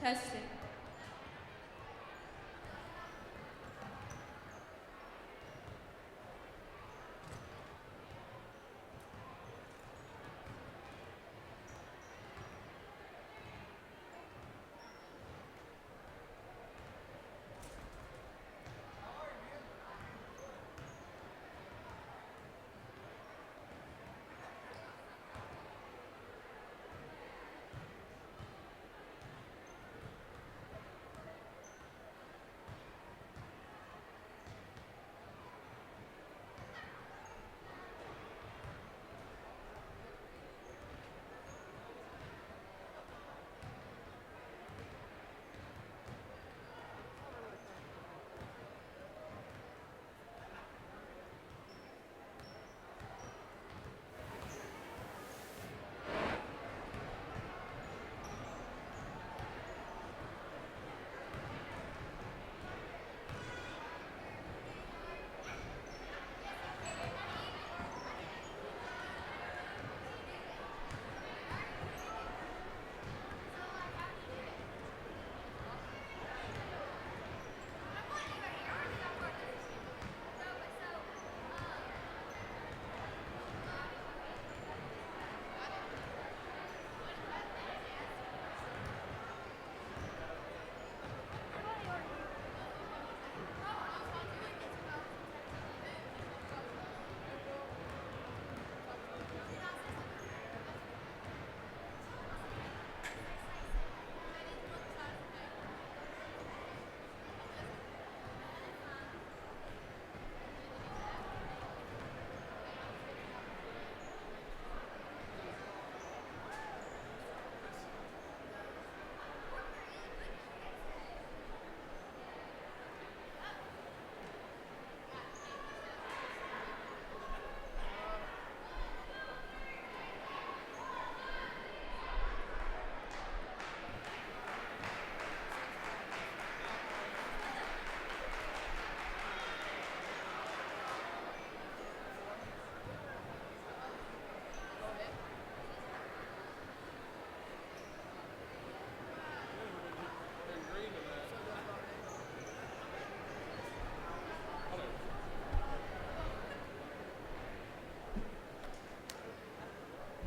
Testing.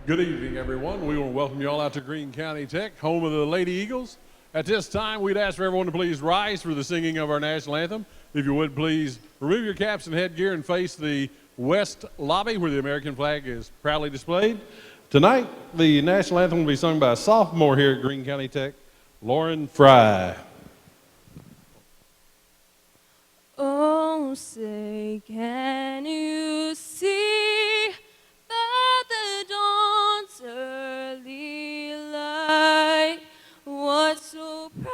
Good evening, everyone. We want to welcome you all out to Greene County Tech, home of the Lady Eagles. At this time, we'd ask for everyone to please rise for the singing of our national anthem. If you would, please remove your caps and headgear and face the west lobby where the American flag is proudly displayed. Tonight, the national anthem will be sung by a sophomore here at Greene County Tech, Lauren Fry. Oh, say, can you see by the dawn's early light what so proudly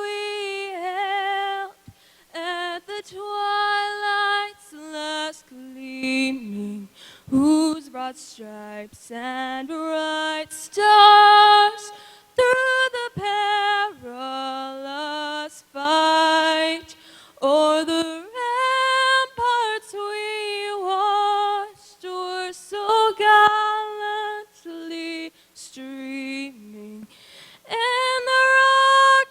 we held at the twilight's last gleaming, whose broad stripes and bright stars through the perilous fight o'er the ramparts we watched were so gallantly streaming, and the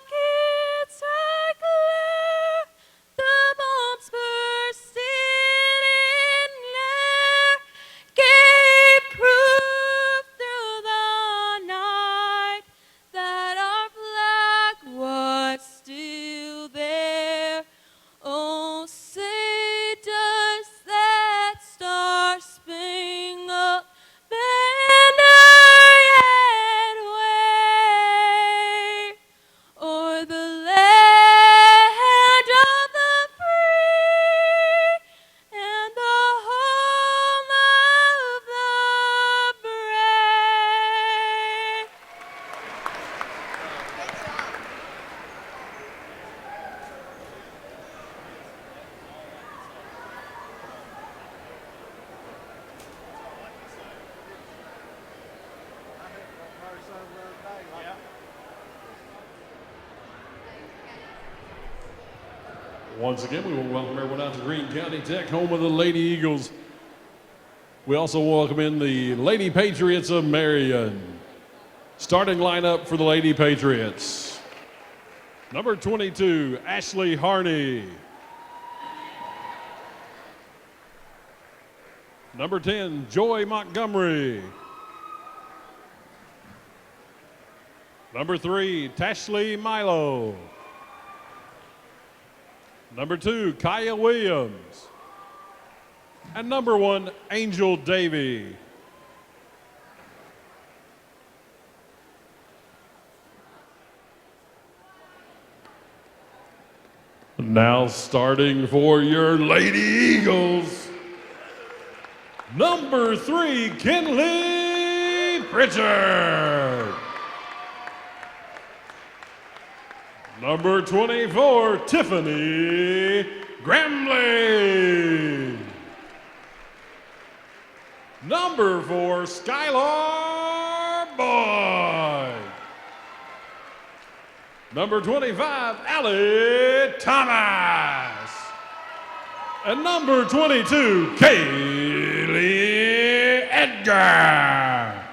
rockets had glared, the bombs bursting in air, gave proof through the night that our flag was still there. Oh, say does that star-spangled banner yet wave o'er the land of the free and the home of the brave? Once again, we want to welcome everyone out to Greene County Tech, home of the Lady Eagles. We also welcome in the Lady Patriots of Marion. Starting lineup for the Lady Patriots. Number 22, Ashley Harney. Number 10, Joy Montgomery. Number 3, Tashley Milo. Number 2, Kaya Williams. And number 1, Angel Davey. Now starting for your Lady Eagles, number 3, Kinley Pritchard. Number 24, Tiffany Gramley. Number 4, Skylar Boyd. Number 25, Allie Thomas. And number 22, Kaylee Edgar.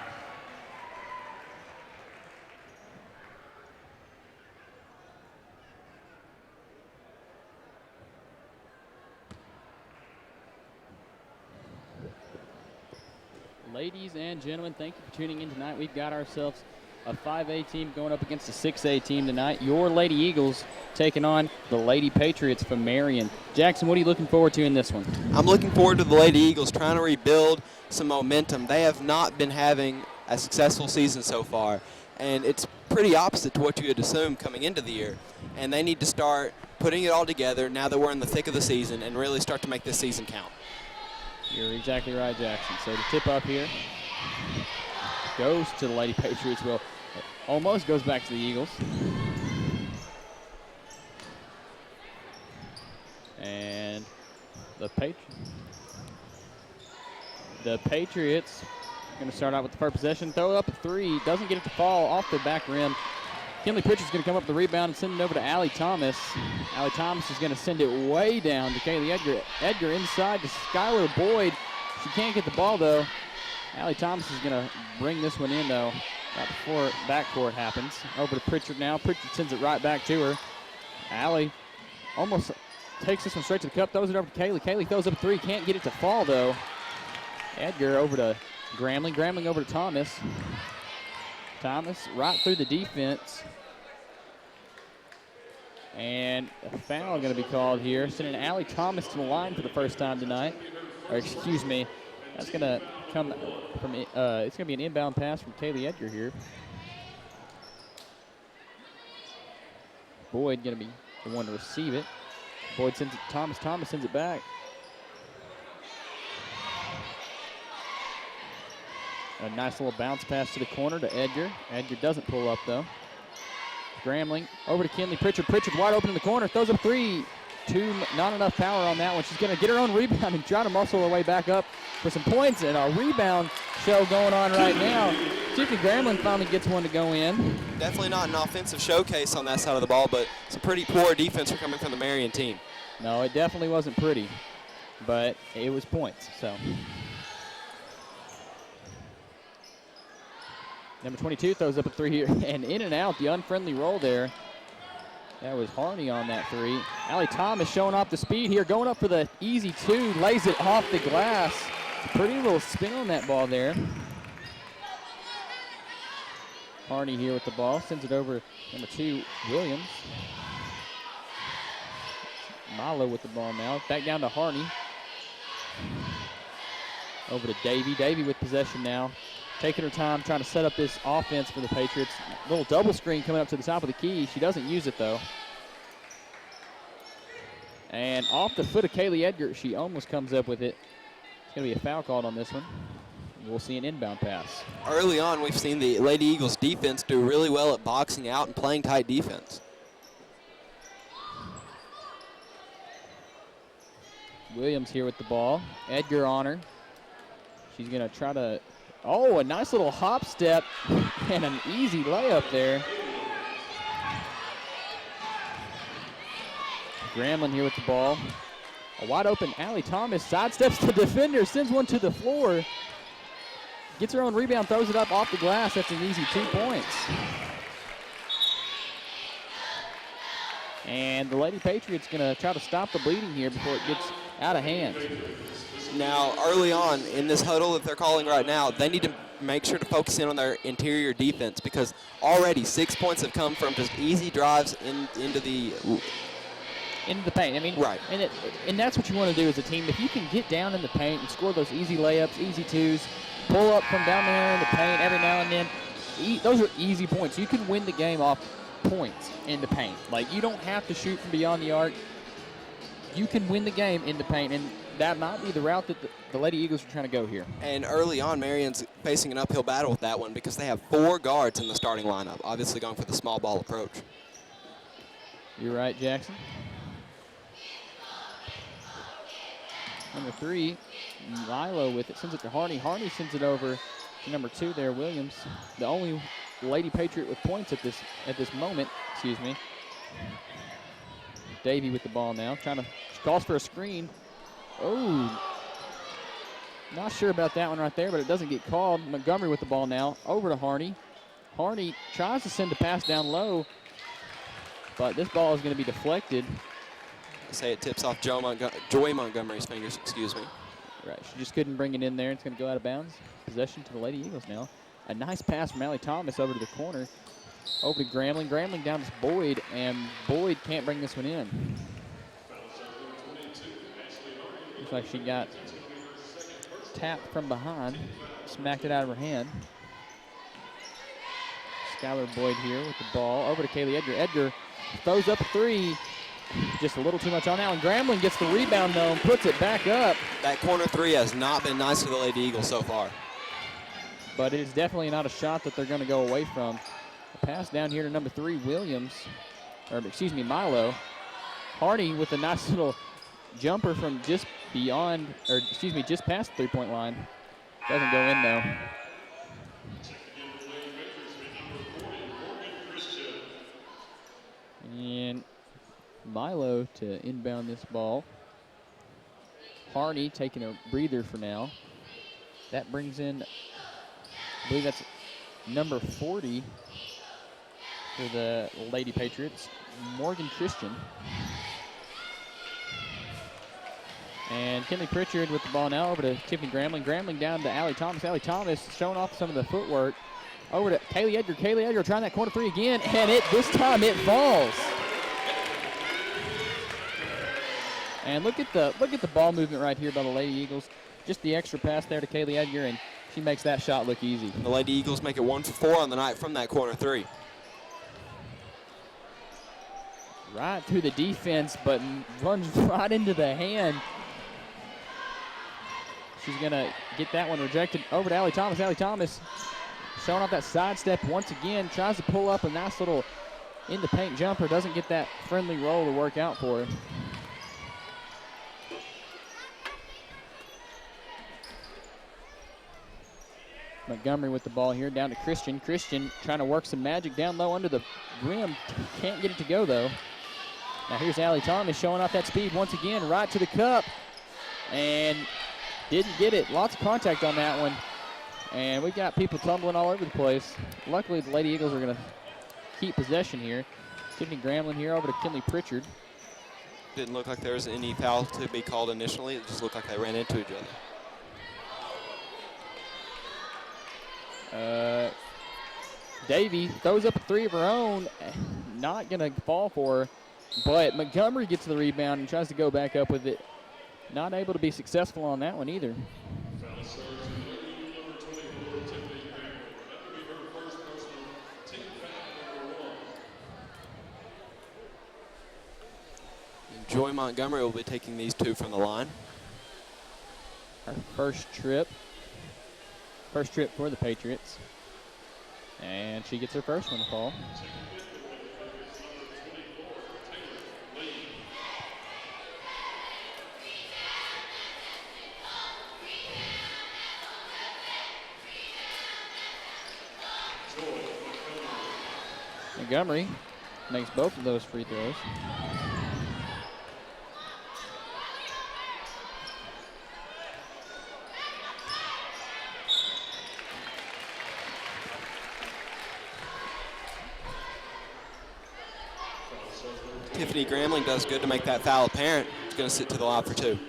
Ladies and gentlemen, thank you for tuning in tonight. We've got ourselves a 5A team going up against a 6A team tonight. Your Lady Eagles taking on the Lady Patriots from Marion. Jackson, what are you looking forward to in this one? I'm looking forward to the Lady Eagles trying to rebuild some momentum. They have not been having a successful season so far, and it's pretty opposite to what you would assume coming into the year. And they need to start putting it all together now that we're in the thick of the season and really start to make this season count. You're exactly right, Jackson. So the tip up here goes to the Lady Patriots. Well, almost goes back to the Eagles. And the Patriots going to start out with the first possession. Throw it up a 3. Doesn't get it to fall off the back rim. Kinley Pritchard's going to come up with the rebound and send it over to Allie Thomas. Allie Thomas is going to send it way down to Kaylee Edgar. Edgar inside to Skylar Boyd. She can't get the ball, though. Allie Thomas is going to bring this one in, though, right before backcourt happens. Over to Pritchard now. Pritchard sends it right back to her. Allie almost takes this one straight to the cup, throws it over to Kaylee. Kaylee throws up a 3. Can't get it to fall, though. Edgar over to Gramling. Gramling over to Thomas. Thomas right through the defense. And a foul going to be called here, sending Allie Thomas to the line for the first time tonight. Or excuse me, that's going to come from, it's going to be an inbound pass from Kaylee Edgar here. Boyd going to be the one to receive it. Boyd sends it to Thomas. Thomas sends it back. A nice little bounce pass to the corner to Edgar. Edgar doesn't pull up, though. Gramling over to Kinley Pritchard. Pritchard wide open in the corner. Throws up 3. Not enough power on that one. She's going to get her own rebound and try to muscle her way back up for some points. And a rebound show going on right now. Tiffany Gramling finally gets one to go in. Definitely not an offensive showcase on that side of the ball, but some pretty poor defense coming from the Marion team. No, it definitely wasn't pretty, but it was points. So number 22 throws up a 3 here, and in and out, the unfriendly roll there. That was Harney on that 3. Allie Thomas showing off the speed here, going up for the easy 2, lays it off the glass. Pretty little spin on that ball there. Harney here with the ball, sends it over number 2, Williams. Milo with the ball now, back down to Harney. Over to Davey. Davey with possession now. Taking her time, trying to set up this offense for the Patriots. Little double screen coming up to the top of the key. She doesn't use it, though. And off the foot of Kaylee Edgar, she almost comes up with it. It's going to be a foul called on this one. We'll see an inbound pass. Early on, we've seen the Lady Eagles defense do really well at boxing out and playing tight defense. Williams here with the ball. Edgar on her. She's going to try to... Oh, a nice little hop step and an easy layup there. Gramlin here with the ball. A wide open Allie Thomas sidesteps the defender, sends one to the floor. gets her own rebound, throws it up off the glass. That's an easy 2 points. And the Lady Patriots going to try to stop the bleeding here before it gets out of hand. Now, early on in this huddle that they're calling right now, they need to make sure to focus in on their interior defense because already 6 points have come from just easy drives into the paint. I mean, right. And that's what you want to do as a team. If you can get down in the paint and score those easy layups, easy twos, pull up from down there in the paint every now and then, those are easy points. You can win the game off points in the paint. Like, you don't have to shoot from beyond the arc. You can win the game in the paint, and that might be the route that the Lady Eagles are trying to go here. And early on, Marion's facing an uphill battle with that one because they have 4 guards in the starting lineup, obviously going for the small ball approach. You're right, Jackson. Number 3, Milo with it, sends it to Harney. Harney sends it over to number 2 there, Williams. The only Lady Patriot with points at this moment, excuse me. Davey with the ball now, calls for a screen. Oh, not sure about that one right there, but it doesn't get called. Montgomery with the ball now, over to Harney. Harney tries to send a pass down low, but this ball is going to be deflected. Say it tips off Joy Montgomery's fingers, excuse me. Right, she just couldn't bring it in there. It's going to go out of bounds. Possession to the Lady Eagles now. A nice pass from Allie Thomas over to the corner. Over to Grambling. Grambling down to Boyd, and Boyd can't bring this one in. Looks like she got tapped from behind, smacked it out of her hand. Skylar Boyd here with the ball. Over to Kaylee Edgar. Edgar throws up a 3. Just a little too much on now, and Grambling gets the rebound, though, and puts it back up. That corner 3 has not been nice for the Lady Eagles so far. But it is definitely not a shot that they're going to go away from. A pass down here to number 3, Williams, or excuse me, Milo. Hardy with a nice little jumper from just beyond, or excuse me, just past the 3-point line. Doesn't go in, though. And Milo to inbound this ball. Harney taking a breather for now. That brings in, I believe that's number 40 for the Lady Patriots, Morgan Christian. And Kinley Pritchard with the ball now over to Tiffany Grambling. Grambling down to Allie Thomas. Allie Thomas showing off some of the footwork. Over to Kaylee Edgar. Kaylee Edgar trying that corner 3 again, and this time it falls. And look at the ball movement right here by the Lady Eagles. Just the extra pass there to Kaylee Edgar, and she makes that shot look easy. And the Lady Eagles make it 1 for 4 on the night from that corner 3. Right through the defense, but runs right into the hand. She's going to get that one rejected. Over to Allie Thomas. Allie Thomas showing off that sidestep once again. Tries to pull up a nice little in-the-paint jumper. Doesn't get that friendly roll to work out for her. Montgomery with the ball here, down to Christian. Christian trying to work some magic down low under the rim. Can't get it to go, though. Now here's Allie Thomas showing off that speed once again, right to the cup. And didn't get it. Lots of contact on that one. And we've got people tumbling all over the place. Luckily, the Lady Eagles are going to keep possession here. Tiffany Grambling here over to Kinley Pritchard. Didn't look like there was any foul to be called initially. It just looked like they ran into each other. Davey throws up a 3 of her own. Not going to fall for her. But Montgomery gets the rebound and tries to go back up with it. Not able to be successful on that one either. Joy Montgomery will be taking these 2 from the line. Her first trip for the Patriots. And she gets her first one to fall. Montgomery makes both of those free throws. Tiffany Gramling does good to make that foul apparent. It's going to sit to the line for 2.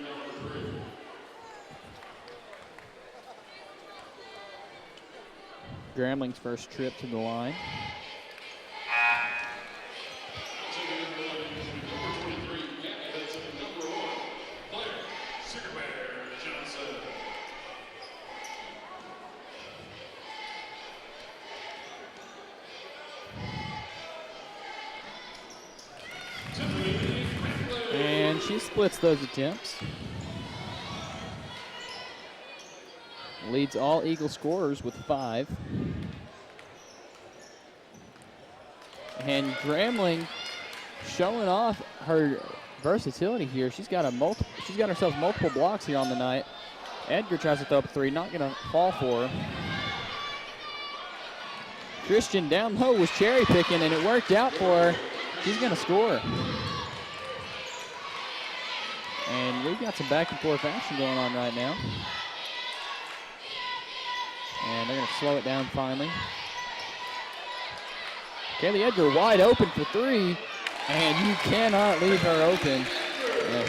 Gramling's first trip to the line. And she splits those attempts. Leads all Eagle scorers with 5. And Gramling showing off her versatility here. She's got herself multiple blocks here on the night. Edgar tries to throw up a 3, not gonna fall for her. Christian down low was cherry picking, and it worked out for her. She's gonna score. And we've got some back and forth action going on right now. And they're going to slow it down finally. Kaylee Edgar wide open for 3, and you cannot leave her open.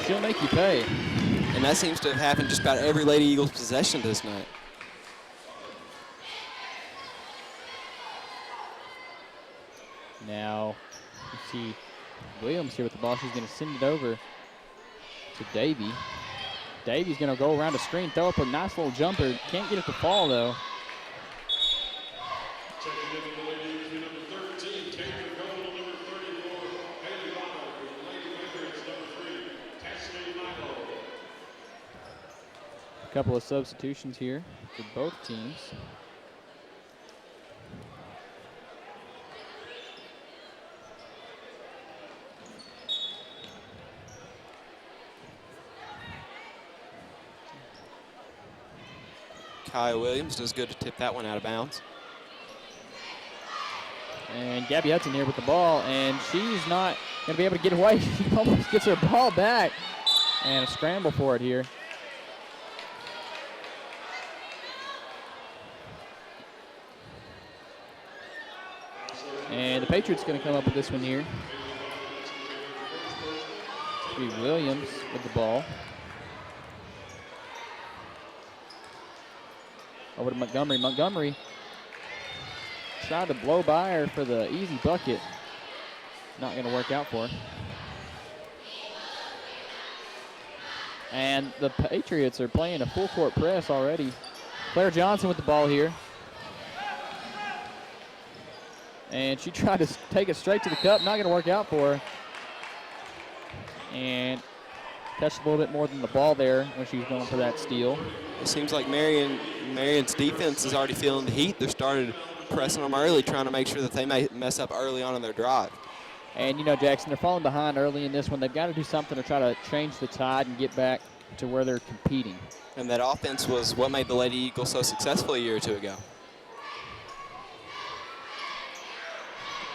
She'll make you pay. And that seems to have happened just about every Lady Eagles possession this night. Now, you see Williams here with the ball. She's going to send it over to Davy. Davy's going to go around the screen, throw up a nice little jumper. Can't get it to fall, though. A couple of substitutions here for both teams. Kyle Williams does good to tip that one out of bounds. And Gabby Hudson here with the ball, and she's not going to be able to get away. She almost gets her ball back. And a scramble for it here. And the Patriots going to come up with this one here. It's going to be Williams with the ball. Over to Montgomery. Montgomery tried to blow by her for the easy bucket. Not going to work out for her. And the Patriots are playing a full court press already. Claire Johnson with the ball here. And she tried to take it straight to the cup. Not going to work out for her. And touched a little bit more than the ball there when she was going for that steal. It seems like Marion's defense is already feeling the heat. They're started pressing them early, trying to make sure that they may mess up early on in their drive. And, you know, Jackson, they're falling behind early in this one. They've got to do something to try to change the tide and get back to where they're competing. And that offense was what made the Lady Eagles so successful a year or two ago.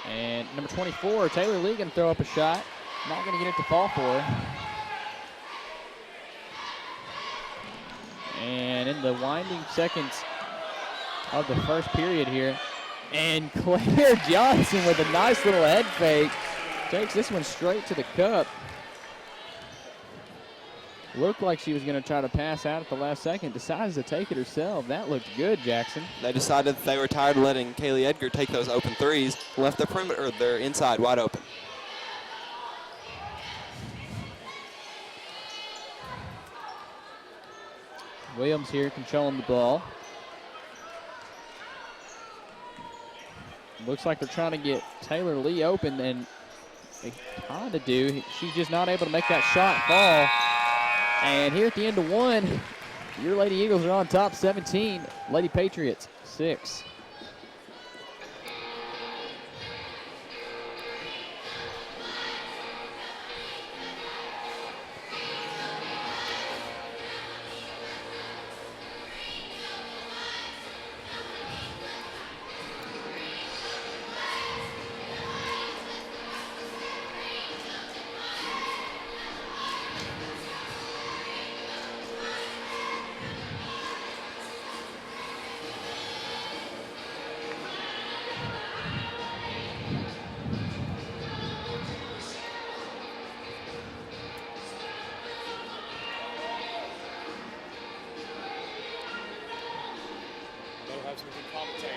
And number 24, Taylor Lee, going to throw up a shot. Not going to get it to fall for her. And in the winding seconds of the first period here, and Claire Johnson with a nice little head fake takes this one straight to the cup. Looked like she was going to try to pass out at the last second. Decides to take it herself. That looked good, Jackson. They decided that they were tired of letting Kaylee Edgar take those open threes, left the perimeter, their inside wide open. Williams here controlling the ball. Looks like they're trying to get Taylor Lee open, and they kind of do. She's just not able to make that shot fall. And here at the end of one, your Lady Eagles are on top 17. Lady Patriots 6. sometimes we can commentate.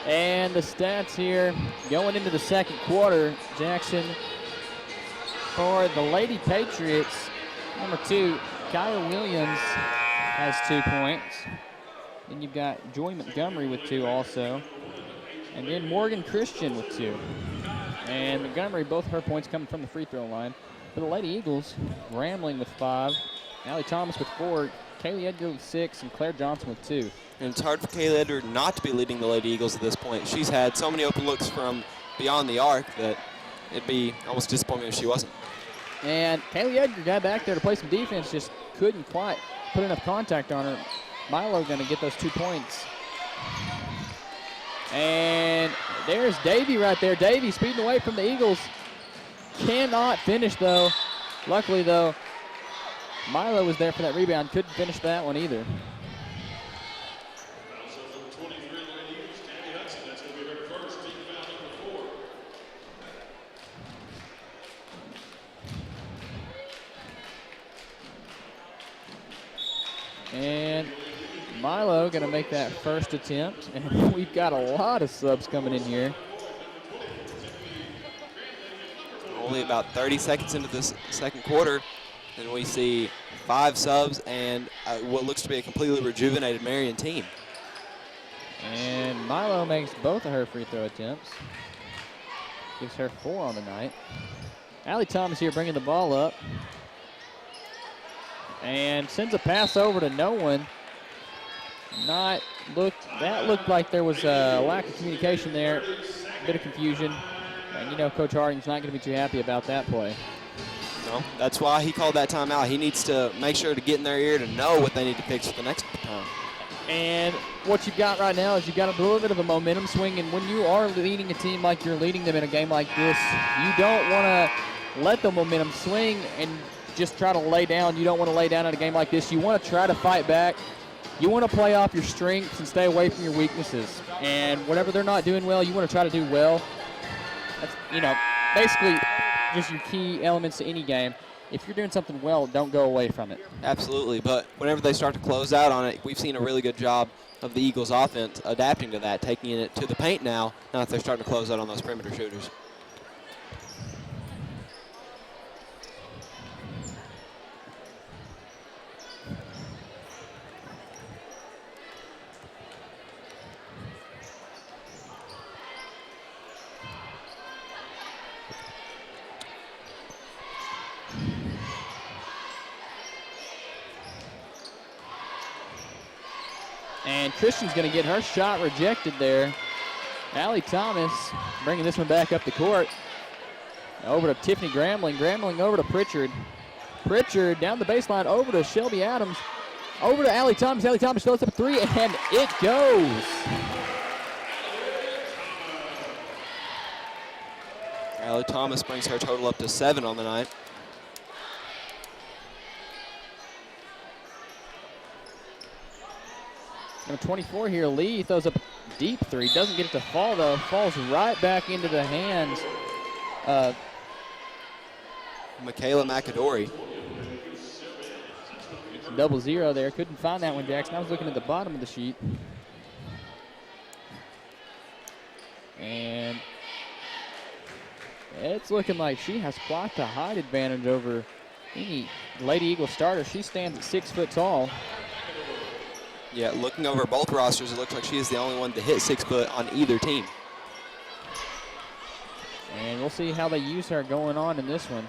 And the stats here going into the second quarter, Jackson, for the Lady Patriots, number 2, Kyra Williams has 2 points. Then you've got Joy Montgomery with 2 also. And then Morgan Christian with 2. And Montgomery, both of her points coming from the free throw line. For the Lady Eagles, Grambling with 5, Allie Thomas with 4, Kaylee Edgar with 6, and Claire Johnson with 2. And it's hard for Kaylee Edgar not to be leading the Lady Eagles at this point. She's had so many open looks from beyond the arc that it'd be almost disappointing if she wasn't. And Kaylee Edgar got back there to play some defense, just couldn't quite put enough contact on her. Milo going to get those 2 points. And there's Davy right there. Davy speeding away from the Eagles. Cannot finish, though. Luckily, though, Milo was there for that rebound. Couldn't finish that one either. And Milo going to make that first attempt. And we've got a lot of subs coming in here. Only about 30 seconds into this second quarter, and we see 5 subs and what looks to be a completely rejuvenated Marion team. And Milo makes both of her free throw attempts. Gives her 4 on the night. Allie Thomas here bringing the ball up. And sends a pass over to no one. That looked like there was a lack of communication there. A bit of confusion. And you know Coach Harding's not going to be too happy about that play. No, that's why he called that timeout. He needs to make sure to get in their ear to know what they need to fix for the next time. And what you've got right now is you've got a little bit of a momentum swing, and when you are leading a team like you're leading them in a game like this, you don't want to let the momentum swing and just try to lay down. You don't want to lay down in a game like this. You want to try to fight back. You want to play off your strengths and stay away from your weaknesses. And whatever they're not doing well, you want to try to do well. That's, basically just your key elements to any game. If you're doing something well, don't go away from it. Absolutely, but whenever they start to close out on it, we've seen a really good job of the Eagles offense adapting to that, taking it to the paint now that they're starting to close out on those perimeter shooters. And Christian's going to get her shot rejected there. Allie Thomas bringing this one back up the court. Over to Tiffany Grambling. Grambling over to Pritchard. Pritchard down the baseline over to Shelby Adams. Over to Allie Thomas. Allie Thomas throws up a 3, and it goes. Allie Thomas brings her total up to 7 on the night. Number 24 here, Lee throws up a deep 3. Doesn't get it to fall, though. Falls right back into the hands of Michaela McAdory. 0-0 there. Couldn't find that one, Jackson. I was looking at the bottom of the sheet. And it's looking like she has quite the height advantage over any Lady Eagle starter. She stands at 6 foot tall. Yeah, looking over both rosters, it looks like she is the only one to hit 6 foot on either team. And we'll see how they use her going on in this one.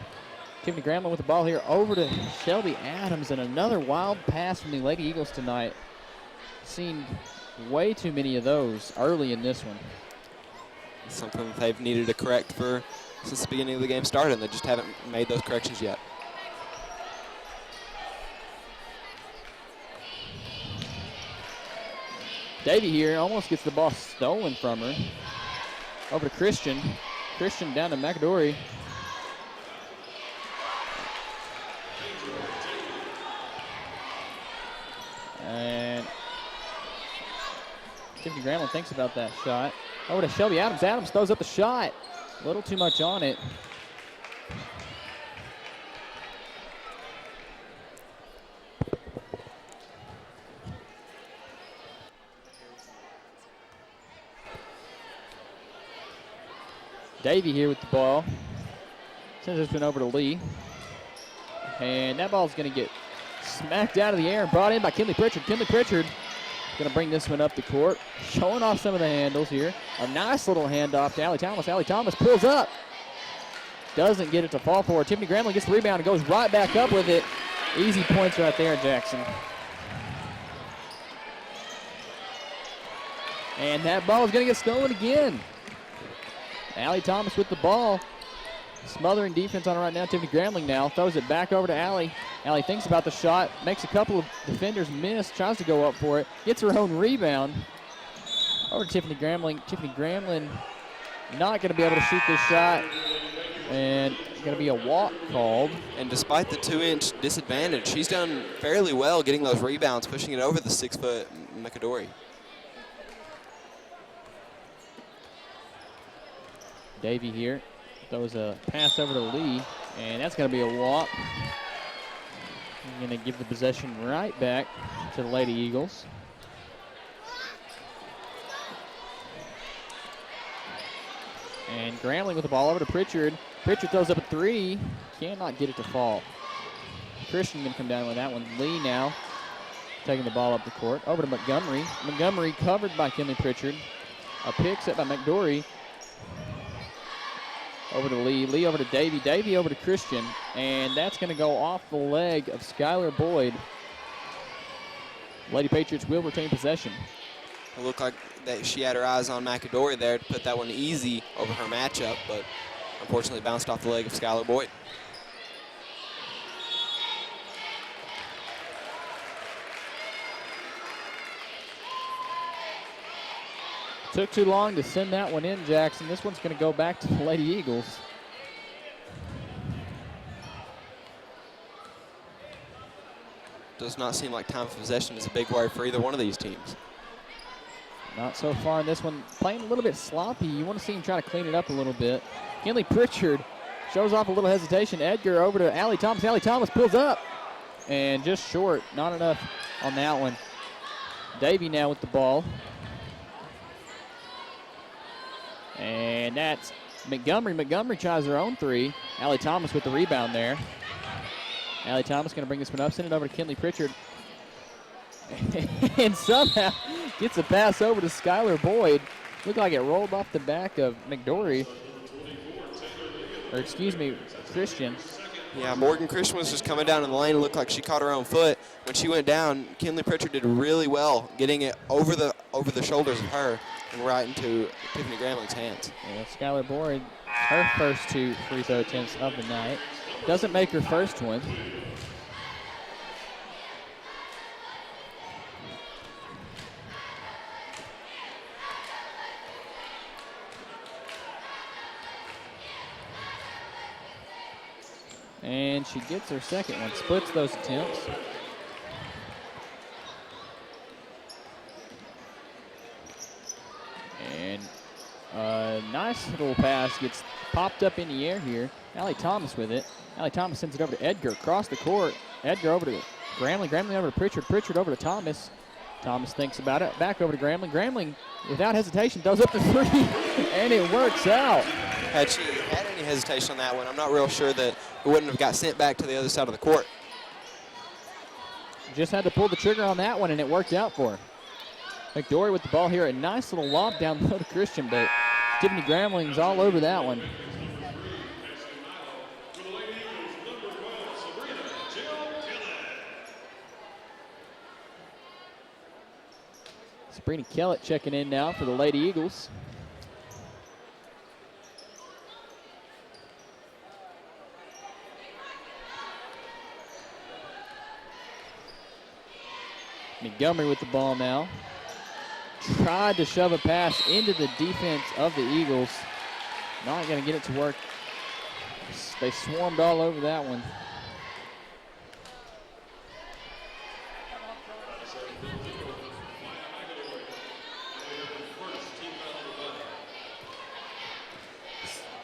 Tiffany Grambling with the ball here over to Shelby Adams, and another wild pass from the Lady Eagles tonight. Seen way too many of those early in this one. Something that they've needed to correct for since the beginning of the game started, and they just haven't made those corrections yet. Davey here almost gets the ball stolen from her. Over to Christian. Christian down to McAdory. And Tiffany Grambling thinks about that shot. Over to Shelby Adams. Adams throws up the shot. A little too much on it. Davey here with the ball. Sends this one over to Lee. And that ball's going to get smacked out of the air and brought in by Kinley Pritchard. Kinley Pritchard going to bring this one up the court, showing off some of the handles here. A nice little handoff to Allie Thomas. Allie Thomas pulls up. Doesn't get it to fall for. Tiffany Gramling gets the rebound and goes right back up with it. Easy points right there, Jackson. And that ball is going to get stolen again. Allie Thomas with the ball. Smothering defense on it right now. Tiffany Gramling now throws it back over to Allie. Allie thinks about the shot, makes a couple of defenders miss, tries to go up for it, gets her own rebound. Over to Tiffany Gramling. Tiffany Gramling not going to be able to shoot this shot. And going to be a walk called. And despite the 2-inch disadvantage, she's done fairly well getting those rebounds, pushing it over the 6-foot McAdory. Davey here throws a pass over to Lee, and that's going to be a walk. Going to give the possession right back to the Lady Eagles. And Gramling with the ball over to Pritchard. Pritchard throws up a three, cannot get it to fall. Christian going to come down with that one. Lee now taking the ball up the court. Over to Montgomery. Montgomery covered by Kinley Pritchard. A pick set by McDory. Over to Lee. Lee over to Davey. Davey over to Christian. And that's going to go off the leg of Skylar Boyd. Lady Patriots will retain possession. It looked like that she had her eyes on McAdory there to put that one easy over her matchup, but unfortunately bounced off the leg of Skylar Boyd. Took too long to send that one in, Jackson. This one's going to go back to the Lady Eagles. Does not seem like time of possession is a big worry for either one of these teams. Not so far in this one. Playing a little bit sloppy. You want to see him try to clean it up a little bit. Kinley Pritchard shows off a little hesitation. Edgar over to Allie Thomas. Allie Thomas pulls up. And just short. Not enough on that one. Davey now with the ball. And that's Montgomery. Montgomery tries her own three. Allie Thomas with the rebound there. Allie Thomas going to bring this one up. Send it over to Kinley Pritchard. And somehow gets a pass over to Skylar Boyd. Looked like it rolled off the back of McDory. Or excuse me, Christian. Yeah, Morgan Christian was just coming down in the lane. It looked like she caught her own foot. When she went down, Kinley Pritchard did really well getting it over the shoulders of her and right into Tiffany Gramling's hands. Yeah, Skylar Boyd, her first two free throw attempts of the night. Doesn't make her first one. And she gets her second one, splits those attempts. And a nice little pass gets popped up in the air here. Allie Thomas with it. Allie Thomas sends it over to Edgar across the court. Edgar over to Gramling. Gramling over to Pritchard. Pritchard over to Thomas. Thomas thinks about it. Back over to Gramling. Gramling, without hesitation, throws up the three, and it works out. Had she had any hesitation on that one, I'm not real sure that it wouldn't have got sent back to the other side of the court. Just had to pull the trigger on that one, and it worked out for her. McDory with the ball here. A nice little lob down low to Christian, but Tiffany Gramling's all over that one. Sabrina Kellett checking in now for the Lady Eagles. Montgomery with the ball now. Tried to shove a pass into the defense of the Eagles. Not going to get it to work. They swarmed all over that one.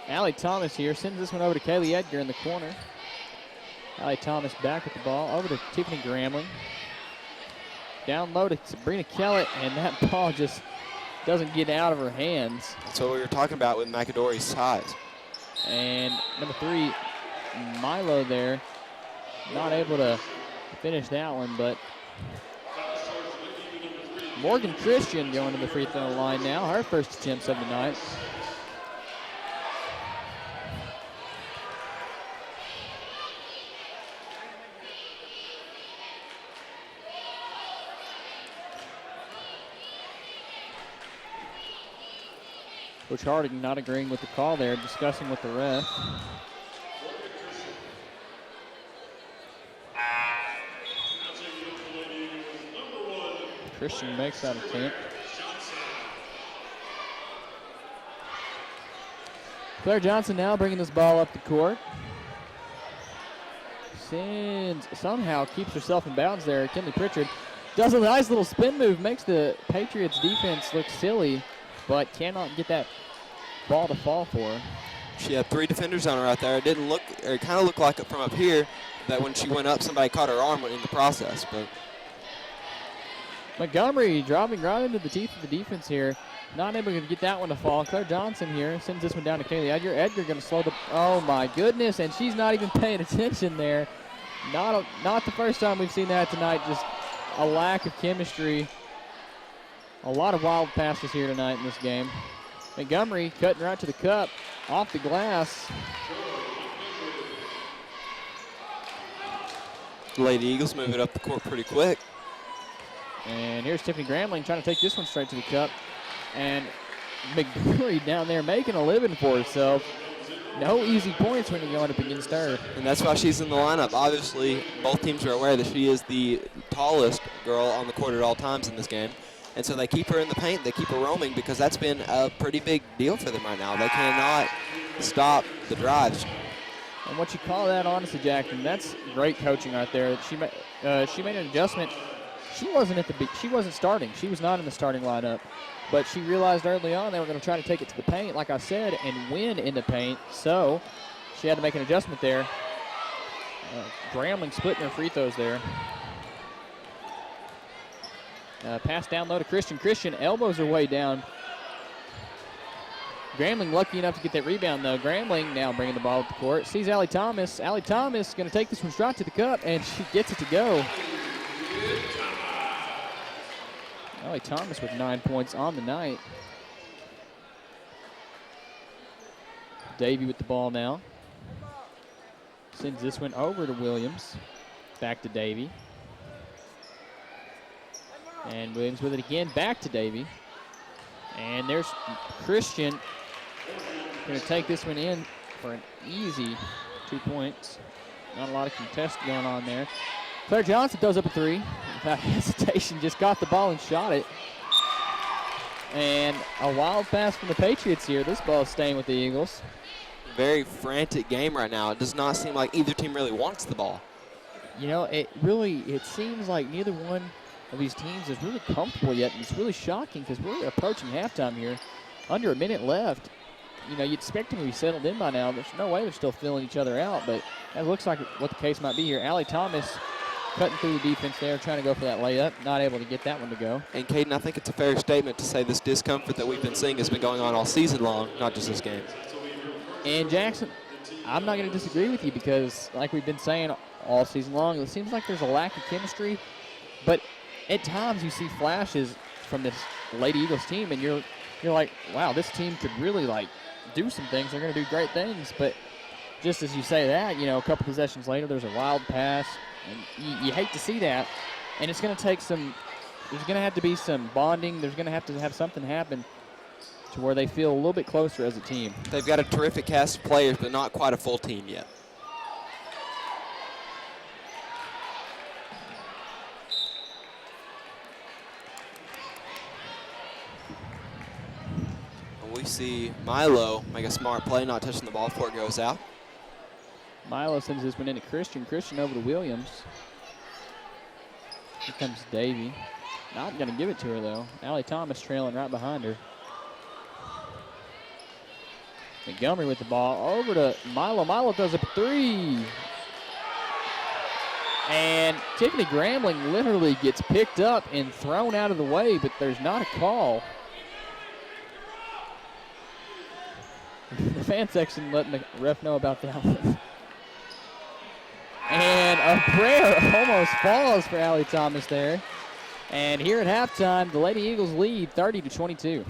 Allie Thomas here sends this one over to Kaylee Edgar in the corner. Allie Thomas back with the ball over to Tiffany Gramling. Down low to Sabrina Kellett, and that ball just doesn't get out of her hands. That's what we were talking about with McAdory's size. And number 3, Milo there, not able to finish that one, but Morgan Christian going to the free throw line now, her first attempts of the night. Coach Harding not agreeing with the call there, discussing with the ref. Christian makes that attempt. Claire Johnson now bringing this ball up the court. Somehow keeps herself in bounds there. Kinley Pritchard does a nice little spin move, makes the Patriots defense look silly, but cannot get that ball to fall for her. She had 3 defenders on her out there. It didn't look, or it kind of looked like it from up here that when she went up, somebody caught her arm in the process. But Montgomery dropping right into the teeth of the defense here. Not able to get that one to fall. Claire Johnson here sends this one down to Kaylee Edgar. Edgar going to slow the, oh my goodness, and she's not even paying attention there. Not the first time we've seen that tonight, just a lack of chemistry. A lot of wild passes here tonight in this game. Montgomery cutting right to the cup, off the glass. the Lady Eagles move it up the court pretty quick. And here's Tiffany Grambling trying to take this one straight to the cup. And McGurry down there making a living for herself. No easy points when you're going up against her. And that's why she's in the lineup. Obviously, both teams are aware that she is the tallest girl on the court at all times in this game. And so they keep her in the paint, they keep her roaming, because that's been a pretty big deal for them right now. They cannot stop the drives. And what you call that, honestly, Jackson, that's great coaching right there. She made an adjustment. She wasn't starting. She was not in the starting lineup. But she realized early on they were going to try to take it to the paint, like I said, and win in the paint. So she had to make an adjustment there. Grambling splitting her free throws there. Pass down low to Christian. Christian elbows her way down. Grambling lucky enough to get that rebound, though. Grambling now bringing the ball up the court. Sees Allie Thomas. Allie Thomas going to take this one straight to the cup, and she gets it to go. Allie Thomas with 9 points on the night. Davey with the ball now. Sends this one over to Williams. Back to Davey. And Williams with it again, back to Davey. And there's Christian. Going to take this one in for an easy 2 points. Not a lot of contest going on there. Claire Johnson throws up a three without hesitation, just got the ball and shot it. And a wild pass from the Patriots here. This ball is staying with the Eagles. Very frantic game right now. It does not seem like either team really wants the ball. You know, it seems like neither one of these teams is really comfortable yet, and it's really shocking because we're approaching halftime here. Under a minute left. You know, you'd expect them to be settled in by now. There's no way they're still filling each other out, but that looks like what the case might be here. Allie Thomas cutting through the defense there, trying to go for that layup, not able to get that one to go. And Caden, I think it's a fair statement to say this discomfort that we've been seeing has been going on all season long, not just this game. And Jackson, I'm not going to disagree with you because, like we've been saying all season long, it seems like there's a lack of chemistry, but at times you see flashes from this Lady Eagles team, and you're like, wow, this team could really, like, do some things. They're going to do great things, but just as you say that, you know, a couple possessions later, there's a wild pass, and you hate to see that. And it's going to take some, there's going to have to be some bonding. There's going to have something happen to where they feel a little bit closer as a team. They've got a terrific cast of players, but not quite a full team yet. We see Milo make a smart play, not touching the ball before it goes out. Milo sends this one into Christian. Christian over to Williams. Here comes Davey. Not going to give it to her, though. Allie Thomas trailing right behind her. Montgomery with the ball. Over to Milo. Milo throws up a three. And Tiffany Grambling literally gets picked up and thrown out of the way, but there's not a call. fan section letting the ref know about that one. And a prayer almost falls for Allie Thomas there. And here at halftime, the Lady Eagles lead 30-22.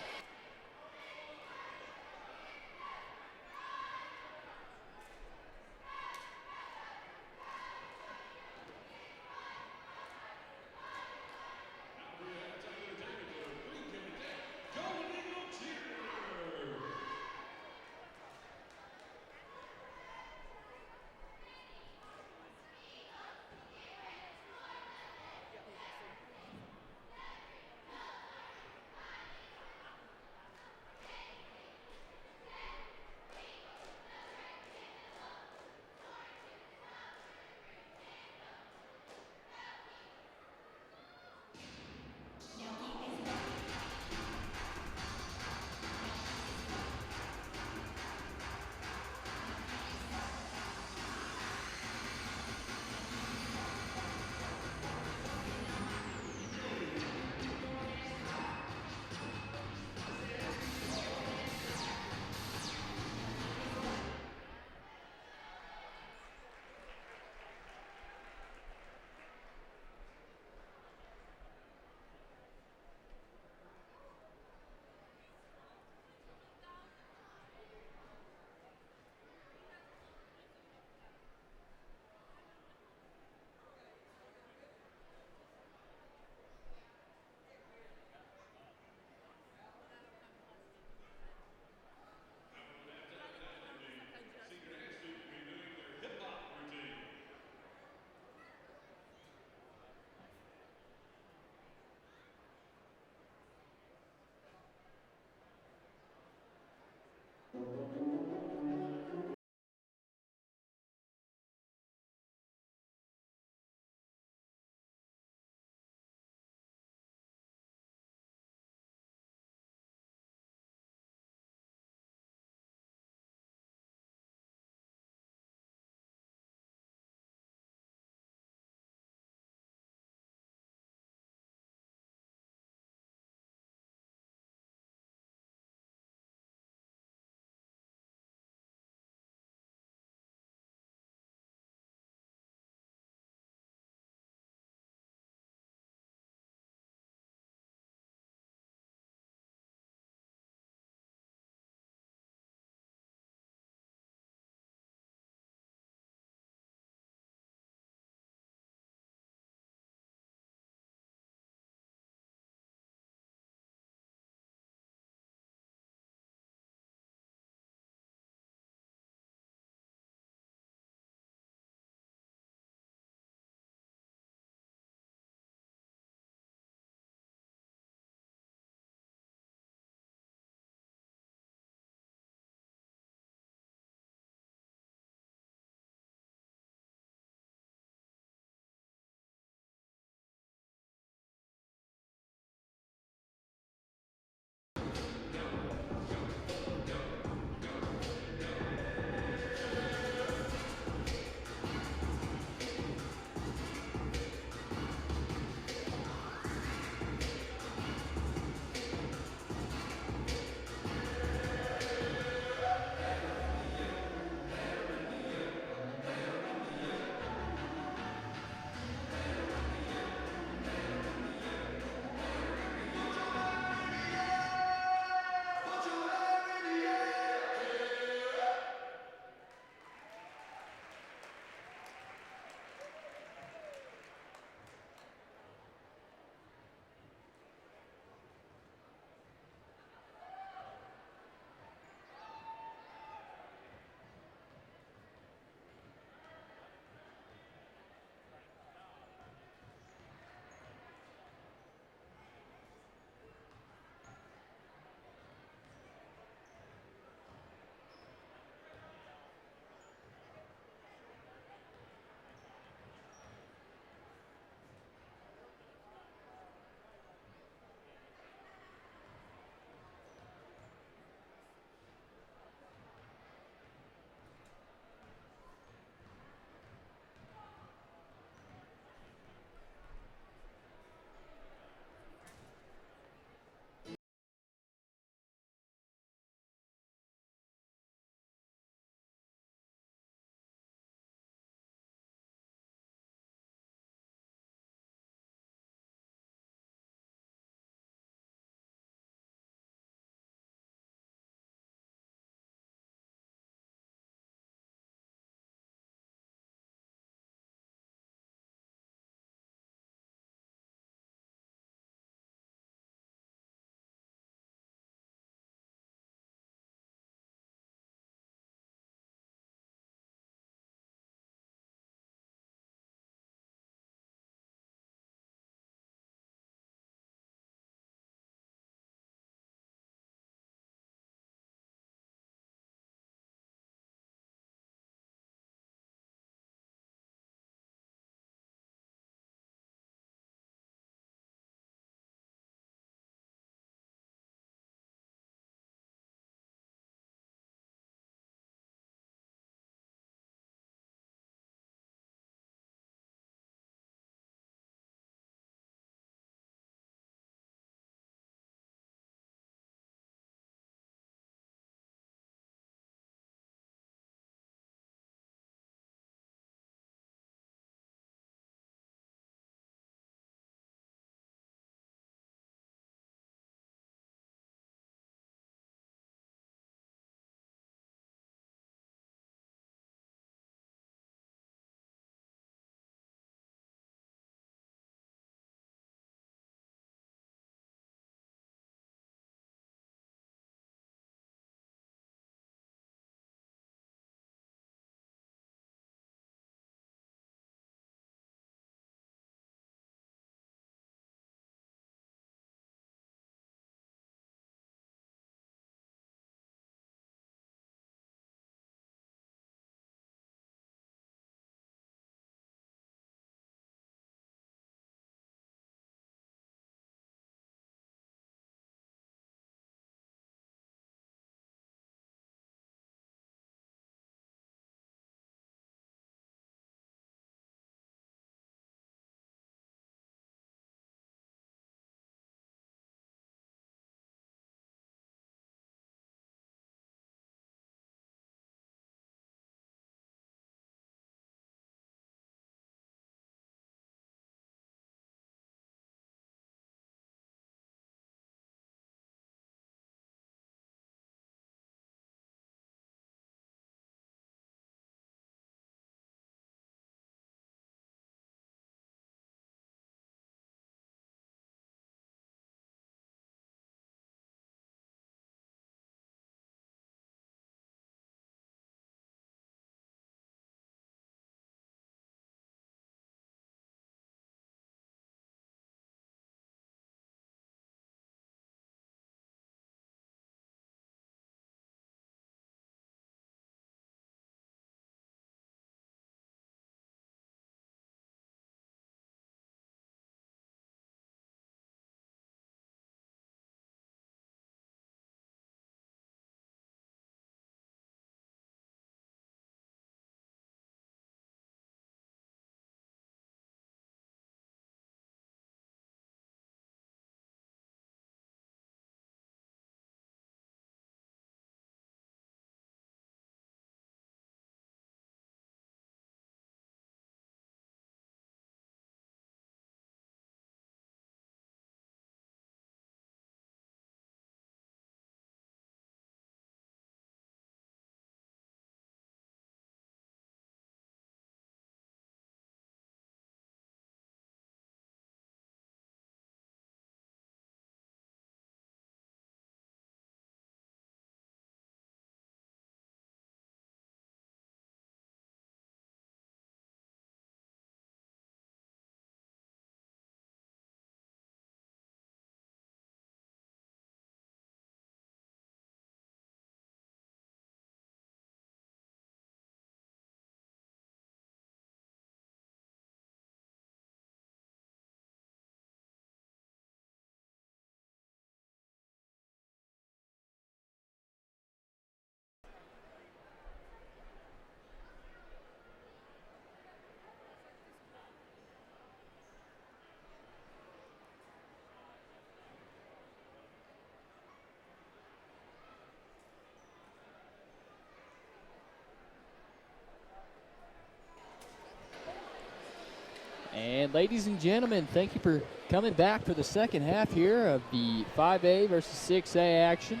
And ladies and gentlemen, thank you for coming back for the second half here of the 5A versus 6A action.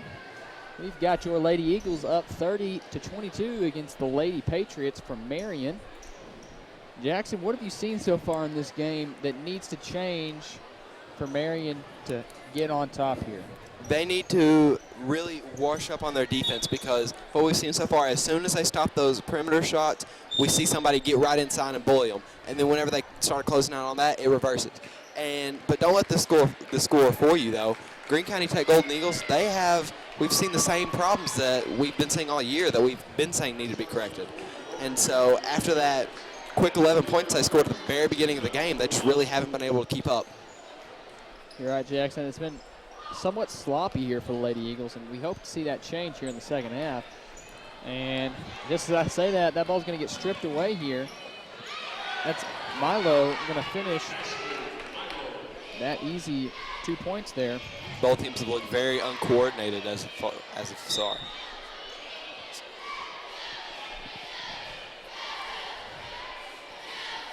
We've got your Lady Eagles up 30-22 against the Lady Patriots from Marion. Jackson, what have you seen so far in this game that needs to change for Marion to get on top here? They need to really wash up on their defense, because what we've seen so far, as soon as they stop those perimeter shots, we see somebody get right inside and bully them. And then whenever they start closing out on that, it reverses. But don't let the score for you, though. Greene County Tech Golden Eagles, we've seen the same problems that we've been seeing all year that we've been saying need to be corrected. And so after that quick 11 points they scored at the very beginning of the game, they just really haven't been able to keep up. You're right, Jackson. It's been somewhat sloppy here for the Lady Eagles, and we hope to see that change here in the second half. And just as I say that ball's going to get stripped away here. That's Milo going to finish that easy 2 points there. Both teams have looked very uncoordinated as of far.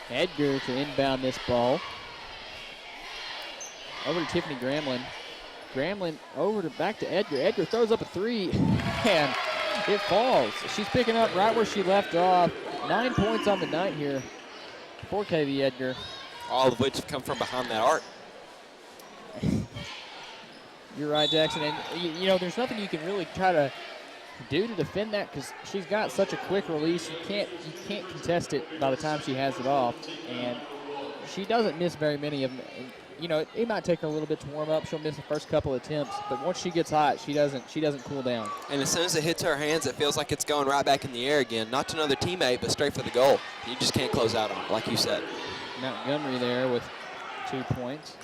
Edgar to inbound this ball. Over to Tiffany Gramlin. Gramlin back to Edgar. Edgar throws up a three, and it falls. She's picking up right where she left off. 9 points on the night here for KV Edgar. All of which have come from behind that arc. You're right, Jackson. And, you know, there's nothing you can really try to do to defend that, because she's got such a quick release. You can't contest it by the time she has it off. And she doesn't miss very many of them. And, you know, it might take her a little bit to warm up. She'll miss the first couple attempts, but once she gets hot, she doesn't cool down. And as soon as it hits her hands, it feels like it's going right back in the air again. Not to another teammate, but straight for the goal. You just can't close out on it, like you said. Montgomery there with 2 points.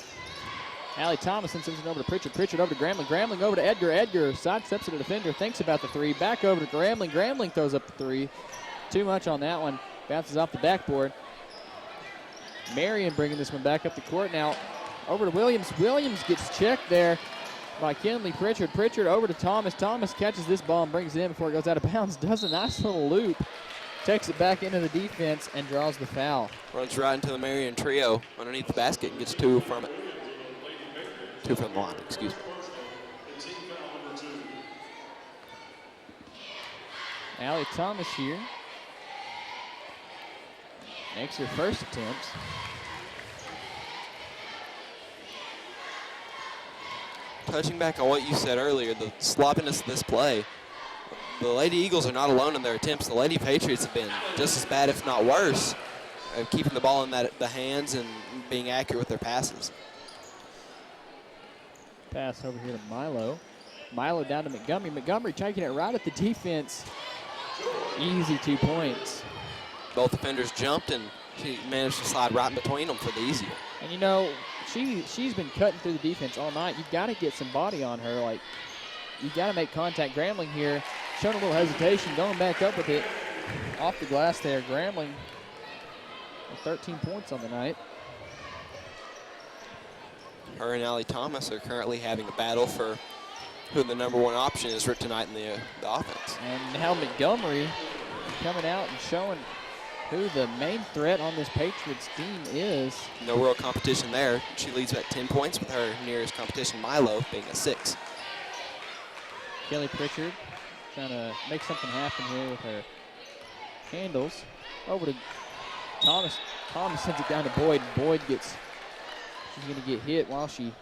Allie Thomason sends it over to Pritchard. Pritchard over to Gramling. Gramling over to Edgar. Edgar sidesteps at a defender, thinks about the three. Back over to Gramling. Gramling throws up the three. Too much on that one. Bounces off the backboard. Marion bringing this one back up the court now. Over to Williams. Williams gets checked there by Kinley Pritchard. Pritchard over to Thomas. Thomas catches this ball and brings it in before it goes out of bounds. Does a nice little loop. Takes it back into the defense and draws the foul. Runs right into the Marion trio underneath the basket and gets two from it. Two from the line, excuse me. Allie Thomas here. Makes her first attempt. Touching back on what you said earlier, the sloppiness of this play, the Lady Eagles are not alone in their attempts. The Lady Patriots have been just as bad, if not worse, at keeping the ball in the hands and being accurate with their passes. Pass over here to Milo. Milo down to Montgomery. Montgomery taking it right at the defense. Easy 2 points. Both defenders jumped, and she managed to slide right in between them for the easier. And, you know, she's been cutting through the defense all night. You've got to get some body on her. Like, you've got to make contact. Gramling here showing a little hesitation, going back up with it. Off the glass there. Gramling with 13 points on the night. Her and Allie Thomas are currently having a battle for who the number one option is for tonight in the offense. And now Montgomery coming out and showing who the main threat on this Patriots team is. No real competition there. She leads at 10 points with her nearest competition, Milo, being a 6. Kelly Pritchard trying to make something happen here with her handles. Over to Thomas. Thomas sends it down to Boyd. Boyd gets... She's going to get hit while she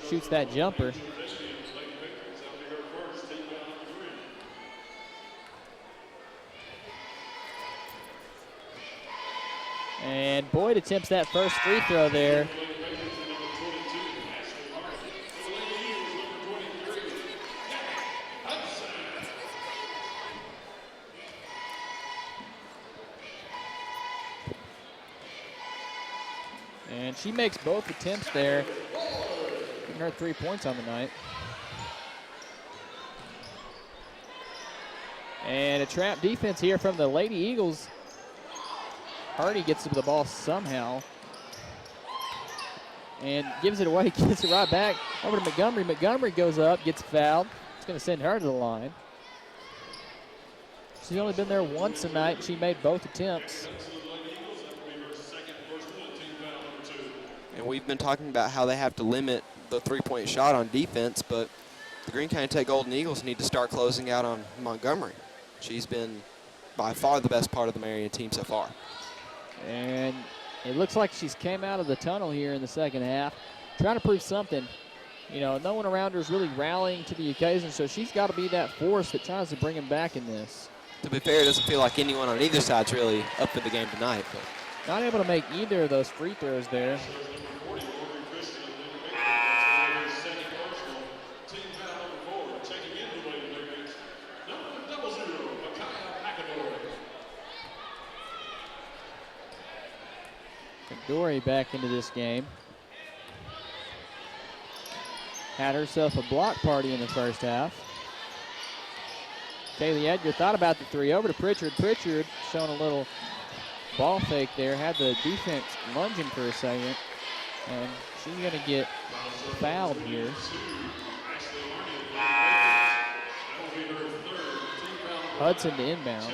shoots that jumper. And Boyd attempts that first free throw there. And she makes both attempts there, getting her 3 points on the night. And a trap defense here from the Lady Eagles. Hardy gets to the ball somehow and gives it away, gets it right back over to Montgomery. Montgomery goes up, gets fouled. It's going to send her to the line. She's only been there once tonight. She made both attempts. And we've been talking about how they have to limit the three-point shot on defense, but the Greene County Tech Golden Eagles need to start closing out on Montgomery. She's been by far the best part of the Marion team so far. And it looks like she's came out of the tunnel here in the second half, trying to prove something. You know, no one around her is really rallying to the occasion, so she's got to be that force that tries to bring him back in this. To be fair, it doesn't feel like anyone on either side's really up for the game tonight. But not able to make either of those free throws there. Dory back into this game. Had herself a block party in the first half. Kaylee Edgar thought about the three. Over to Pritchard. Pritchard showing a little ball fake there. Had the defense lunging for a second. And she's going to get fouled here. Hudson to inbound.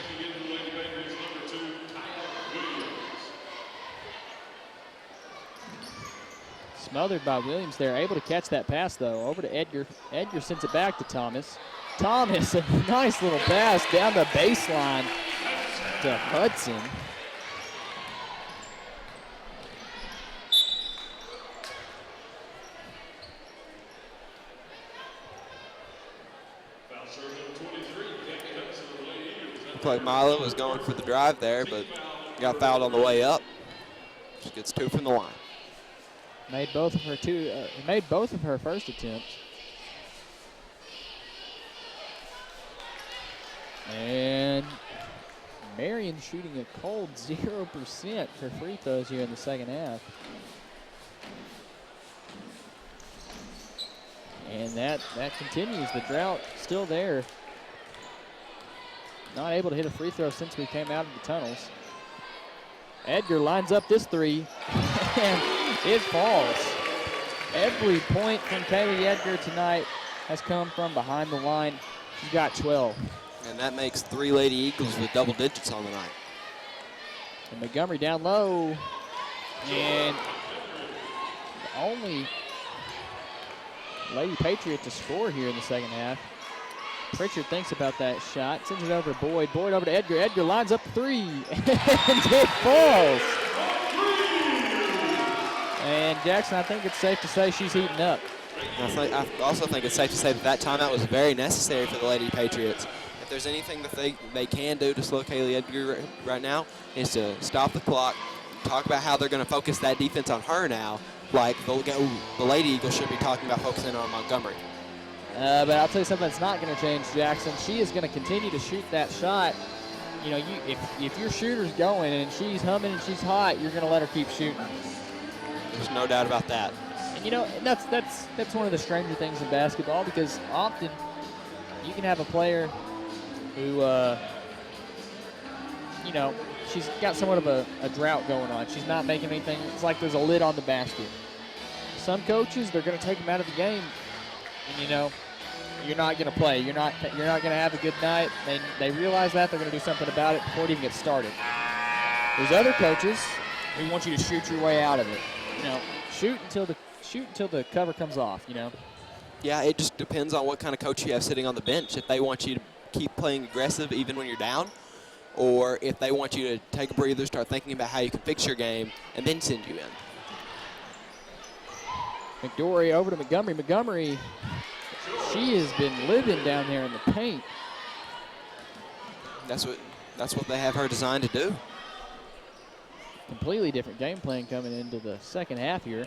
Smothered by Williams there, able to catch that pass though. Over to Edgar. Edgar sends it back to Thomas. Thomas, a nice little pass down the baseline to Hudson. looked like Milo was going for the drive there, but got fouled on the way up. She gets two from the line. Made both of her first attempts. And Marion shooting a cold 0% for free throws here in the second half. And that continues. The drought still there. Not able to hit a free throw since we came out of the tunnels. Edgar lines up this three, and it falls. Every point from Kaylee Edgar tonight has come from behind the line. She's got 12. And that makes 3 Lady Eagles with double digits on the night. And Montgomery down low. And the only Lady Patriot to score here in the second half. Pritchard thinks about that shot, sends it over to Boyd. Boyd over to Edgar. Edgar lines up the three, and it falls. And Jackson, I think it's safe to say she's heating up. I also think it's safe to say that timeout was very necessary for the Lady Patriots. If there's anything that they can do to slow Kaylee Edgar right now, is to stop the clock, talk about how they're going to focus that defense on her now, like the Lady Eagles should be talking about focusing on Montgomery. But I'll tell you something that's not going to change, Jackson. She is going to continue to shoot that shot. You know, if your shooter's going and she's humming and she's hot, you're going to let her keep shooting. There's no doubt about that. And you know, that's one of the stranger things in basketball, because often you can have a player who, you know, she's got somewhat of a drought going on. She's not making anything. It's like there's a lid on the basket. Some coaches, they're going to take them out of the game, and you know, you're not going to play. You're not going to have a good night. They realize that. They're going to do something about it before it even gets started. There's other coaches who want you to shoot your way out of it. You know, shoot until the cover comes off. You know. Yeah, it just depends on what kind of coach you have sitting on the bench. If they want you to keep playing aggressive even when you're down, or if they want you to take a breather, start thinking about how you can fix your game, and then send you in. McDory over to Montgomery. Montgomery, she has been living down there in the paint. That's what they have her designed to do. Completely different game plan coming into the second half here.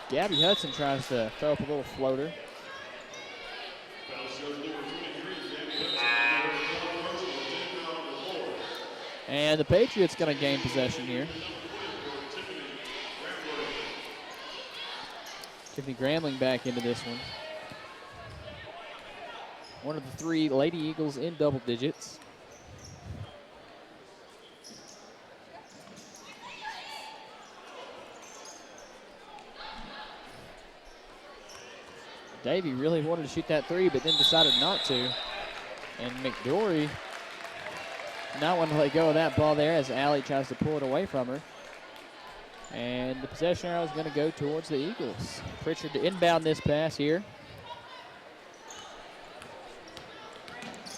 Gabby Hudson tries to throw up a little floater. And the Patriots going to gain possession here. Tiffany Grambling back into this one. One of the 3 Lady Eagles in double digits. Davey really wanted to shoot that 3, but then decided not to. And McDory not wanting to let go of that ball there as Allie tries to pull it away from her. And the possession arrow is going to go towards the Eagles. Pritchard to inbound this pass here.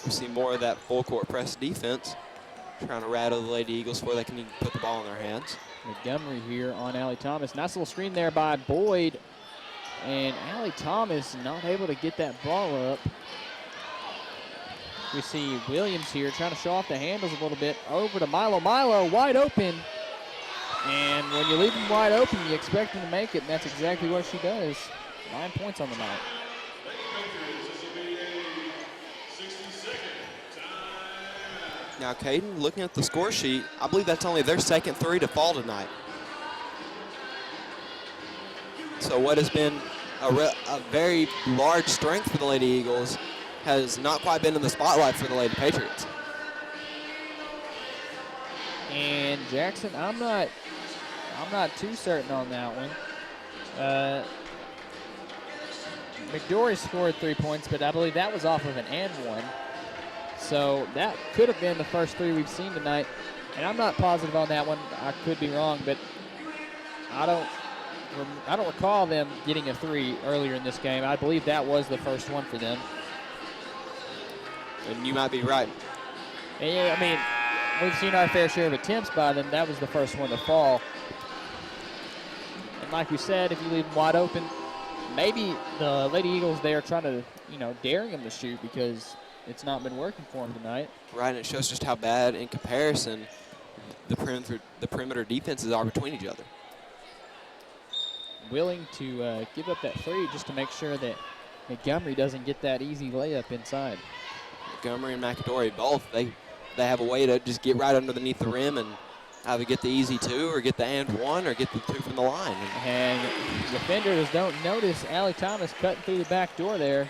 We see more of that full court press defense, trying to rattle the Lady Eagles before they can even put the ball in their hands. Montgomery here on Allie Thomas. Nice little screen there by Boyd. And Allie Thomas not able to get that ball up. We see Williams here trying to show off the handles a little bit. Over to Milo. Milo wide open. And when you leave him wide open, you expect him to make it, and that's exactly what she does. 9 points on the night. Now, Caden, looking at the score sheet, I believe that's only their second three to fall tonight. So what has been a very large strength for the Lady Eagles has not quite been in the spotlight for the Lady Patriots. And Jackson, I'm not too certain on that one. McDory scored 3 points, but I believe that was off of an and one. So that could have been the first three we've seen tonight. And I'm not positive on that one. I could be wrong, but I don't recall them getting a three earlier in this game. I believe that was the first one for them. And you might be right. And yeah, I mean, we've seen our fair share of attempts by them. That was the first one to fall. And like we said, if you leave them wide open, maybe the Lady Eagles, they are trying to, daring them to shoot because it's not been working for them tonight. Right, and it shows just how bad, in comparison, the perimeter defenses are between each other. Willing to give up that three just to make sure that Montgomery doesn't get that easy layup inside. Montgomery and McAdory both, they have a way to just get right underneath the rim and either get the easy two or get the and one or get the two from the line. And defenders don't notice Allie Thomas cutting through the back door there.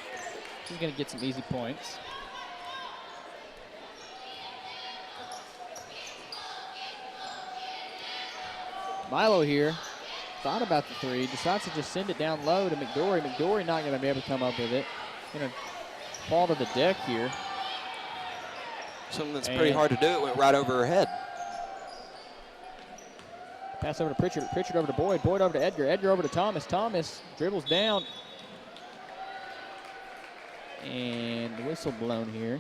She's going to get some easy points. Milo here thought about the three, decides to just send it down low to McDory. McDory not going to be able to come up with it. Going to fall to the deck here. Something that's pretty hard to do. It went right over her head. Pass over to Pritchard. Pritchard over to Boyd. Boyd over to Edgar. Edgar over to Thomas. Thomas dribbles down. And the whistle blown here.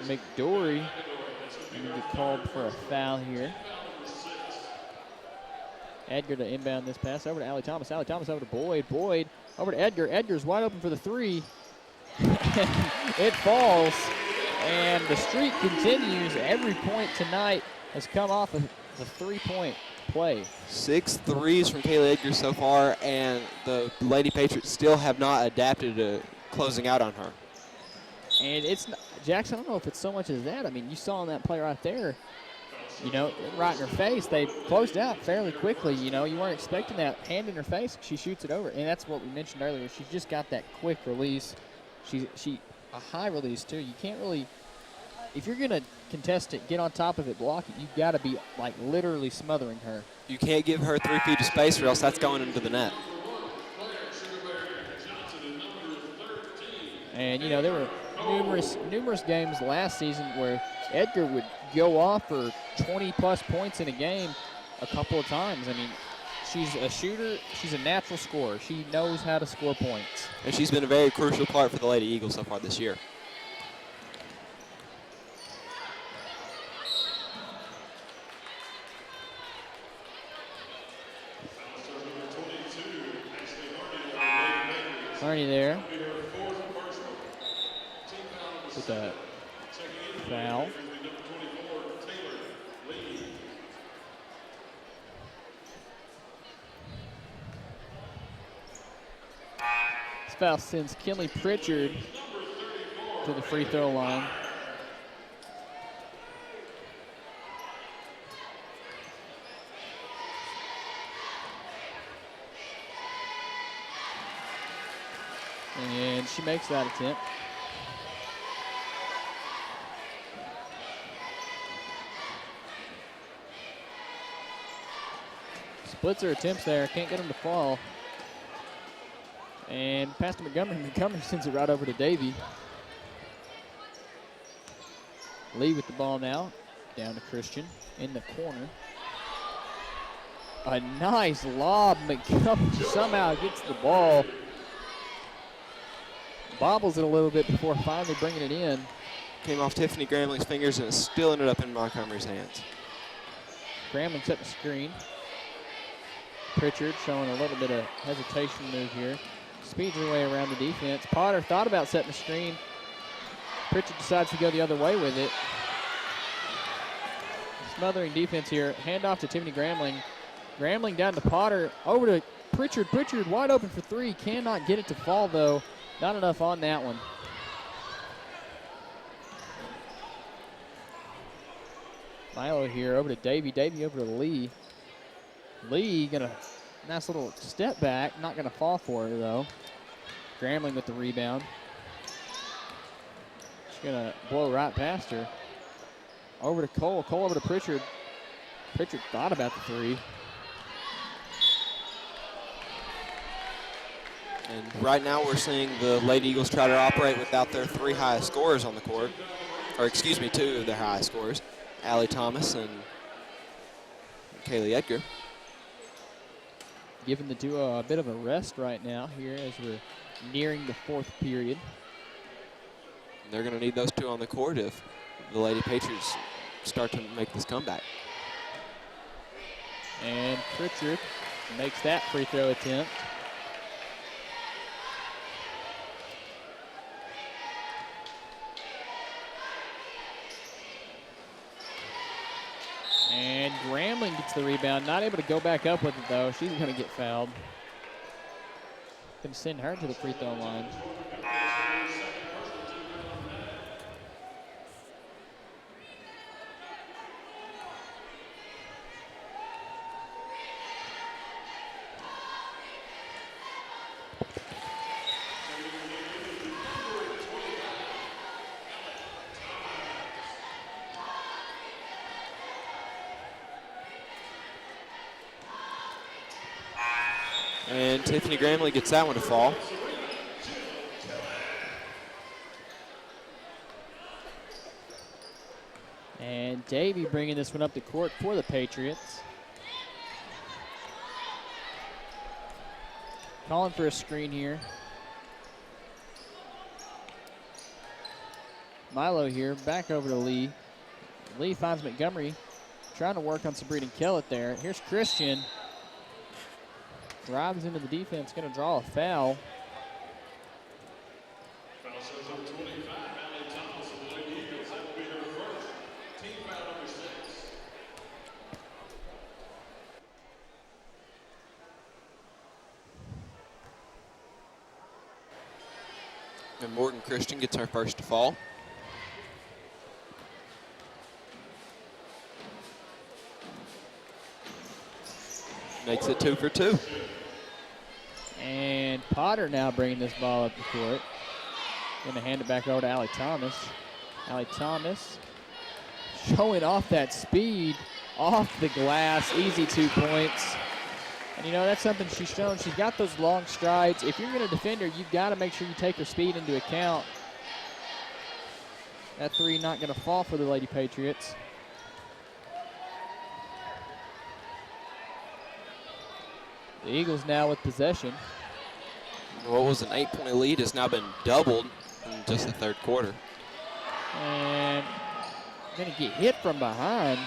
McDory going to get called for a foul here. Edgar to inbound this pass over to Allie Thomas. Allie Thomas over to Boyd. Boyd over to Edgar. Edgar's wide open for the three. It falls, and the streak continues. Every point tonight has come off of the three-point play. 6 threes from Kayla Edgar so far, and the Lady Patriots still have not adapted to closing out on her. And it's not, Jackson, I don't know if it's so much as that. I mean, you saw in that play right there, right in her face. They closed out fairly quickly. You weren't expecting that hand in her face. She shoots it over, and that's what we mentioned earlier. She's just got that quick release. She a high release too. You can't really, if you're gonna contest it, get on top of it, block it. You've got to be like literally smothering her. You can't give her 3 feet of space, or else that's going into the net. And there were numerous games last season where Edgar would go off for 20+ points in a game a couple of times. I mean, she's a shooter. She's a natural scorer. She knows how to score points. And she's been a very crucial part for the Lady Eagles so far this year. Harney there with a foul. This foul sends Kinley Pritchard to the free throw line. And she makes that attempt. Splits her attempts there, can't get them to fall. And pass to Montgomery. Montgomery sends it right over to Davey. Lee with the ball now, down to Christian in the corner. A nice lob. Montgomery somehow gets the ball. Bobbles it a little bit before finally bringing it in. Came off Tiffany Gramling's fingers and it still ended up in Montgomery's hands. Gramling set the screen. Pritchard showing a little bit of hesitation move here. Speeds her way around the defense. Potter thought about setting the screen. Pritchard decides to go the other way with it. Smothering defense here. Handoff to Tiffany Gramling. Gramling down to Potter. Over to Pritchard. Pritchard wide open for three. Cannot get it to fall, though. Not enough on that one. Milo here over to Davey. Davey over to Lee. Lee gonna nice little step back. Not gonna fall for her though. Gramling with the rebound. She's gonna blow right past her. Over to Cole. Cole over to Pritchard. Pritchard thought about the three. And right now we're seeing the Lady Eagles try to operate without their three highest scorers on the court. Or excuse me, two of their highest scorers. Allie Thomas and Kaylee Edgar. Giving the duo a bit of a rest right now here as we're nearing the fourth period. And they're going to need those two on the court if the Lady Patriots start to make this comeback. And Pritchard makes that free throw attempt. And Gramling gets the rebound. Not able to go back up with it, though. She's going to get fouled. Going to send her to the free throw line. And Tiffany Gramling gets that one to fall. And Davey bringing this one up the court for the Patriots. Calling for a screen here. Milo here, back over to Lee. Lee finds Montgomery, trying to work on Sabrina Kellett there. Here's Christian. Drives into the defense, going to draw a foul. Foul says on 25, Allie Thomas of the Lady Eagles. That will be her first. Team foul number 6. And Morgan Christian gets her first to fall. Makes it 2 for 2. And Potter now bringing this ball up the court. Going to hand it back over to Allie Thomas. Allie Thomas showing off that speed off the glass. Easy 2 points. And, you know, that's something she's shown. She's got those long strides. If you're going to defend her, you've got to make sure you take her speed into account. That three not going to fall for the Lady Patriots. The Eagles now with possession. What was an 8-point lead has now been doubled in just the third quarter. And going to get hit from behind.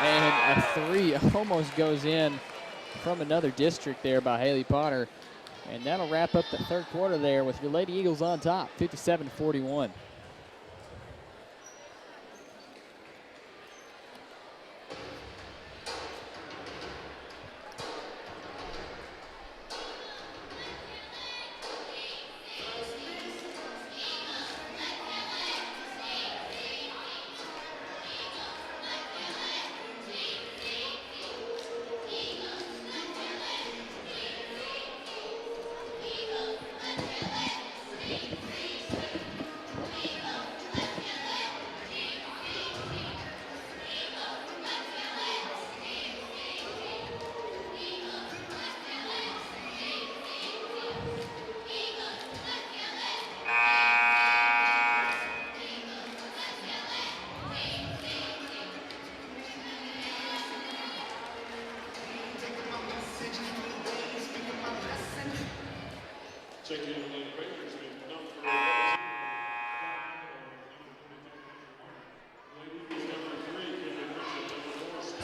And a three almost goes in from another district there by Haley Potter. And that'll wrap up the third quarter there with your Lady Eagles on top, 57-41.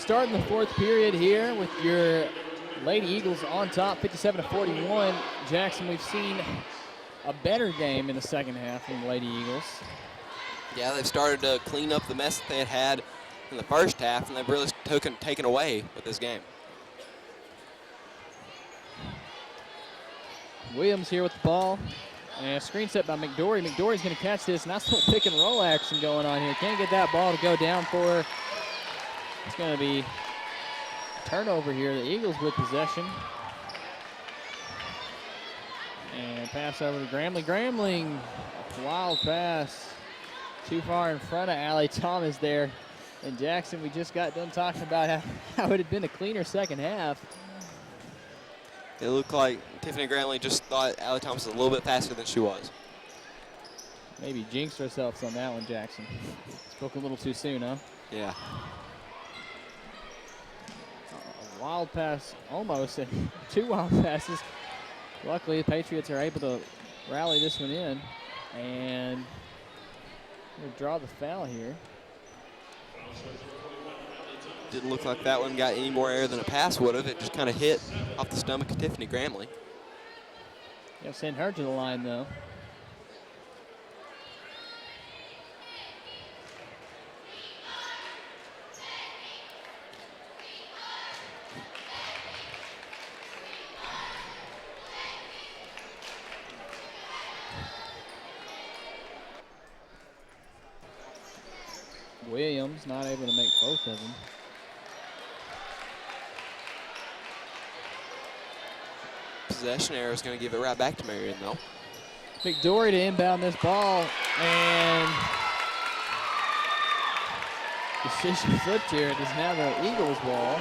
starting the fourth period here with your Lady Eagles on top, 57-41. Jackson, we've seen a better game in the second half from the Lady Eagles. Yeah, they've started to clean up the mess that they had in the first half, and they've really taken away with this game. Williams here with the ball. And a screen set by McDory. McDory's going to catch this. Nice little pick and roll action going on here. Can't get that ball to go down for her. It's going to be a turnover here. The Eagles with possession. And pass over to Grambling. Grambling, a wild pass. Too far in front of Allie Thomas there. And Jackson, we just got done talking about how it had been a cleaner second half. It looked like Tiffany Grantley just thought Allie Thomas was a little bit faster than she was. Maybe jinxed ourselves on that one, Jackson. Spoke a little too soon, huh? Yeah. A wild pass, almost, and two wild passes. Luckily, the Patriots are able to rally this one in. And we'll draw the foul here. Didn't look like that one got any more air than a pass would have. It just kind of hit off the stomach of Tiffany Gramley. Gonna send her to the line, though. Williams not able to make both of them. Possession error is going to give it right back to Marion, though. McDory to inbound this ball, and decision flipped here. It is now the Eagles' ball.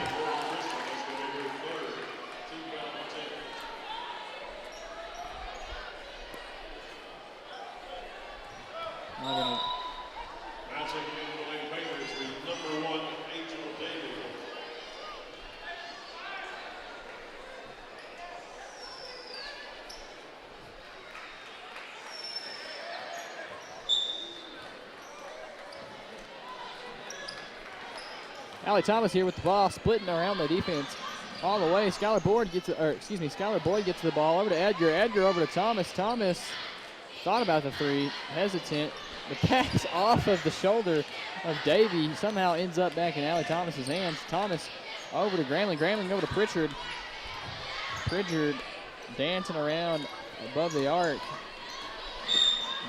Allie Thomas here with the ball, splitting around the defense all the way. Skylar Boyd gets to the ball over to Edgar. Edgar over to Thomas. Thomas thought about the three, hesitant. The pass off of the shoulder of Davey somehow ends up back in Allie Thomas's hands. Thomas over to Gramling. Gramling over to Pritchard. Pritchard dancing around above the arc.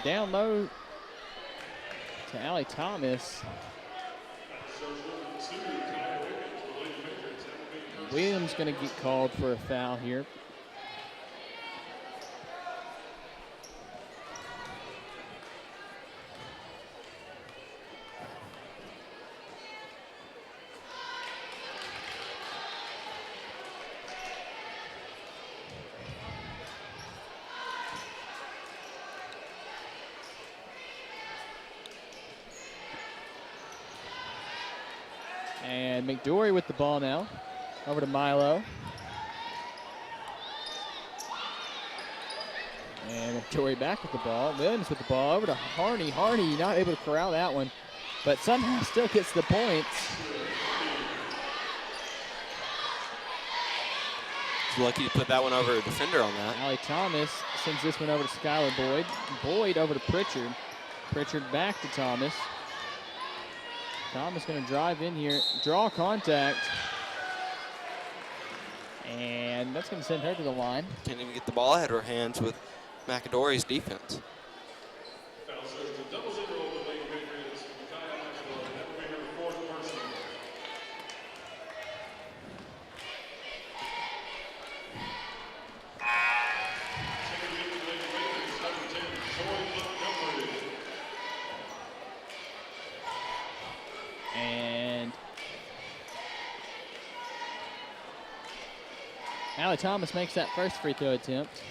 Down low to Allie Thomas. Williams going to get called for a foul here. And McDory with the ball now. Over to Milo. And McDory back with the ball. Williams with the ball over to Harney. Harney not able to corral that one, but somehow still gets the points. He's lucky to put that one over a defender on that. Allie Thomas sends this one over to Skylar Boyd. Boyd over to Pritchard. Pritchard back to Thomas. Thomas going to drive in here, draw contact. And that's going to send her to the line. Can't even get the ball out of her hands with McAdory's defense. And Allie Thomas makes that first free throw attempt.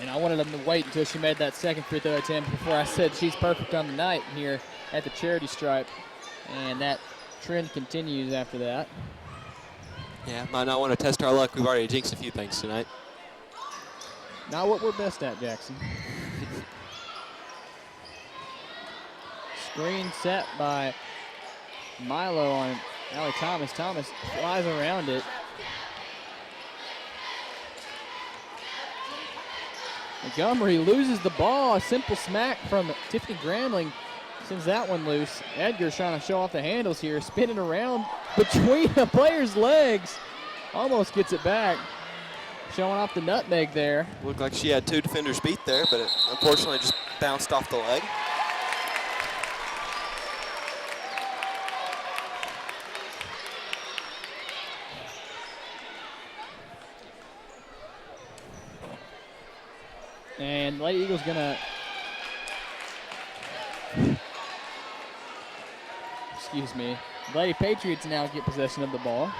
And I wanted them to wait until she made that second free throw attempt before I said she's perfect on the night here at the charity stripe. And that trend continues after that. Yeah, might not want to test our luck. We've already jinxed a few things tonight. Not what we're best at, Jackson. Screen set by Milo on Allie Thomas. Thomas flies around it. Montgomery loses the ball. A simple smack from Tiffany Gramling sends that one loose. Edgar's trying to show off the handles here, spinning around between the player's legs. Almost gets it back. Showing off the nutmeg there. Looked like she had 2 defenders beat there, but it unfortunately just bounced off the leg. And Lady Eagles gonna, excuse me, Lady Patriots now get possession of the ball.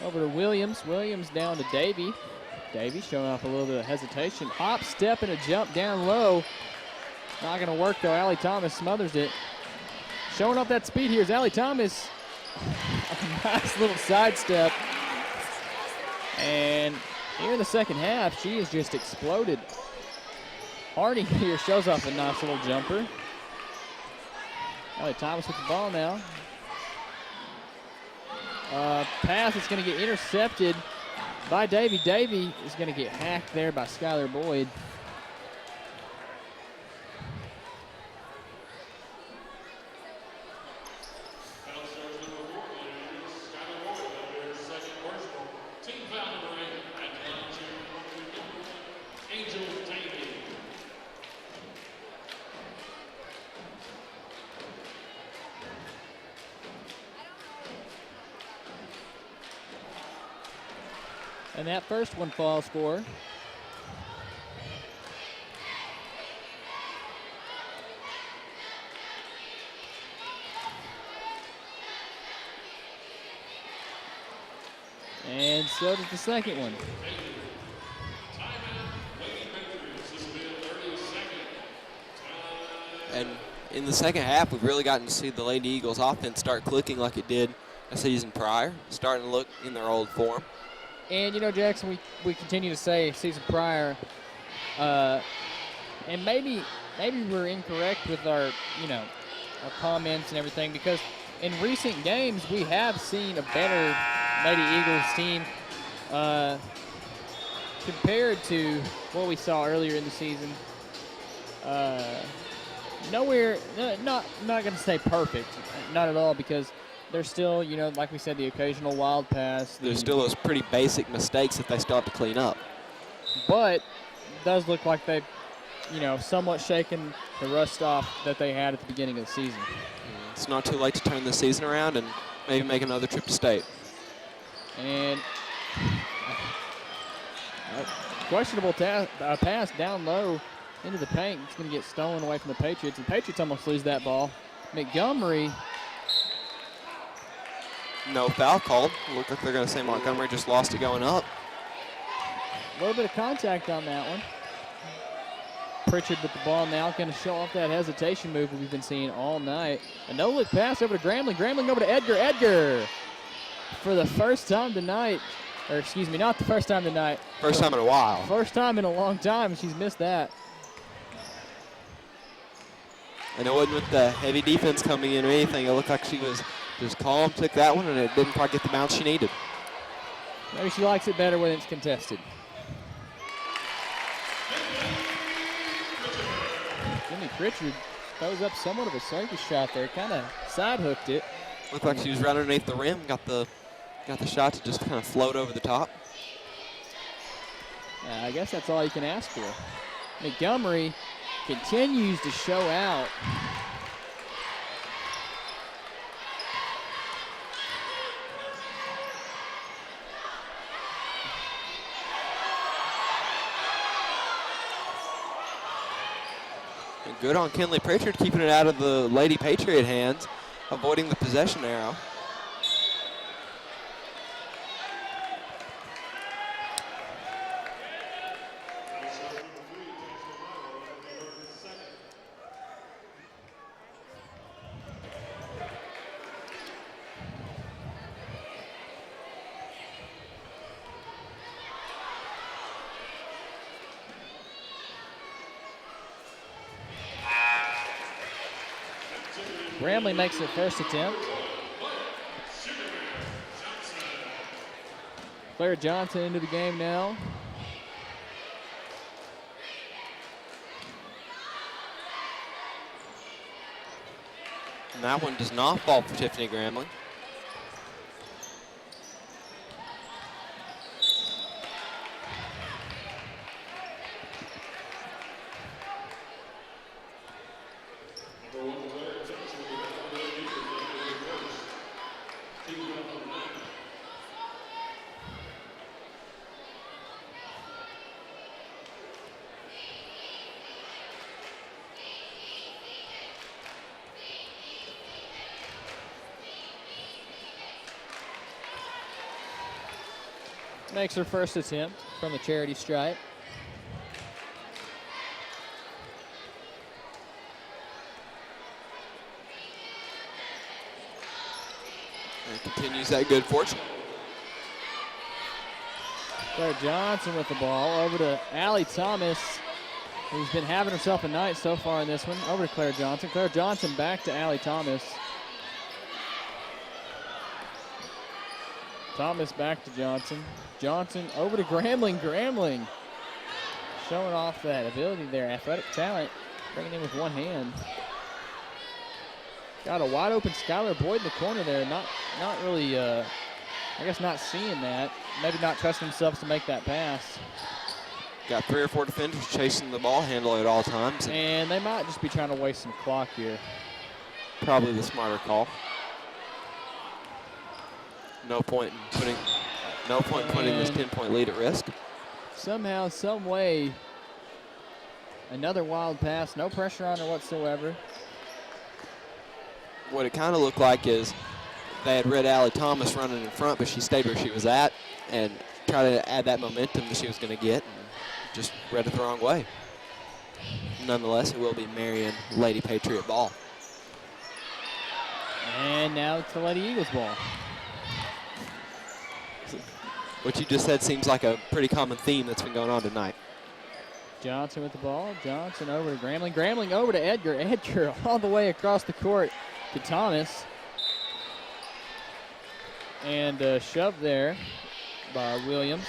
Over to Williams. Williams down to Davy. Davy showing off a little bit of hesitation. Hop, step, and a jump down low. Not gonna work though. Allie Thomas smothers it. Showing off that speed here is Allie Thomas. A nice little sidestep. And here in the second half, she has just exploded. Hardy here shows off a nice little jumper. Allie Thomas with the ball now. Pass is going to get intercepted by Davy. Davy is going to get hacked there by Skylar Boyd. And that first one falls for her. And so does the second one. And in the second half, we've really gotten to see the Lady Eagles offense start clicking like it did a season prior, starting to look in their old form. And, you know, Jackson, we continue to say season prior, and maybe we're incorrect with our, you know, our comments and everything, because in recent games we have seen a better Lady Eagles team compared to what we saw earlier in the season. Not going to say perfect, not at all, because there's still, you know, like we said, the occasional wild pass. There's still those pretty basic mistakes that they still have to clean up. But it does look like they've, you know, somewhat shaken the rust off that they had at the beginning of the season. It's not too late to turn this season around and maybe make another trip to state. And questionable pass down low into the paint. It's going to get stolen away from the Patriots. And the Patriots almost lose that ball. Montgomery. No foul called. Look like they're going to say Montgomery just lost it going up. A little bit of contact on that one. Pritchard with the ball now, going to show off that hesitation move we've been seeing all night. A no-look pass over to Gramling. Gramling over to Edgar. Edgar, for the first time tonight, or excuse me, not the first time tonight. First time in a while. First time in a long time. She's missed that. And it wasn't with the heavy defense coming in or anything. It looked like she was just calm, took that one, and it didn't quite get the bounce she needed. Maybe she likes it better when it's contested. Jimmy Pritchard throws up somewhat of a circus shot there, kind of side hooked it. Looked like she was right underneath the rim, got the shot to just kind of float over the top. I guess that's all you can ask for. Montgomery continues to show out. And good on Kinley Pritchard, keeping it out of the Lady Patriot hands, avoiding the possession arrow. Grambling makes their first attempt. Claire Johnson into the game now. And that one does not fall for Tiffany Grambling. Makes her first attempt from the charity stripe. And continues that good fortune. Claire Johnson with the ball over to Allie Thomas, who's been having herself a night so far in this one. Over to Claire Johnson. Claire Johnson back to Allie Thomas. Thomas back to Johnson. Johnson over to Grambling. Grambling showing off that ability there, athletic talent, bringing in with one hand. Got a wide open Skylar Boyd in the corner there. Not really, I guess not seeing that. Maybe not trusting themselves to make that pass. Got 3 or 4 defenders chasing the ball handle at all times. And they might just be trying to waste some clock here. Probably the smarter call. No point in putting this 10-point lead at risk. Somehow, some way, another wild pass. No pressure on her whatsoever. What it kind of looked like is they had read Allie Thomas running in front, but she stayed where she was at and tried to add that momentum that she was going to get, and just read it the wrong way. Nonetheless, it will be Marion Lady Patriot ball. And now it's the Lady Eagles ball. What you just said seems like a pretty common theme that's been going on tonight. Johnson with the ball. Johnson over to Grambling. Grambling over to Edgar. Edgar all the way across the court to Thomas. And shoved there by Williams.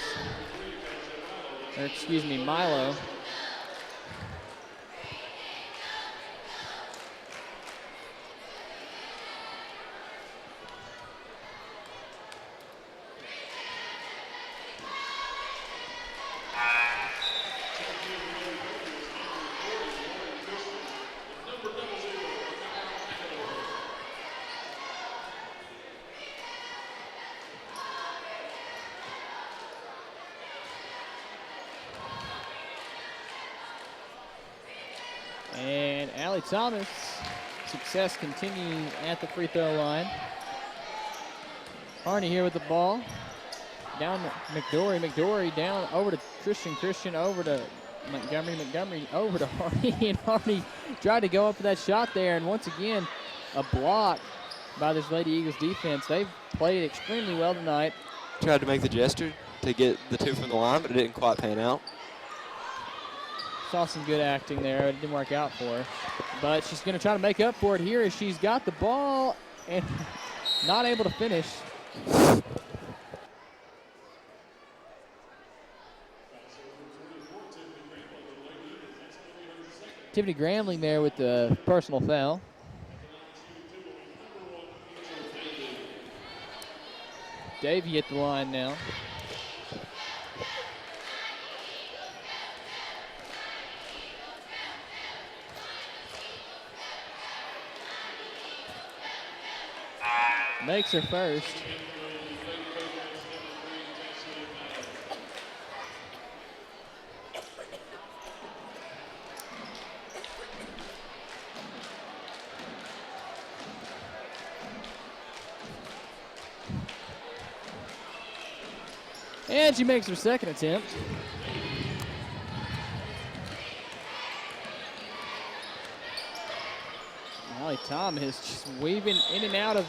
Or excuse me, Milo. And Allie Thomas, success continuing at the free throw line. Harney here with the ball. Down to McDory. McDory down over to Christian. Christian over to Montgomery. Montgomery over to Harney. And Harney tried to go up for that shot there. And once again, a block by this Lady Eagles defense. They've played extremely well tonight. Tried to make the gesture to get the 2 from the line, but it didn't quite pan out. Saw some good acting there. It didn't work out for her. But she's going to try to make up for it here as she's got the ball and not able to finish. Tiffany Grambling there with the personal foul. Davey at the line now. Makes her first. And she makes her second attempt. Allie Thomas just weaving in and out of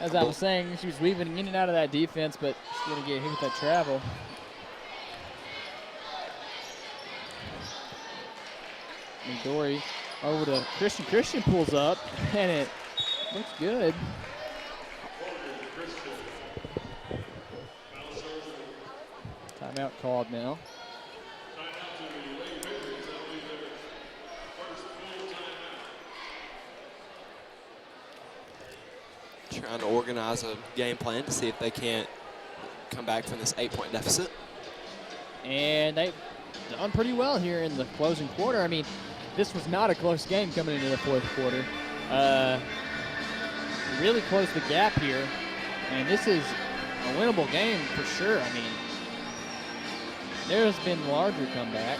as I was saying, she was weaving in and out of that defense, but she's going to get hit with that travel. McDory over to Christian. Christian pulls up, and it looks good. Timeout called now. Trying to organize a game plan to see if they can't come back from this 8-point deficit. And they've done pretty well here in the closing quarter. I mean, this was not a close game coming into the fourth quarter. Really closed the gap here. And this is a winnable game for sure. I mean, there's been larger comebacks.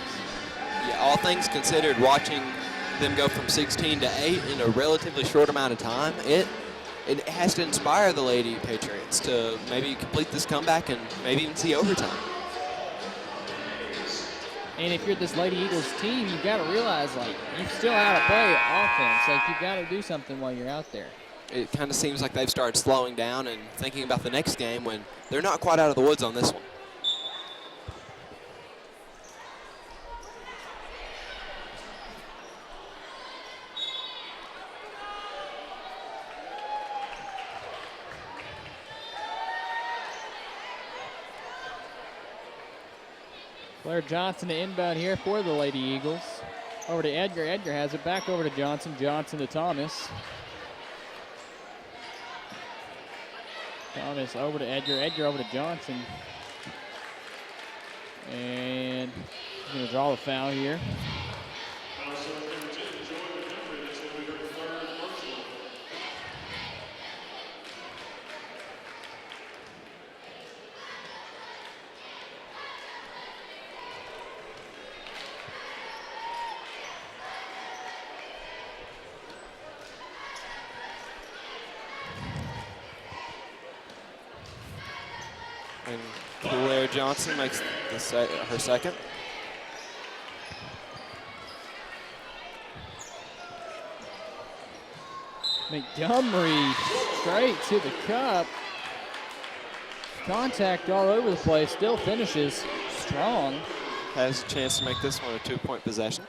Yeah, all things considered, watching them go from 16 to 8 in a relatively short amount of time, it has to inspire the Lady Patriots to maybe complete this comeback and maybe even see overtime. And if you're this Lady Eagles team, you've got to realize, like, you still have to play offense. Like, you've got to do something while you're out there. It kind of seems like they've started slowing down and thinking about the next game when they're not quite out of the woods on this one. Blair Johnson to inbound here for the Lady Eagles. Over to Edgar. Edgar has it back over to Johnson. Johnson to Thomas. Thomas over to Edgar. Edgar over to Johnson. And he's going to draw the foul here. And Blair Johnson makes her second. Montgomery straight to the cup. Contact all over the place, still finishes strong. Has a chance to make this one a 2-point possession.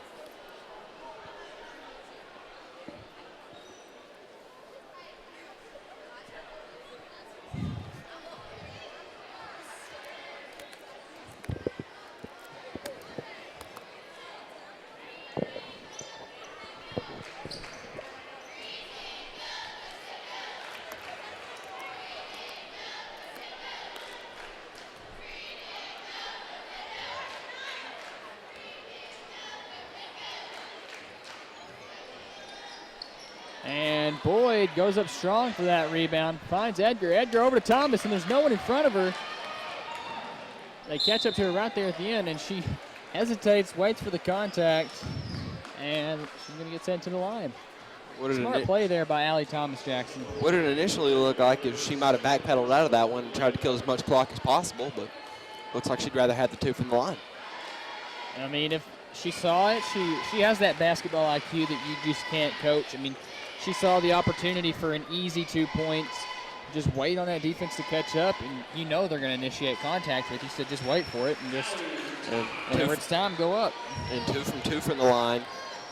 And Boyd goes up strong for that rebound. Finds Edgar. Edgar over to Thomas, and there's no one in front of her. They catch up to her right there at the end, and she hesitates, waits for the contact, and she's going to get sent to the line. Smart play there by Allie Thomas Jackson. What it initially looked like is she might have backpedaled out of that one and tried to kill as much clock as possible, but looks like she'd rather have the 2 from the line. I mean, if she saw it, she has that basketball IQ that you just can't coach. I mean, she saw the opportunity for an easy 2 points. Just wait on that defense to catch up, and you know they're going to initiate contact with you, so just wait for it and just, whenever it's time, go up. And 2 from the line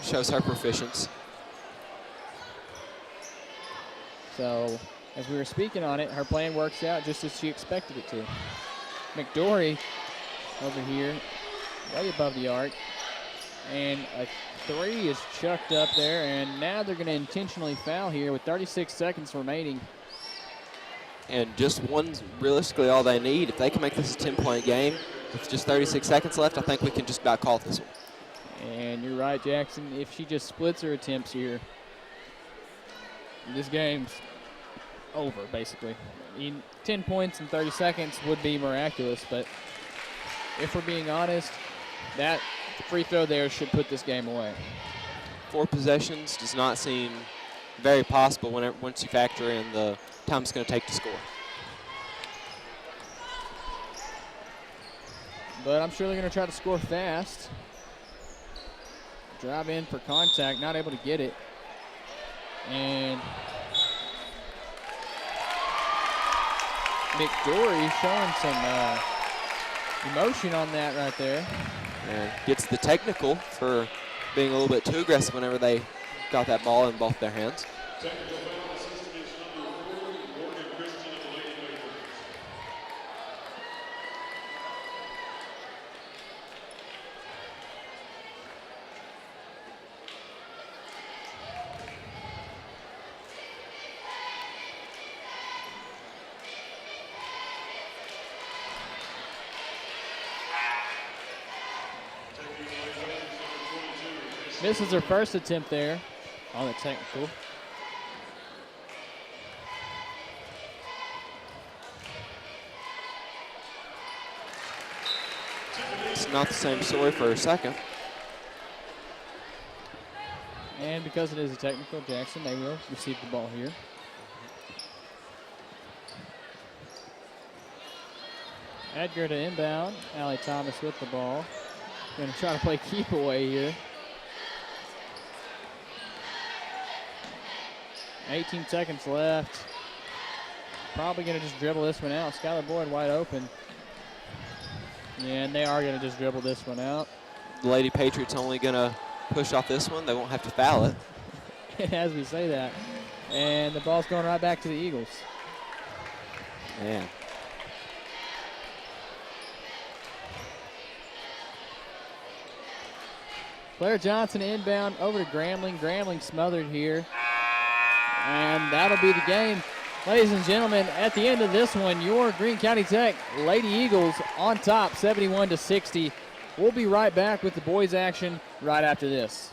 shows her proficiency. So, as we were speaking on it, her plan works out just as she expected it to. McDory over here, way above the arc. And a 3 is chucked up there, and now they're going to intentionally foul here with 36 seconds remaining. And just one's realistically all they need. If they can make this a 10-point game with just 36 seconds left, I think we can just about call this one. And you're right, Jackson. If she just splits her attempts here, this game's over, basically. I mean, 10 points in 30 seconds would be miraculous, but if we're being honest, that free throw there should put this game away. 4 possessions does not seem very possible once you factor in the time it's going to take to score. But I'm sure they're going to try to score fast. Drive in for contact, not able to get it. And McDory showing some emotion on that right there. And gets the technical for being a little bit too aggressive whenever they got that ball in both their hands. Technical foul assist against number 4, Morgan Christian of the Lady Patriots. Misses her first attempt there on the technical. It's not the same story for her second. And because it is a technical, Jackson, they will receive the ball here. Edgar to inbound. Allie Thomas with the ball. Going to try to play keep away here. 18 seconds left. Probably going to just dribble this one out. Skylar Boyd wide open. And they are going to just dribble this one out. The Lady Patriots only going to push off this one. They won't have to foul it. As we say that. And the ball's going right back to the Eagles. Man. Claire Johnson inbound over to Grambling. Grambling smothered here. And that'll be the game. Ladies and gentlemen, at the end of this one, your Greene County Tech Lady Eagles on top, 71-60. We'll be right back with the boys action right after this.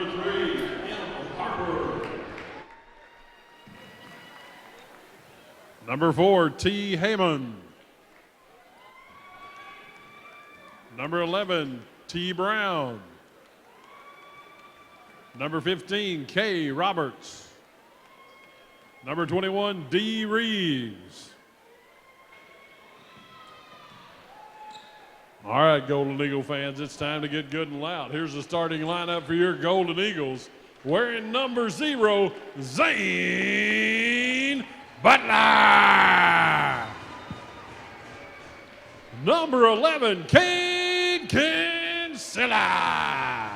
Number 3, Harper. Number 4, T. Heyman. Number 11, T. Brown. Number 15, K. Roberts. Number 21, D. Reeves. All right, Golden Eagle fans, it's time to get good and loud. Here's the starting lineup for your Golden Eagles. Wearing number 0, Zane Butler. Number 11, Cade Kinsella.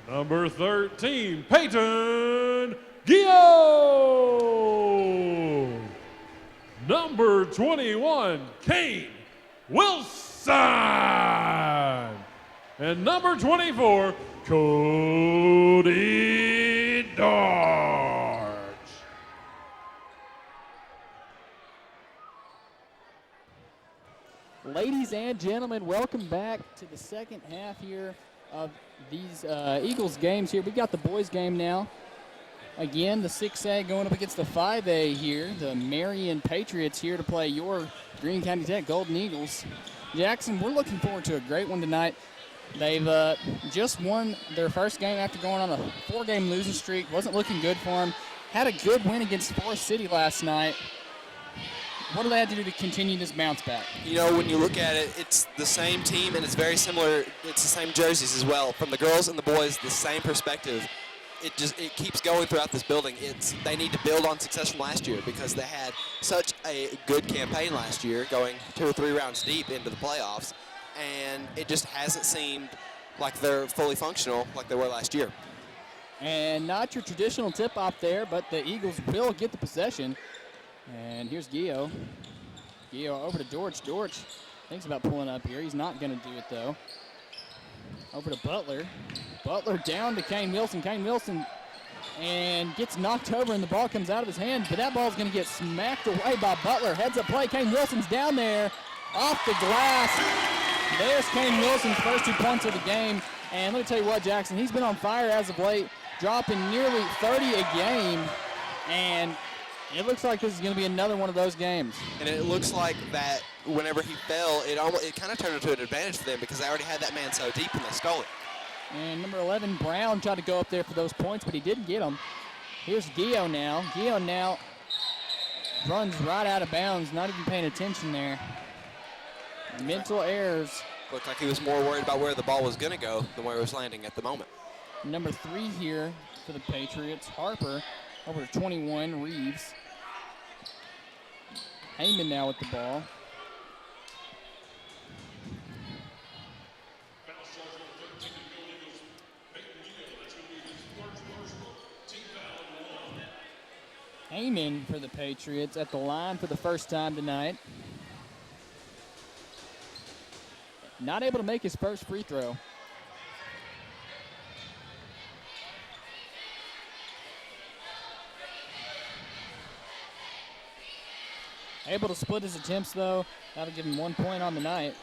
Number 13, Peyton Gio. Number 21, Kane Wilson. And number 24, Cody Dorch. Ladies and gentlemen, welcome back to the second half here of these Eagles games here. We got the boys game now. Again, the 6A going up against the 5A here. The Marion Patriots here to play your Greene County Tech Golden Eagles. Jackson, we're looking forward to a great one tonight. They've just won their first game after going on a 4-game losing streak. Wasn't looking good for them. Had a good win against Forest City last night. What do they have to do to continue this bounce back? You know, when you look at it, it's the same team and it's very similar. It's the same jerseys as well. From the girls and the boys, the same perspective. It keeps going throughout this building. They need to build on success from last year because they had such a good campaign last year, going 2 or 3 rounds deep into the playoffs, and it just hasn't seemed like they're fully functional like they were last year. And not your traditional tip-off there, but the Eagles will get the possession. And here's Gio. Gio over to Dorch. Dorch thinks about pulling up here. He's not going to do it, though. Over to Butler. Butler down to Kane Wilson. Kane Wilson and gets knocked over, and the ball comes out of his hand, but that ball's going to get smacked away by Butler. Heads up play. Kane Wilson's down there off the glass. There's Kane Wilson's first 2 points of the game. And let me tell you what, Jackson, he's been on fire as of late, dropping nearly 30 a game. And it looks like this is going to be another one of those games. And it looks like that whenever he fell, it kind of turned into an advantage for them because they already had that man so deep and they stole it. And number 11, Brown, tried to go up there for those points, but he didn't get them. Here's Gio now. Gio now runs right out of bounds, not even paying attention there. Mental errors. Looked like he was more worried about where the ball was going to go than where it was landing at the moment. Number 3 here for the Patriots, Harper, over to 21, Reeves. Heyman now with the ball. Heyman for the Patriots at the line for the first time tonight. Not able to make his first free throw. Able to split his attempts, though. That'll give him 1 point on the night.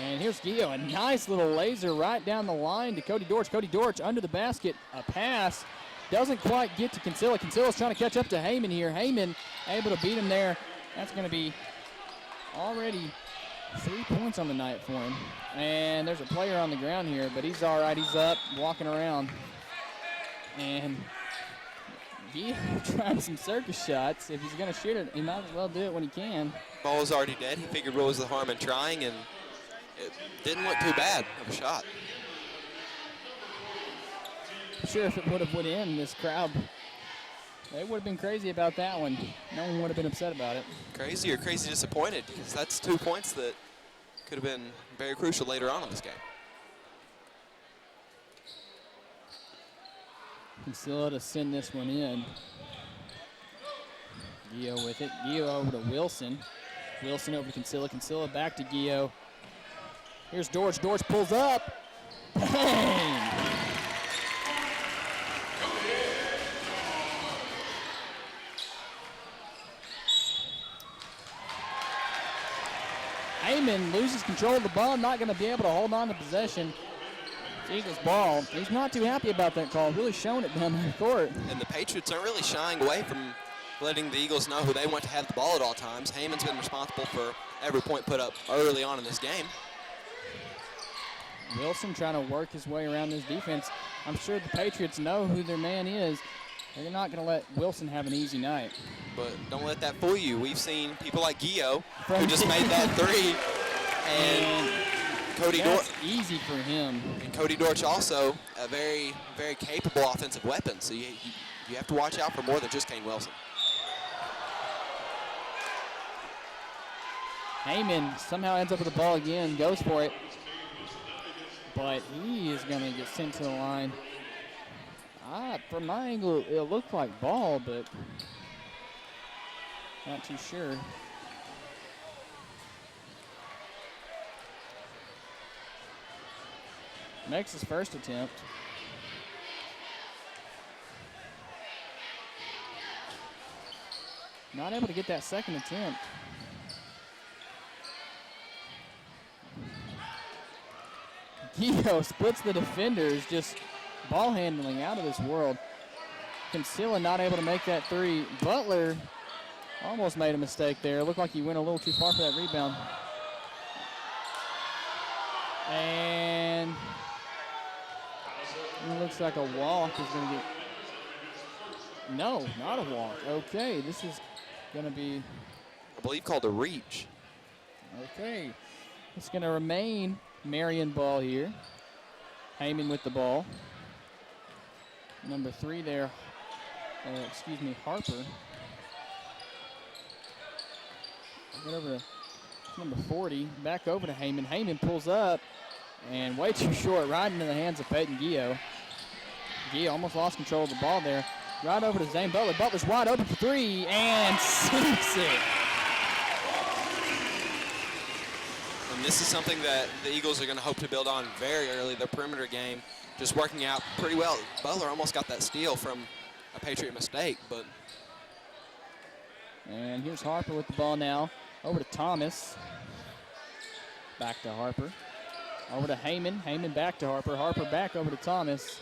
And here's Gio, a nice little laser right down the line to Cody Dorch. Cody Dorch under the basket, a pass. Doesn't quite get to Kinsella. Kinsella's trying to catch up to Heyman here. Heyman able to beat him there. That's going to be already 3 points on the night for him. And there's a player on the ground here, but he's all right. He's up, walking around. And Gio trying some circus shots. If he's going to shoot it, he might as well do it when he can. Ball was already dead. He figured what was the harm in trying, and it didn't look too bad of a shot. I'm sure if it would have went in, this crowd, they would have been crazy about that one. No one would have been upset about it. Crazy or crazy disappointed, because that's 2 points that could have been very crucial later on in this game. Kinsella to send this one in. Gio with it. Gio over to Wilson. Wilson over to Kinsella. Kinsella back to Gio. Here's Dorch. Dorch pulls up. Bang! Heyman loses control of the ball, not going to be able to hold on to possession. It's Eagles ball. He's not too happy about that call, really showing it down the court. And the Patriots aren't really shying away from letting the Eagles know who they want to have the ball at all times. Heyman's been responsible for every point put up early on in this game. Wilson trying to work his way around this defense. I'm sure the Patriots know who their man is. They're not going to let Wilson have an easy night. But don't let that fool you. We've seen people like Gio who just made that three. And Cody Dortch. Easy for him. And Cody Dortch also a very, very capable offensive weapon. So you have to watch out for more than just Kane Wilson. Heyman somehow ends up with the ball again, goes for it. But he is going to get sent to the line. From my angle, it looked like ball, but not too sure. Makes his first attempt. Not able to get that second attempt. Gio splits the defenders, just ball handling out of this world. Kinsella not able to make that three. Butler almost made a mistake there. Looked like he went a little too far for that rebound. And it looks like a walk is going to get. No, not a walk. Okay, this is going to be. I believe called a reach. Okay, it's going to remain Marion ball here. Heyman with the ball. Number 3 there, Harper. Get over to number 40, back over to Heyman. Heyman pulls up, and way too short, right into the hands of Peyton Gio. Gio almost lost control of the ball there. Right over to Zane Butler. Butler's wide open for 3, and sinks it. And this is something that the Eagles are going to hope to build on very early. Their perimeter game just working out pretty well. Butler almost got that steal from a Patriot mistake, but. And here's Harper with the ball now. Over to Thomas. Back to Harper. Over to Heyman. Heyman back to Harper. Harper back over to Thomas.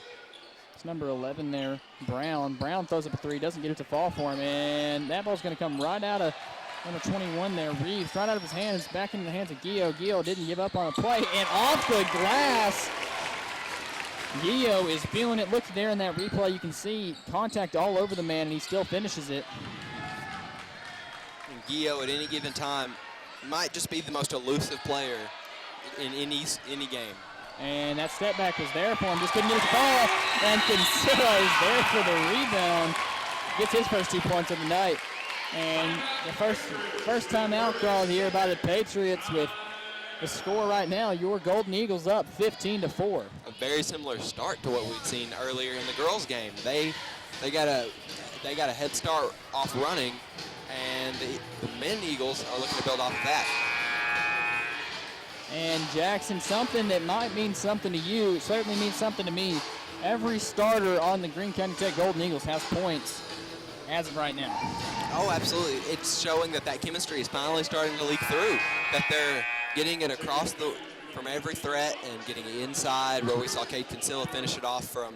It's number 11 there, Brown. Brown throws up a 3, doesn't get it to fall for him, and that ball's going to come right out of number 21 there, Reeves, right out of his hands, back into the hands of Gio. Gio didn't give up on a play, and off the glass. Gio is feeling it. Look there in that replay. You can see contact all over the man, and he still finishes it. And Gio at any given time might just be the most elusive player in any game. And that step back was there for him. Just couldn't get it to fall. And Kinsella is there for the rebound. Gets his first 2 points of the night. And the first timeout called here by the Patriots with the score right now. Your Golden Eagles up 15-4. A very similar start to what we'd seen earlier in the girls' game. They got a head start off running, and the men Eagles are looking to build off of that. And Jackson, something that might mean something to you, it certainly means something to me. Every starter on the Greene County Tech Golden Eagles has points as of right now. Oh, absolutely. It's showing that chemistry is finally starting to leak through, that they're getting it across from every threat and getting it inside, where we saw Kate Kinsella finish it off from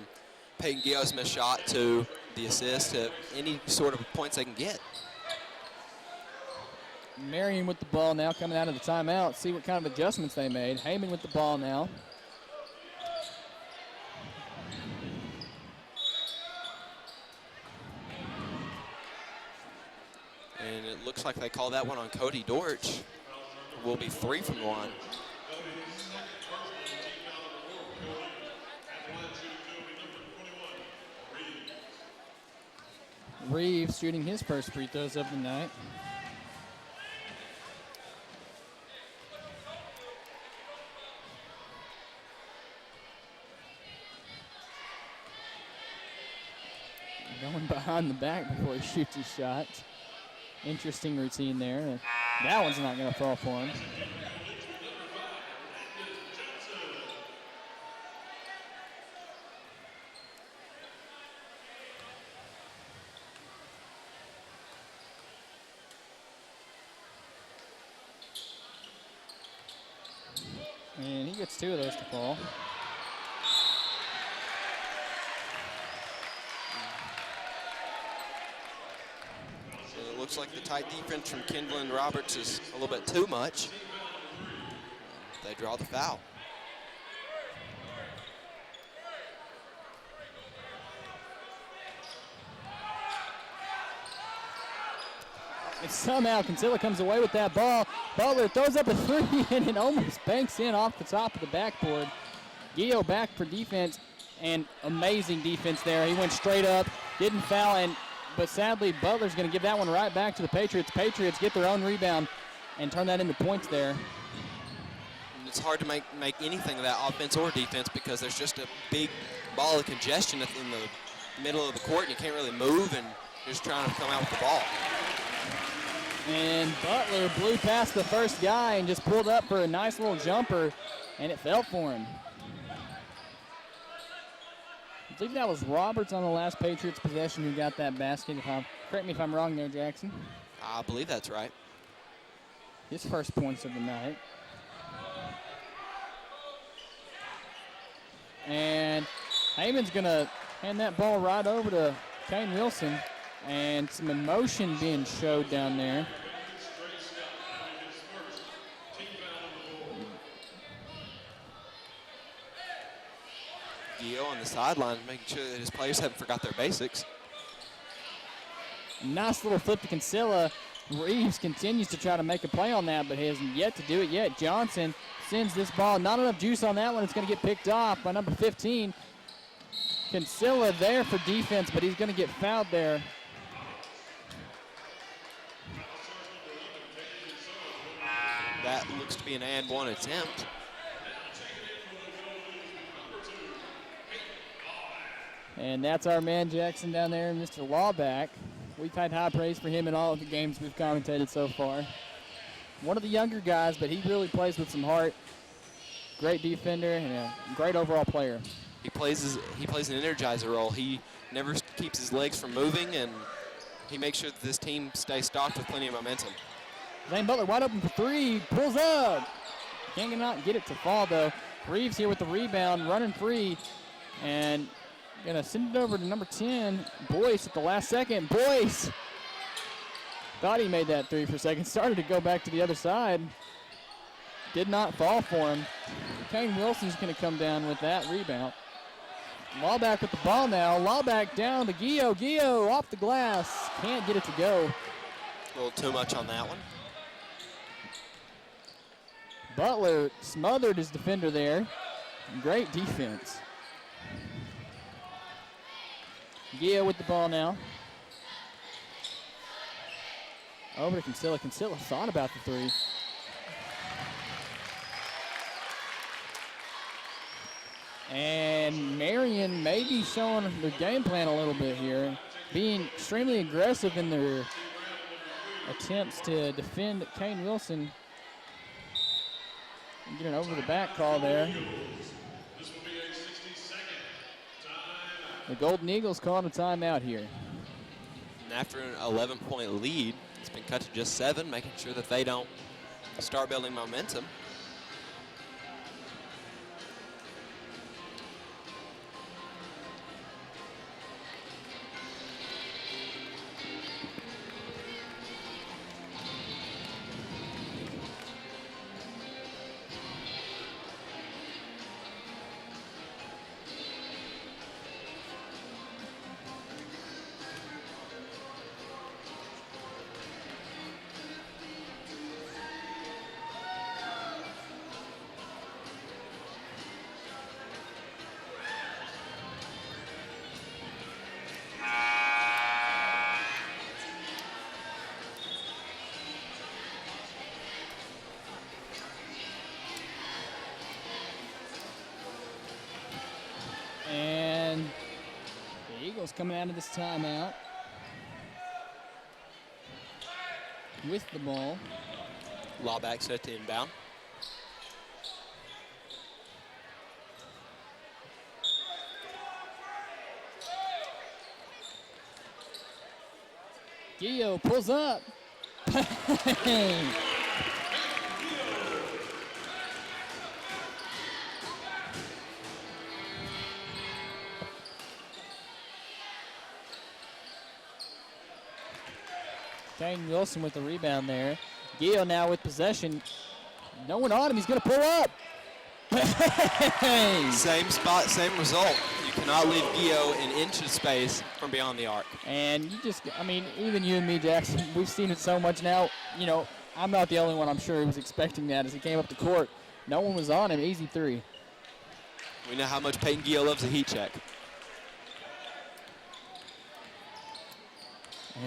Peyton Gio's missed shot to the assist to any sort of points they can get. Marion with the ball now coming out of the timeout. See what kind of adjustments they made. Heyman with the ball now. And it looks like they call that one on Cody Dortch. Will be 3 from the line. Reeves shooting his first free throws of the night. Going behind the back before he shoots his shot. Interesting routine there. That one's not going to fall for him. And he gets 2 of those to fall. So it looks like the tight defense from Kendall and Roberts is a little bit too much. They draw the foul. And somehow Kinsella comes away with that ball. Butler throws up a 3 and it almost banks in off the top of the backboard. Gio back for defense, and amazing defense there. He went straight up, didn't foul, but sadly Butler's going to give that one right back to the Patriots. Patriots get their own rebound and turn that into points there. And it's hard to make anything of that offense or defense because there's just a big ball of congestion in the middle of the court, and you can't really move, and you're just trying to come out with the ball. And Butler blew past the first guy and just pulled up for a nice little jumper, and it fell for him. I believe that was Roberts on the last Patriots possession who got that basket. Correct me if I'm wrong there, Jackson. I believe that's right. His first points of the night. And Heyman's going to hand that ball right over to Kane Wilson. And some emotion being showed down there. Gio on the sideline making sure that his players haven't forgot their basics. Nice little flip to Kinsella. Reeves continues to try to make a play on that, but he hasn't yet to do it yet. Johnson sends this ball. Not enough juice on that one. It's going to get picked off by number 15. Kinsella there for defense, but he's going to get fouled there. That looks to be an and one attempt. And that's our man Jackson down there, Mr. Lawback. We've had high praise for him in all of the games we've commentated so far. One of the younger guys, but he really plays with some heart. Great defender and a great overall player. He plays an energizer role. He never keeps his legs from moving, and he makes sure that this team stays stocked with plenty of momentum. Zane Butler wide open for 3, pulls up. Cannot get it to fall though. Reeves here with the rebound, running free, and gonna send it over to number 10, Boyce at the last second. Boyce thought he made that 3 for a second, started to go back to the other side. Did not fall for him. Kane Wilson's gonna come down with that rebound. Lawback with the ball now. Lawback down to Gio. Gio off the glass. Can't get it to go. A little too much on that one. Butler smothered his defender there. Great defense. Gio with the ball now. Over to Kinsella. Kinsella thought about the 3. And Marion may be showing their game plan a little bit here, being extremely aggressive in their attempts to defend Kane Wilson. Get an over the back call there. The Golden Eagles calling a timeout here. And after an 11-point lead, it's been cut to just 7, making sure that they don't start building momentum. And the Eagles coming out of this timeout with the ball. Lawback set to inbound. Gio pulls up. Kane Wilson with the rebound there. Gio now with possession. No one on him. He's going to pull up. Same spot, same result. You cannot leave Gio an inch of space from beyond the arc. And even you and me, Jackson, we've seen it so much now. I'm not the only one, I'm sure, who was expecting that as he came up the court. No one was on him. Easy three. We know how much Peyton Gio loves a heat check.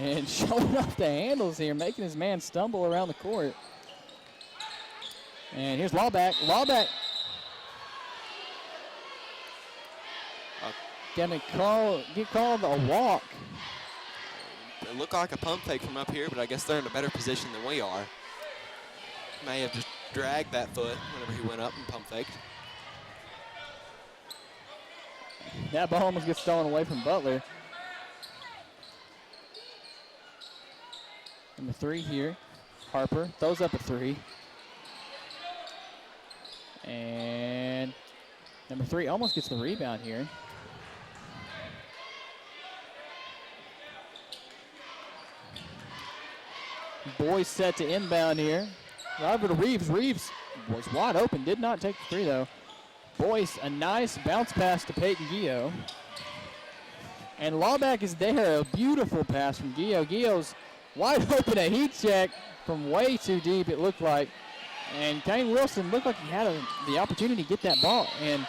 And showing off the handles here, making his man stumble around the court. And here's Wallback. Wallback gonna get called a walk. It looked like a pump fake from up here, but I guess they're in a better position than we are. May have just dragged that foot whenever he went up and pump faked. That ball almost gets stolen away from Butler. Number 3 here, Harper throws up a 3. And number 3 almost gets the rebound here. Boys set to inbound here. Robert Reeves. Reeves was wide open, did not take the 3 though. Boyce, a nice bounce pass to Peyton Gio. And Lawback is there, a beautiful pass from Gio. Gio's wide open, a heat check from way too deep, it looked like. And Kane Wilson looked like he had the opportunity to get that ball. And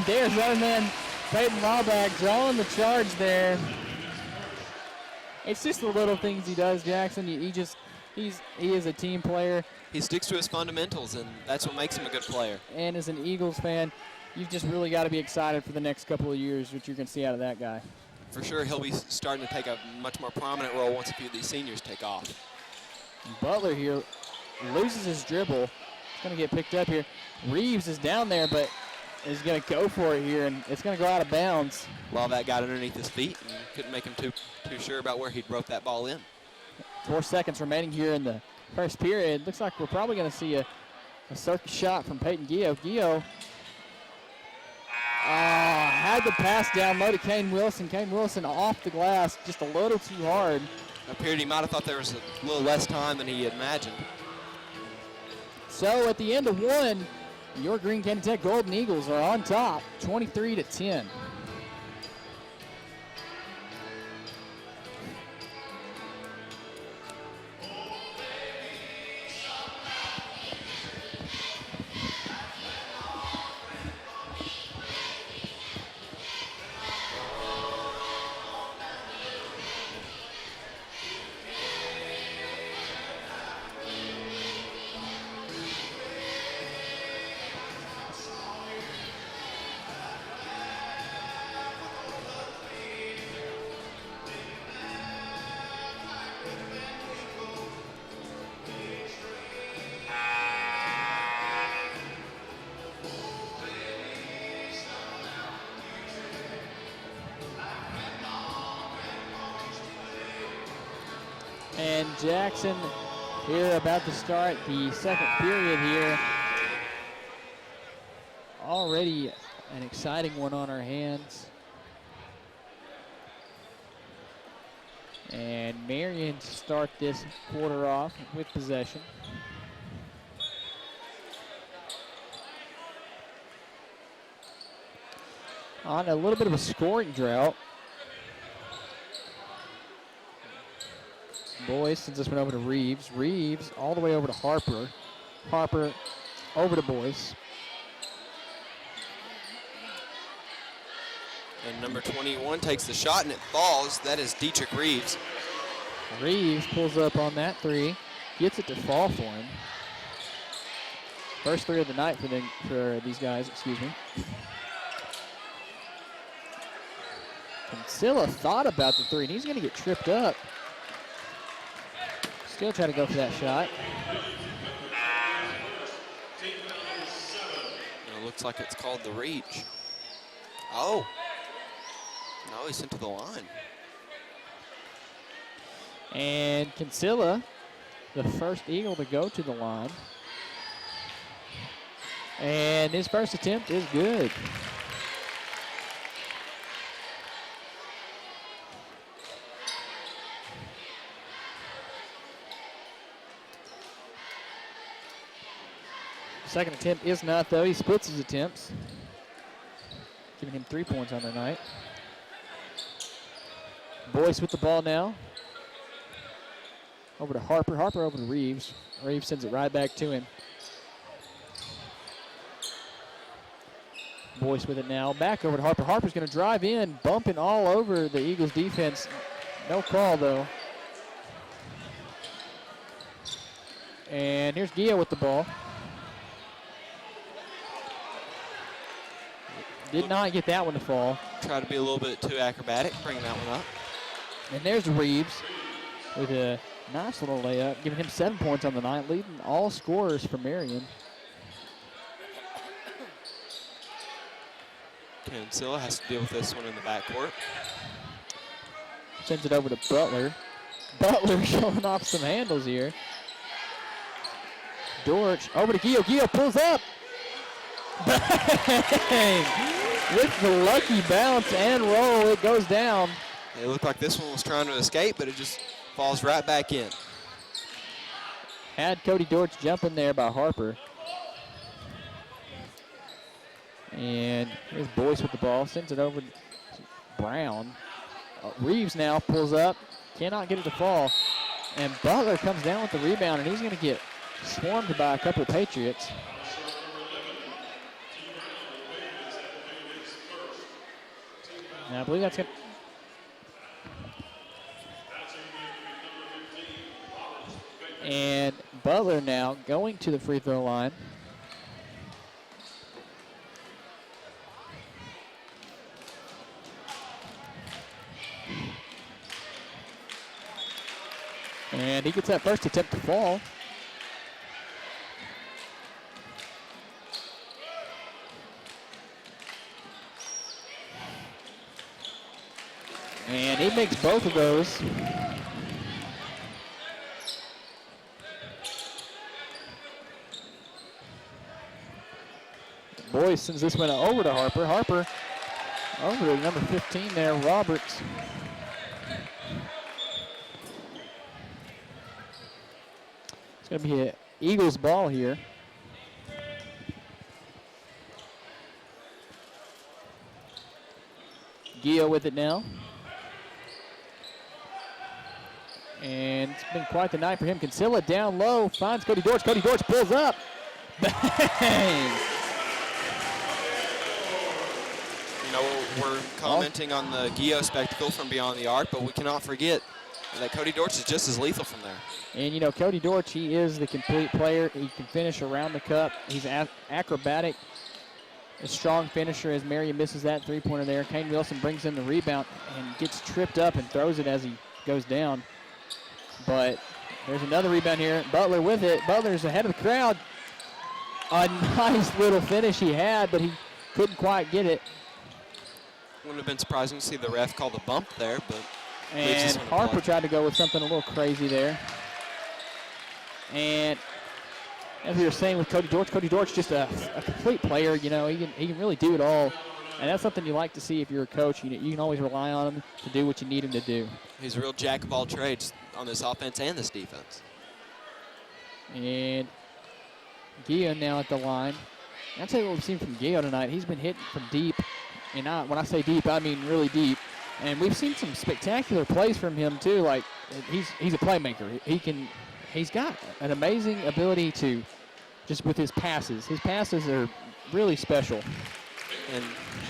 there's our man, Peyton Lawback, drawing the charge there. It's just the little things he does, Jackson. He is a team player. He sticks to his fundamentals, and that's what makes him a good player. And as an Eagles fan, you've just really got to be excited for the next couple of years, what you're going to see out of that guy. For sure, he'll be starting to take a much more prominent role once a few of these seniors take off. Butler here loses his dribble. It's going to get picked up here. Reeves is down there, but is going to go for it here, and it's going to go out of bounds. Well, that got underneath his feet and couldn't make him too sure about where he'd rope that ball in. 4 seconds remaining here in the first period. Looks like we're probably going to see a circus shot from Peyton Gio. Gio had the pass down low to Kane Wilson. Kane Wilson off the glass just a little too hard. Appeared he might have thought there was a little less time than he imagined. So at the end of 1, your Greene County Tech Golden Eagles are on top, 23-10. And Jackson here about to start the second period here. Already an exciting one on our hands. And Marion to start this quarter off with possession. On a little bit of a scoring drought. Boyce sends this one over to Reeves. Reeves all the way over to Harper. Harper over to Boyce. And number 21 takes the shot and it falls. That is Dietrich Reeves. Reeves pulls up on that 3. Gets it to fall for him. First 3 of the night for these guys, excuse me. Kinsella thought about the 3 and he's going to get tripped up. Still trying to go for that shot. And it looks like it's called the reach. Oh. No, he's sent to the line. And Kinsella, the first Eagle to go to the line. And his first attempt is good. Second attempt is not, though. He splits his attempts, giving him 3 points on the night. Boyce with the ball now. Over to Harper. Harper over to Reeves. Reeves sends it right back to him. Boyce with it now. Back over to Harper. Harper's going to drive in, bumping all over the Eagles defense. No call, though. And here's Gia with the ball. Did not get that one to fall. Try to be a little bit too acrobatic, bringing that one up. And there's Reeves with a nice little layup, giving him 7 points on the night, leading all scorers for Marion. Cancilla has to deal with this one in the backcourt. Sends it over to Butler. Butler showing off some handles here. Dortch over to Gio. Gio pulls up. Bang! With the lucky bounce and roll, it goes down. It looked like this one was trying to escape, but it just falls right back in. Had Cody Dortch jumping there by Harper. And here's Boyce with the ball. Sends it over to Brown. Reeves now pulls up. Cannot get it to fall. And Butler comes down with the rebound, and he's going to get swarmed by a couple of Patriots. And I believe that's going to... And Butler now going to the free throw line. And he gets that first attempt to fall. And he makes both of those. Boyce sends this one over to Harper. Harper over to number 15 there, Roberts. It's going to be an Eagles ball here. Gio with it now. And it's been quite the night for him. Cancilla down low, finds Cody Dortch. Cody Dortch pulls up. Bang! You know, we're commenting on the Gio spectacle from beyond the arc, but we cannot forget that Cody Dortch is just as lethal from there. And, you know, Cody Dortch, he is the complete player. He can finish around the cup. He's acrobatic, a strong finisher as Marion misses that three-pointer there. Kane Wilson brings in the rebound and gets tripped up and throws it as he goes down. But there's another rebound here. Butler with it. Butler's ahead of the crowd. A nice little finish he had, but he couldn't quite get it. Wouldn't have been surprising to see the ref call the bump there, but and Harper tried to go with something a little crazy there. And as we were saying with Cody Dortch just a complete player. You know, he can really do it all. And that's something you like to see if you're a coach. You can always rely on him to do what you need him to do. He's a real jack of all trades on this offense and this defense. And Gio now at the line. I'll tell you what we've seen from Gio tonight. He's been hitting from deep. And when I say deep, I mean really deep. And we've seen some spectacular plays from him too. Like he's a playmaker. He's got an amazing ability to just with his passes. His passes are really special. And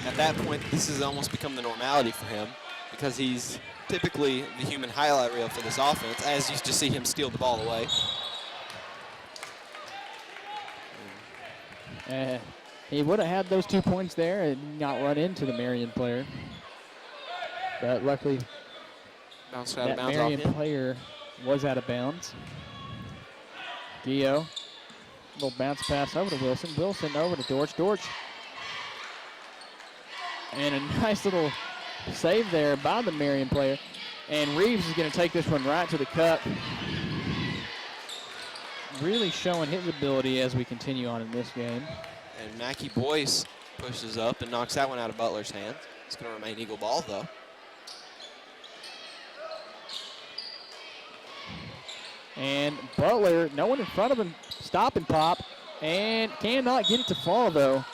at that point, this has almost become the normality for him because he's typically the human highlight reel for this offense, as you just see him steal the ball away. He would have had those 2 points there and not run into the Marion player. But luckily, that Marion player was out of bounds. Gio, little bounce pass over to Wilson. Wilson over to Dortch. Dortch. And a nice little save there by the Marion player. And Reeves is going to take this one right to the cup. Really showing his ability as we continue on in this game. And Mackie Boyce pushes up and knocks that one out of Butler's hands. It's going to remain Eagle ball, though. And Butler, no one in front of him, stop and pop. And cannot get it to fall, though.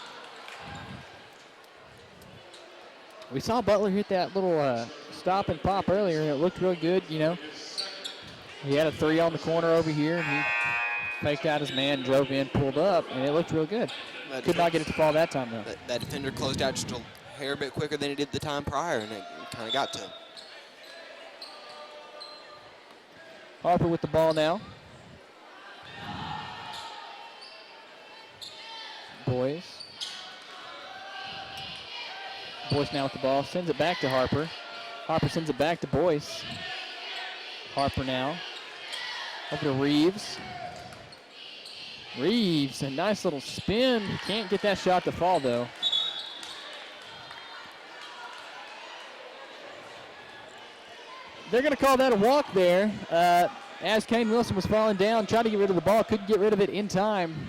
We saw Butler hit that little stop and pop earlier, and it looked really good, you know. He had a 3 on the corner over here, and he faked out his man, drove in, pulled up, and it looked real good. Could not get it to fall that time, though. That defender closed out just a hair bit quicker than he did the time prior, and it kind of got to him. Harper with the ball now. Boyce. Boyce now with the ball, sends it back to Harper. Harper sends it back to Boyce. Harper now. Over to Reeves. Reeves, a nice little spin. Can't get that shot to fall, though. They're going to call that a walk there. As Kane Wilson was falling down, trying to get rid of the ball, couldn't get rid of it in time.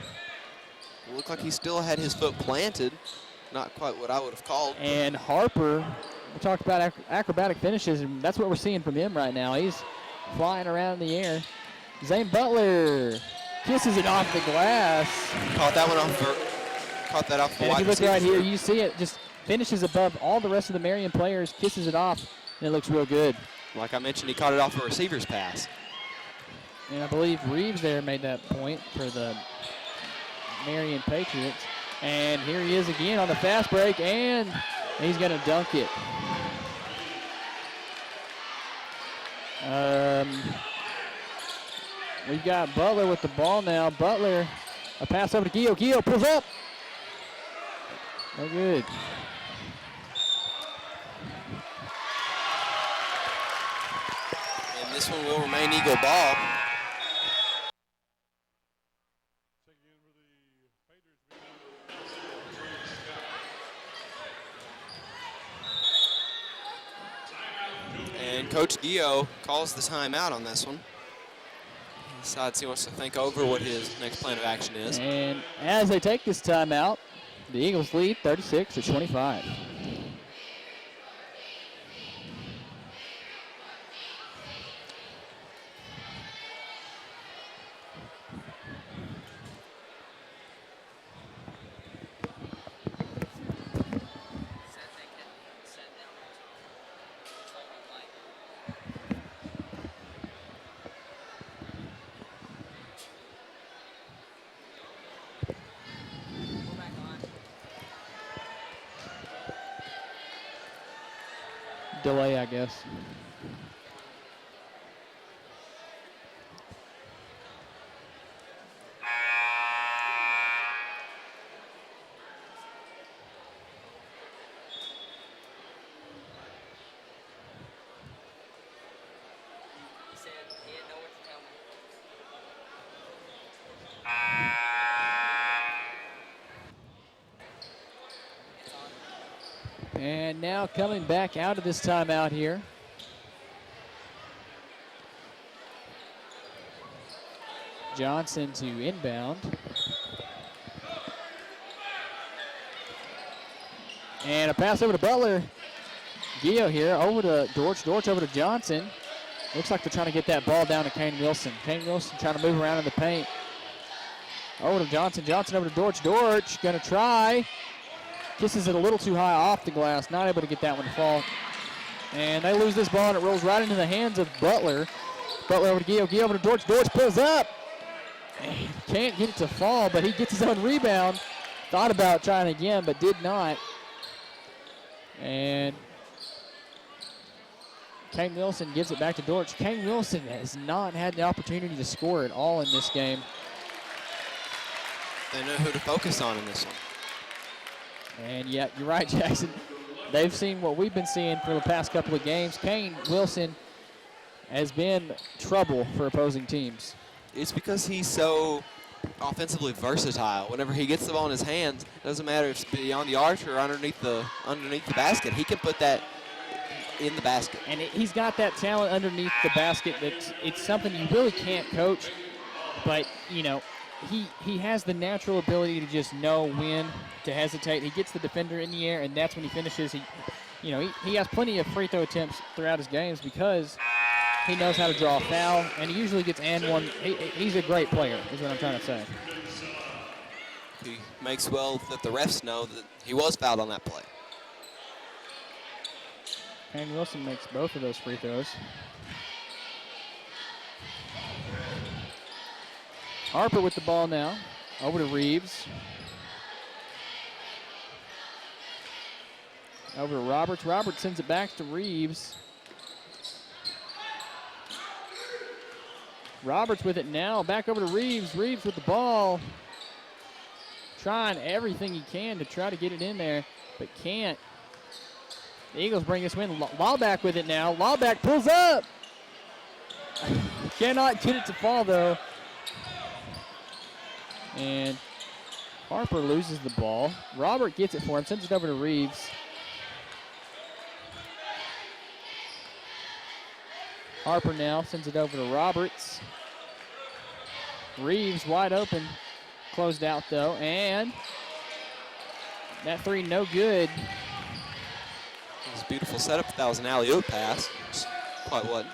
It looked like he still had his foot planted. Not quite what I would have called. And Harper, we talked about acrobatic finishes, and that's what we're seeing from him right now. He's flying around in the air. Zane Butler kisses it off the glass. Caught that one off. Caught that off the And wide if you look receiver. right here, you see it just finishes above all the rest of the Marion players, kisses it off, and it looks real good. Like I mentioned, he caught it off a receiver's pass. And I believe Reeves there made that point for the Marion Patriots. And here he is again on the fast break, and he's going to dunk it. We've got Butler with the ball now. Butler, a pass over to Gio. Gio pulls up. No good. And this one will remain Eagle ball. And Coach Gio calls the timeout on this one. He decides he wants to think over what his next plan of action is. And as they take this timeout, the Eagles lead 36-25. Delay, I guess. And now coming back out of this timeout here. Johnson to inbound. And a pass over to Butler. Gio here over to Dortch. Dortch over to Johnson. Looks like they're trying to get that ball down to Kane Wilson. Kane Wilson trying to move around in the paint. Over to Johnson. Johnson over to Dortch. Dortch going to try. Kisses it a little too high off the glass. Not able to get that one to fall. And they lose this ball, and it rolls right into the hands of Butler. Butler over to Gio. Gio over to Dortch. Dortch pulls up. And can't get it to fall, but he gets his own rebound. Thought about trying again, but did not. And Kane Wilson gives it back to Dortch. Kane Wilson has not had the opportunity to score at all in this game. They know who to focus on in this one. And yeah, you're right, Jackson. They've seen what we've been seeing for the past couple of games. Kane Wilson has been trouble for opposing teams. It's because he's so offensively versatile. Whenever he gets the ball in his hands, it doesn't matter if it's beyond the arch or underneath the basket. He can put that in the basket. And he's got that talent underneath the basket. It's something you really can't coach. But, you know, he has the natural ability to just know when to hesitate. He gets the defender in the air, and that's when he finishes. He has plenty of free throw attempts throughout his games because he knows how to draw a foul, and he usually gets and one. He's a great player, is what I'm trying to say. he makes well that the refs know that he was fouled on that play. And Wilson makes both of those free throws. Harper with the ball now. Over to Reeves. Over to Roberts. Roberts sends it back to Reeves. Roberts with it now. Back over to Reeves. Reeves with the ball. Trying everything he can to try to get it in there, but can't. The Eagles bring this win. Lawback with it now. Lawback pulls up. Cannot get it to fall, though. And Harper loses the ball. Robert gets it for him, sends it over to Reeves. Harper now sends it over to Roberts. Reeves wide open. Closed out, though, and that three no good. It was a beautiful setup. That was an alley-oop pass. Probably wasn't.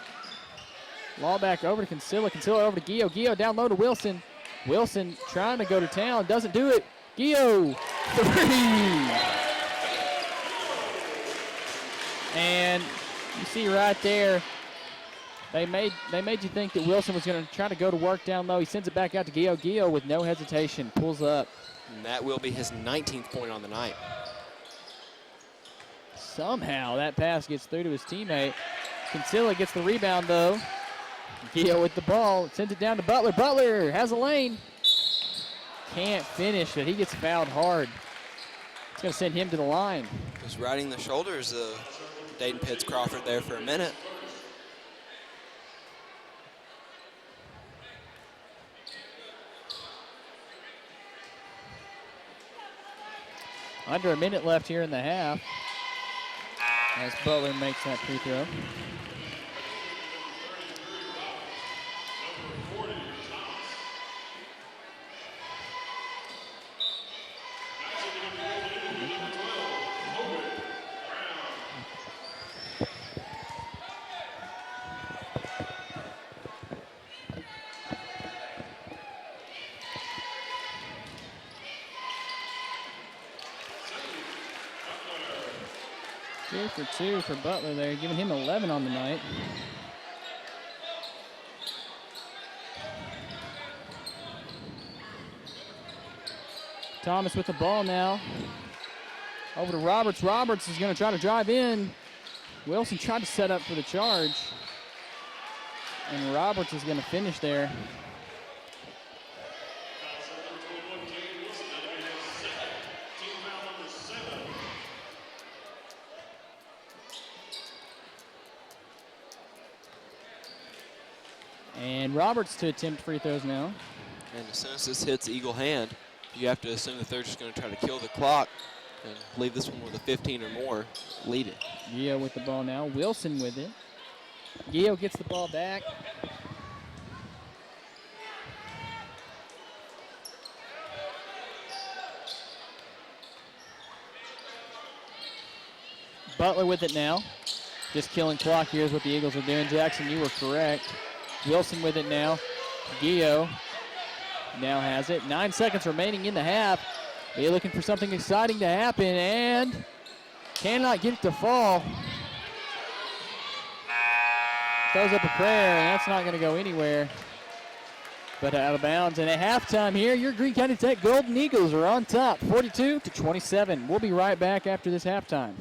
Lawback over to Kinsilla. Kinsilla over to Gio. Gio down low to Wilson. Wilson trying to go to town. Doesn't do it. Gio, three. And you see right there, they made you think that Wilson was going to try to go to work down low. He sends it back out to Gio. Gio with no hesitation pulls up. And that will be his 19th point on the night. Somehow that pass gets through to his teammate. Kinsilla gets the rebound, though. Gio with the ball, sends it down to Butler. Butler has a lane. Can't finish it. He gets fouled hard. It's going to send him to the line. Was riding the shoulders of Dayton Pitts Crawford there for a minute. Under a minute left here in the half as Butler makes that free throw. For two for Butler there, giving him 11 on the night. Thomas with the ball now. Over to Roberts. Roberts is going to try to drive in. Wilson tried to set up for the charge. And Roberts is going to finish there. And Roberts to attempt free throws now. And as soon as this hits Eagle hand, you have to assume that they're just going to try to kill the clock and leave this one with a 15 or more lead it. Gio with the ball now. Wilson with it. Gio gets the ball back. Butler with it now. Just killing clock here is what the Eagles are doing. Jackson, you were correct. Wilson with it now. Gio now has it. 9 seconds remaining in the half. They're looking for something exciting to happen and cannot get it to fall. Throws up a prayer, and that's not going to go anywhere but out of bounds. And at halftime here, your Greene County Tech Golden Eagles are on top, 42-27. We'll be right back after this halftime.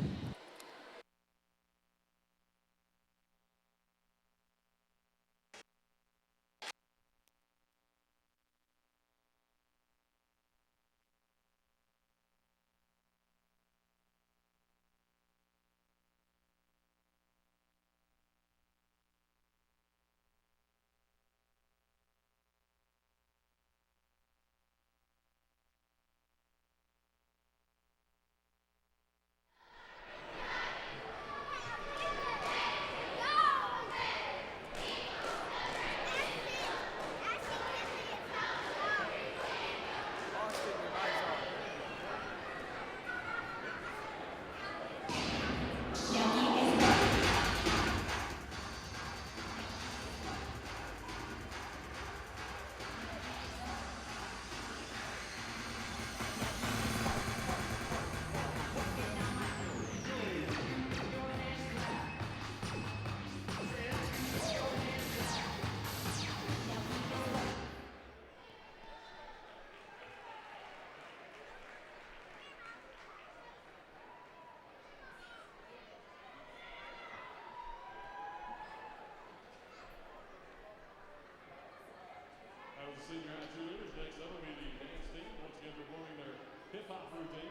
senior high cheerleaders. Next up will be the dance team, once again performing their hip-hop routine.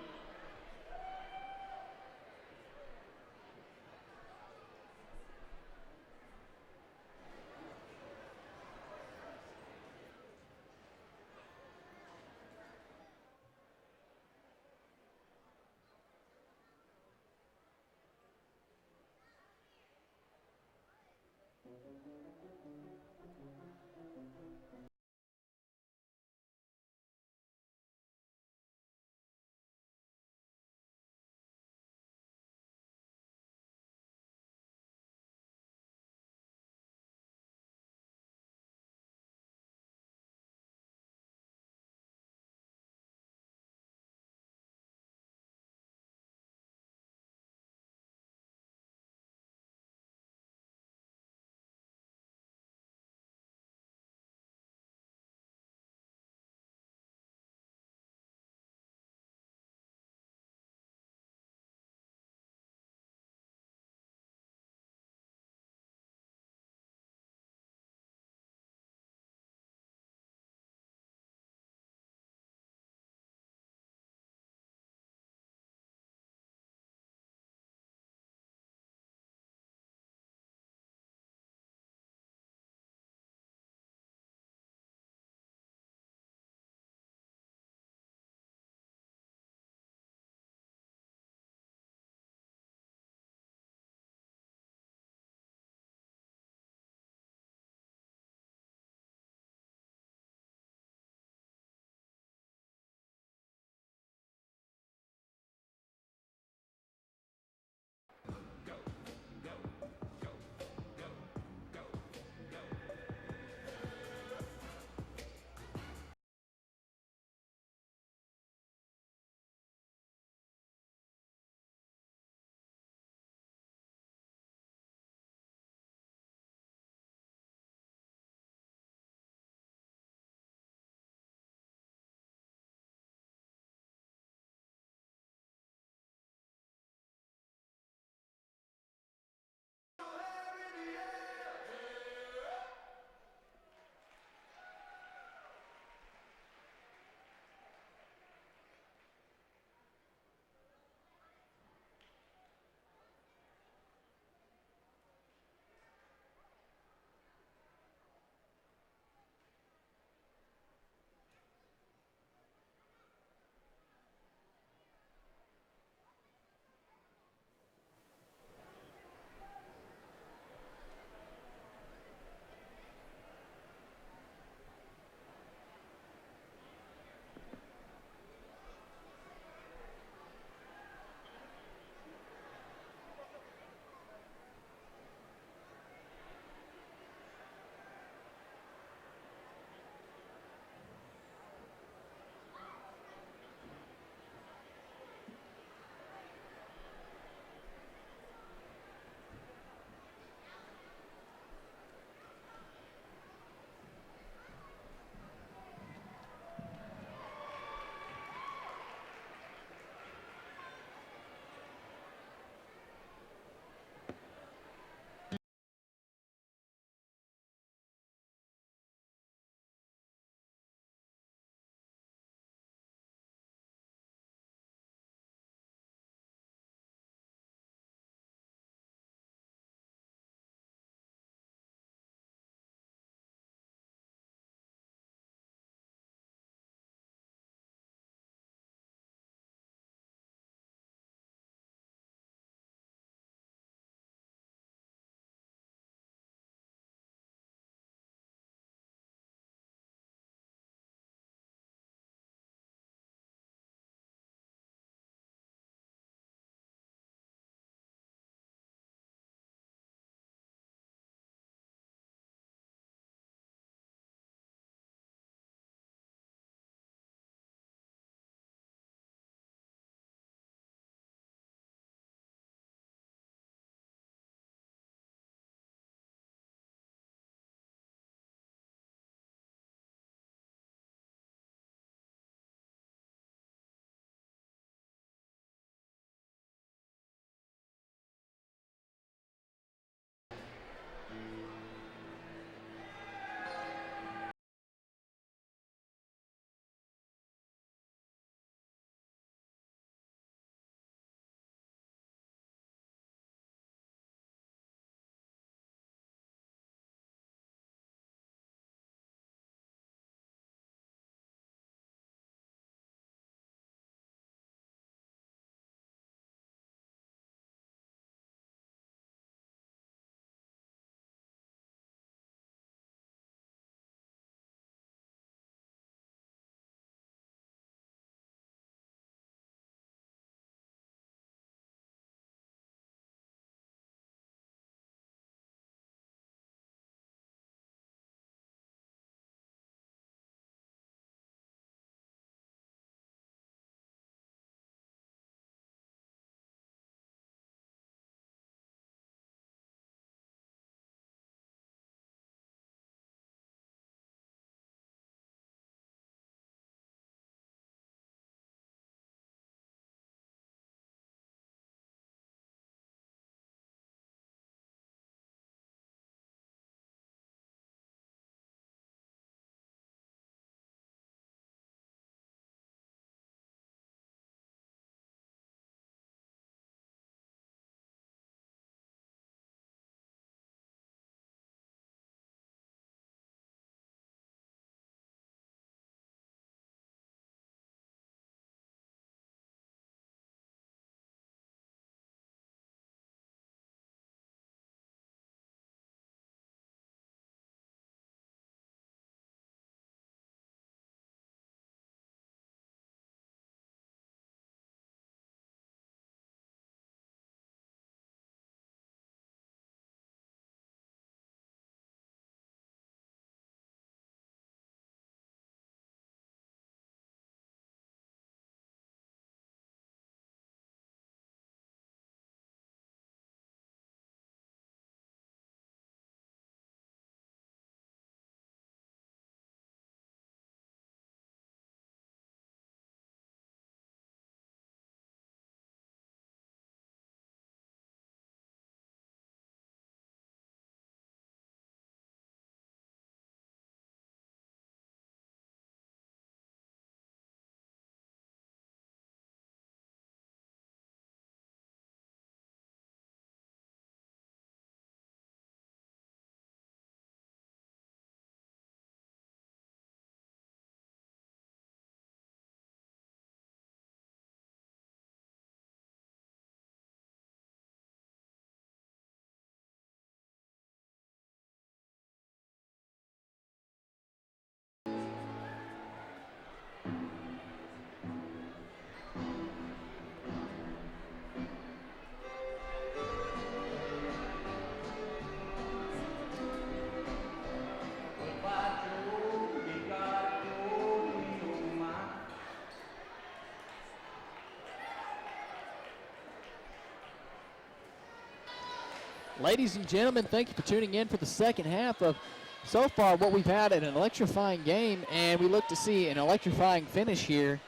Ladies and gentlemen, thank you for tuning in for the second half of so far what we've had an electrifying game, and we look to see an electrifying finish here.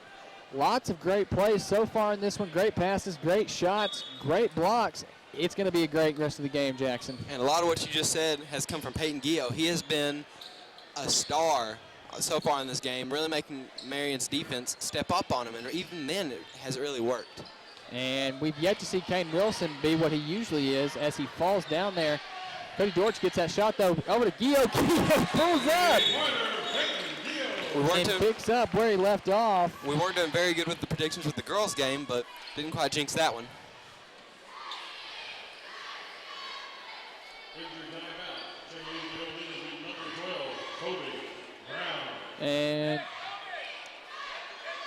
Lots of great plays so far in this one. Great passes, great shots, great blocks. It's going to be a great rest of the game, Jackson. And a lot of what you just said has come from Peyton Gio. He has been a star so far in this game, really making Marion's defense step up on him, and even then it hasn't really worked. And we've yet to see Kane Wilson be what he usually is as he falls down there. Cody Dortch gets that shot, though, over to Gio. Gio pulls up and picks up where he left off. We weren't doing very good with the predictions with the girls' game, but didn't quite jinx that one. And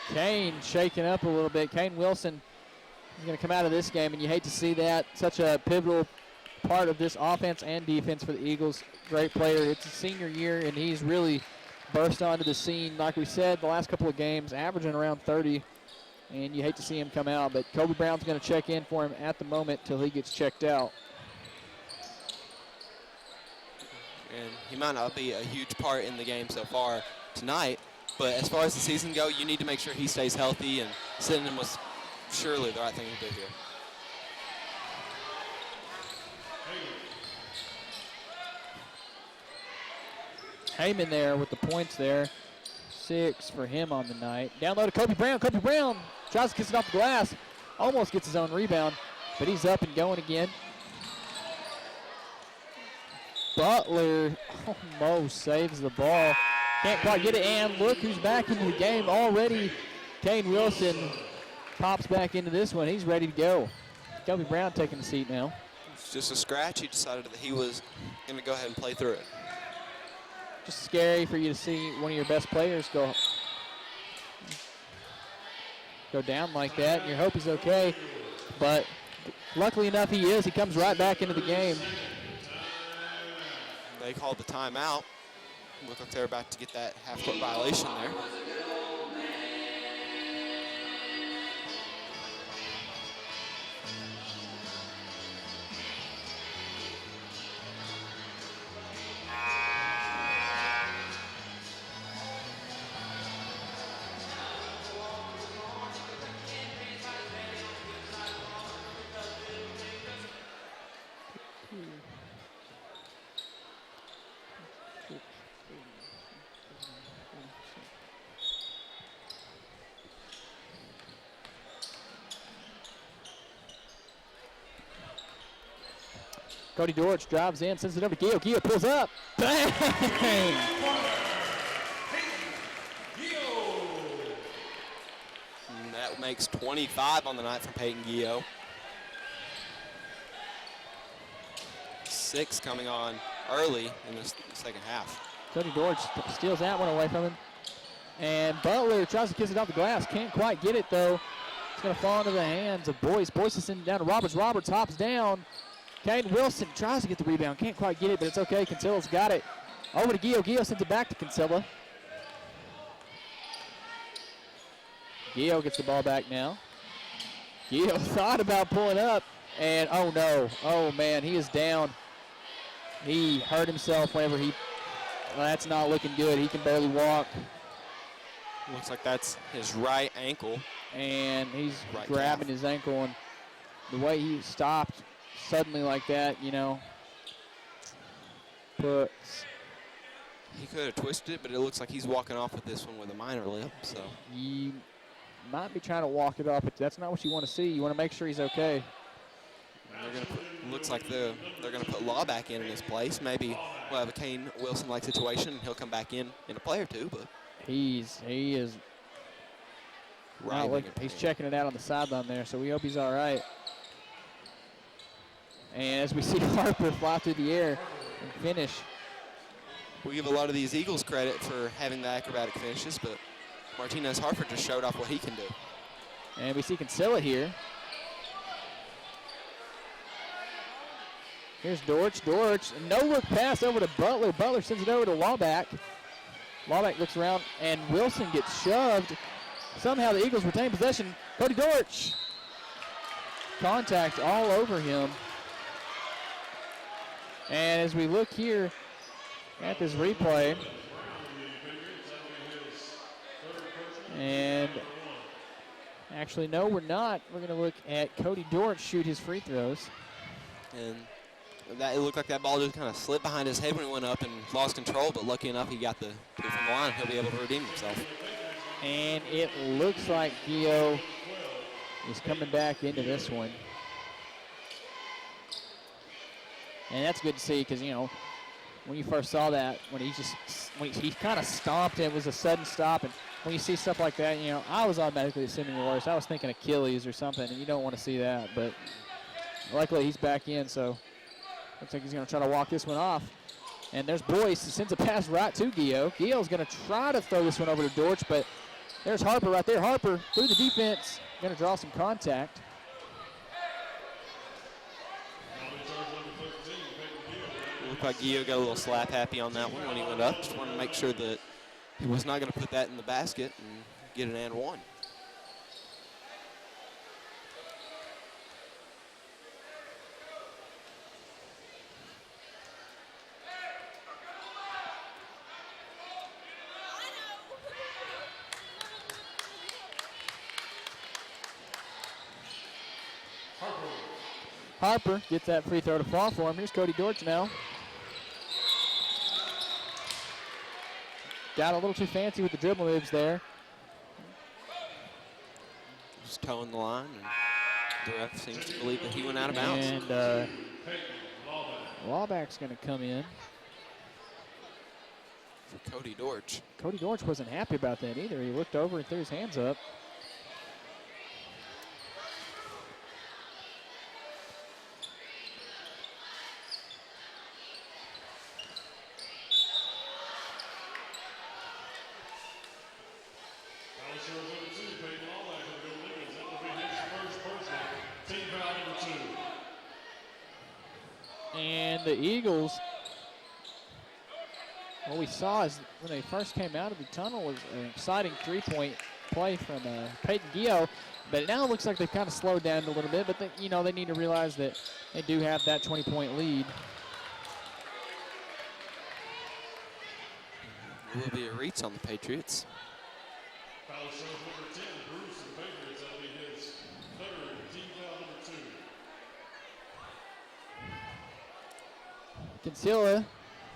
Kane shaking up a little bit. Kane Wilson is going to come out of this game, and you hate to see that. Such a pivotal part of this offense and defense for the Eagles. Great player. It's his senior year, and he's really burst onto the scene. Like we said, the last couple of games, averaging around 30, and you hate to see him come out. But Kobe Brown's going to check in for him at the moment till he gets checked out. And he might not be a huge part in the game so far tonight, but as far as the season go, you need to make sure he stays healthy, and sitting him was surely the right thing to do here. Heyman there with the points there. 6 for him on the night. Down low to Kobe Brown. Kobe Brown tries to kiss it off the glass. Almost gets his own rebound, but he's up and going again. Butler almost saves the ball. Can't quite get it, and look who's back into the game already. Kane Wilson pops back into this one. He's ready to go. Kobe Brown taking the seat now. It's just a scratch. He decided that he was going to go ahead and play through it. Just scary for you to see one of your best players go down like that, and you hope he's okay. But luckily enough, he is. He comes right back into the game. They called the timeout. Looked like they're about to get that half-court violation there. Cody Dortch drives in, sends it over to Gio. Gio pulls up. Bang! And that makes 25 on the night from Peyton Gio. 6 coming on early in the second half. Cody Dortch steals that one away from him. And Butler tries to kiss it off the glass. Can't quite get it, though. It's going to fall into the hands of Boyce. Boyce is sending it down to Roberts. Roberts hops down. Kane Wilson tries to get the rebound. Can't quite get it, but it's okay. Kinsilla's got it. Over to Gio. Gio sends it back to Kinsilla. Gio gets the ball back now. Gio thought about pulling up, and oh no. Oh man, he is down. He hurt himself whenever he, that's not looking good. He can barely walk. Looks like that's his right ankle. And he's right grabbing calf. his ankle, and the way he stopped suddenly like that, you know, puts. He could have twisted it, but it looks like he's walking off with this one with a minor limp. So You might be trying to walk it off, but that's not what you want to see. You want to make sure he's okay. they're going to put. Looks like they're going to put Law back in his place. Maybe we'll have a Kane Wilson-like situation, and he'll come back in a play or two. But he is not looking. He's checking it out on the sideline there, so we hope he's all right. And as we see Harper fly through the air and finish. We give a lot of these Eagles credit for having the acrobatic finishes, but Martinez Harper just showed off what he can do. And we see Kinsilla here. Here's Dortch. Dortch, no-look pass over to Butler. Butler sends it over to Lawback. Lawback looks around, and Wilson gets shoved. Somehow the Eagles retain possession. Cody Dortch. Contact all over him. And as we look here at this replay, and actually, no, we're not. We're going to look at Cody Dortch shoot his free throws. And it looked like that ball just kind of slipped behind his head when it went up and lost control, but lucky enough he got the two from the line. He'll be able to redeem himself. And it looks like Gio is coming back into this one. And that's good to see because, you know, when you first saw that, when he kind of stomped, it was a sudden stop. And when you see stuff like that, you know, I was automatically assuming the worst. I was thinking Achilles or something, and you don't want to see that. But luckily he's back in, so looks like he's going to try to walk this one off. And there's Boyce who sends a pass right to Gio. Gio's going to try to throw this one over to Dortch, but there's Harper right there. Harper through the defense, going to draw some contact. Looked like Gio got a little slap happy on that one when he went up. Just wanted to make sure that he was not going to put that in the basket and get an and one. Harper gets that free throw to fall for him. Here's Cody Dortch now. Got a little too fancy with the dribble moves there. Just toeing the line, and the ref seems to believe that he went out of bounds. And Lawback's going to come in. For Cody Dortch. Cody Dortch wasn't happy about that either. He looked over and threw his hands up. And the Eagles, what we saw is when they first came out of the tunnel was an exciting three-point play from Peyton Gio, but now it looks like they've kind of slowed down a little bit, but they, you know, they need to realize that they do have that 20-point lead. Will be a reach on the Patriots. Kinsella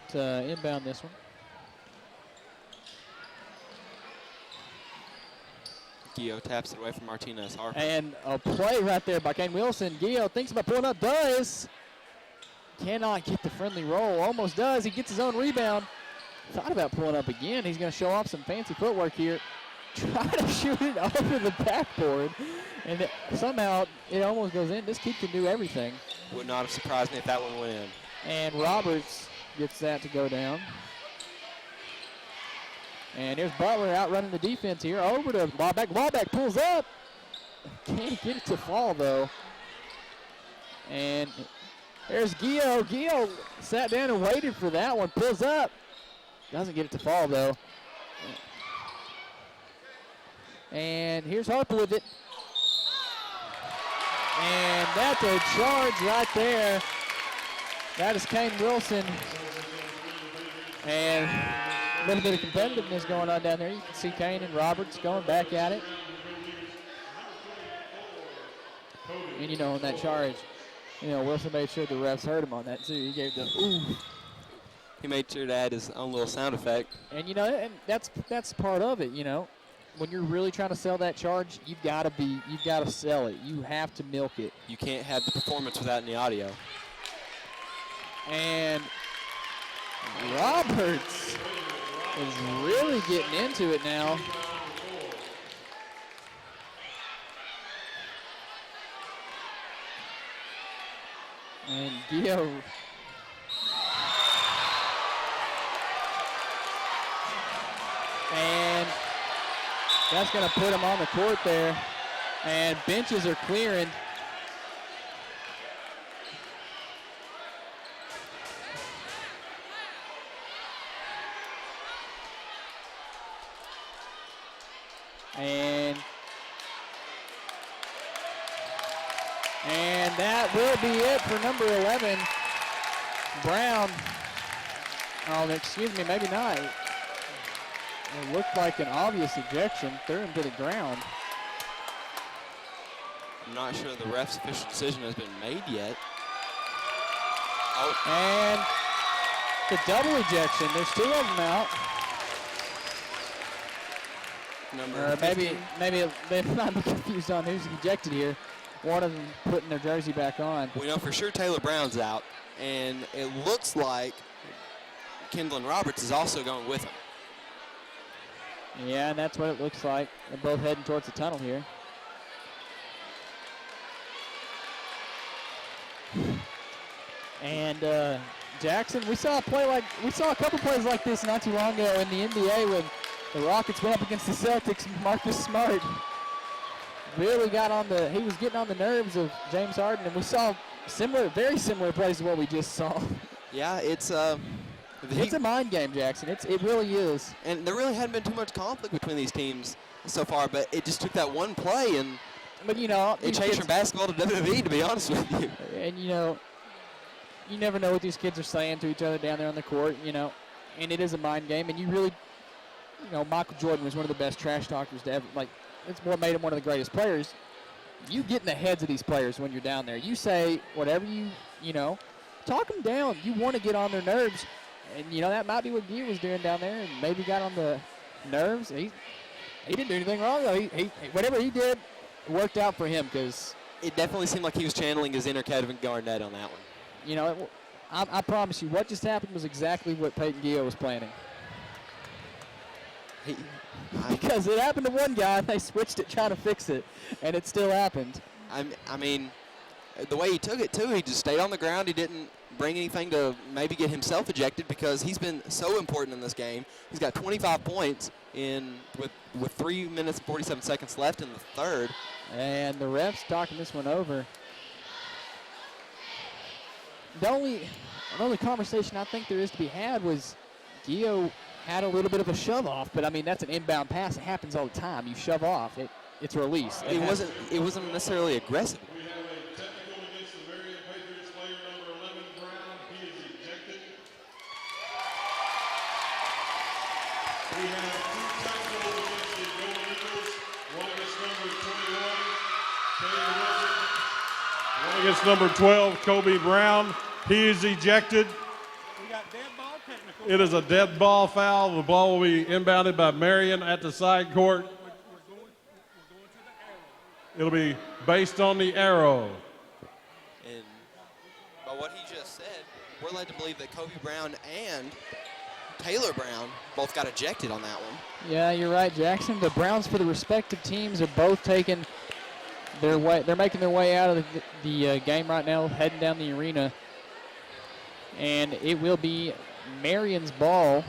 to inbound this one. Gio taps it away from Martinez. Harper. And a play right there by Kane Wilson. Gio thinks about pulling up, does. Cannot get the friendly roll, almost does. He gets his own rebound. Thought about pulling up again. He's going to show off some fancy footwork here. Try to shoot it over the backboard, and somehow it almost goes in. This kid can do everything. Would not have surprised me if that one went in. And Roberts gets that to go down. And here's Butler out running the defense here. Over to Lawback. Lawback pulls up. Can't get it to fall, though. And there's Gio. Gio sat down and waited for that one. Pulls up. Doesn't get it to fall, though. And here's Harper with it. And that's a charge right there. That is Kane Wilson. And a little bit of competitiveness going on down there. You can see Kane and Roberts going back at it. And, you know, on that charge, you know, Wilson made sure the refs heard him on that, too. He gave the ooh. He made sure to add his own little sound effect. And, you know, and that's part of it, you know. When you're really trying to sell that charge, you've got to sell it. You have to milk it. You can't have the performance without any audio. And Roberts is really getting into it now. And Gio. And that's going to put him on the court there. And benches are clearing. And that will be it for number 11. Brown. Oh, excuse me, maybe not. It looked like an obvious ejection. Threw him to the ground. I'm not sure the ref's official decision has been made yet. Oh. And the double ejection. There's 2 of them out. Maybe they might be confused on who's ejected here. One of them putting their jersey back on. We know for sure Taylor Brown's out, and it looks like Kendall Roberts is also going with him. Yeah, and that's what it looks like. They're both heading towards the tunnel here. And Jackson, we saw a couple plays like this not too long ago in the NBA when the Rockets went up against the Celtics. Marcus Smart really he was getting on the nerves of James Harden, and we saw very similar plays to what we just saw. Yeah, it's a mind game, Jackson. It really is. And there really hadn't been too much conflict between these teams so far, but it just took that one play, and it changed from basketball to WWE, to be honest with you. And you never know what these kids are saying to each other down there on the court, and it is a mind game, and you really, Michael Jordan was one of the best trash talkers to ever, it's what made him one of the greatest players. You get in the heads of these players when you're down there. You say whatever talk them down. You want to get on their nerves, and, that might be what Gia was doing down there, and maybe got on the nerves. He didn't do anything wrong, though. Whatever he did worked out for him, because it definitely seemed like he was channeling his inner Kevin Garnett on that one. I promise you, what just happened was exactly what Peyton Gio was planning. Because it happened to one guy, and they switched it trying to fix it, and it still happened. I mean, the way he took it, too, he just stayed on the ground. He didn't bring anything to maybe get himself ejected because he's been so important in this game. He's got 25 points with 3 minutes and 47 seconds left in the third. And the ref's talking this one over. The only conversation I think there is to be had was Gio had a little bit of a shove off, but I mean that's an inbound pass. It happens all the time. You shove off, it's release. It wasn't necessarily aggressive. We have a technical against the Marion Patriots player number 11, Brown. He is ejected. We have 2 technicals against the Golden Eagles. One against number 21, Kane Wilson. One against number 12, Kobe Brown. He is ejected. We got dead ball technical. It is a dead ball foul. The ball will be inbounded by Marion at the side court. We're going to the arrow. It'll be based on the arrow. And by what he just said, we're led to believe that Kobe Brown and Taylor Brown both got ejected on that one. Yeah, you're right, Jackson. The Browns for the respective teams are both taking their way. They're making their way out of the game right now, heading down the arena. And it will be Marion's ball.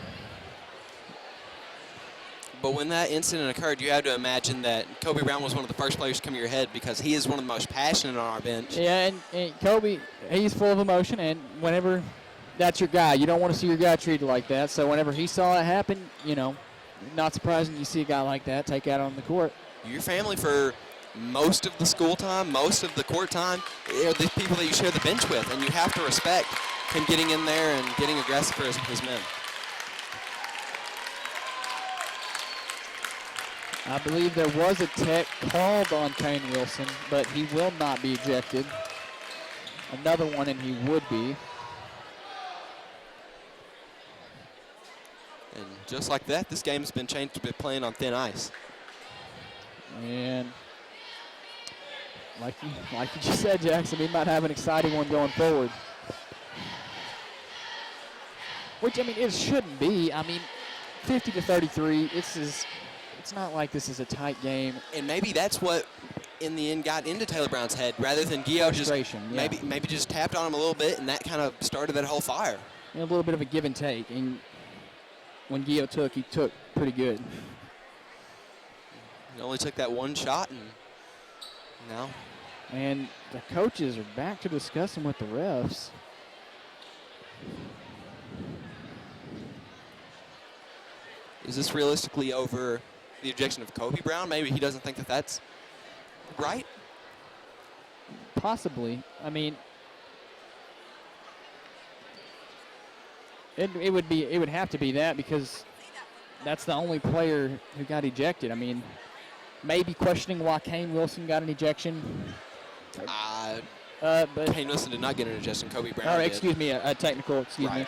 But when that incident occurred, you have to imagine that Kobe Brown was one of the first players to come to your head because he is one of the most passionate on our bench. Yeah, and Kobe, he's full of emotion, and whenever that's your guy, you don't want to see your guy treated like that. So whenever he saw it happen, not surprising you see a guy like that take out on the court. Your family for most of the school time, most of the court time, are the people that you share the bench with, and you have to respect him getting in there and getting aggressive for his men. I believe there was a tech called on Kane Wilson, but he will not be ejected. Another one, and he would be. And just like that, this game has been changed to be playing on thin ice. And like you just said, Jackson, we might have an exciting one going forward. Which, I mean, it shouldn't be. I mean, 50-33, it's not like this is a tight game. And maybe that's what, in the end, got into Taylor Brown's head, rather than Gio just maybe just tapped on him a little bit, and that kind of started that whole fire. A little bit of a give and take. And when Gio took, he took pretty good. He only took that one shot, and now. And the coaches are back to discussing with the refs. Is this realistically over the objection of Kobe Brown? Maybe he doesn't think that that's right? Possibly. I mean, It would have to be that because that's the only player who got ejected. I mean, maybe questioning why Kane Wilson got an ejection. But Kane Wilson did not get an ejection. Kobe Brown did. excuse me, a technical. Excuse me.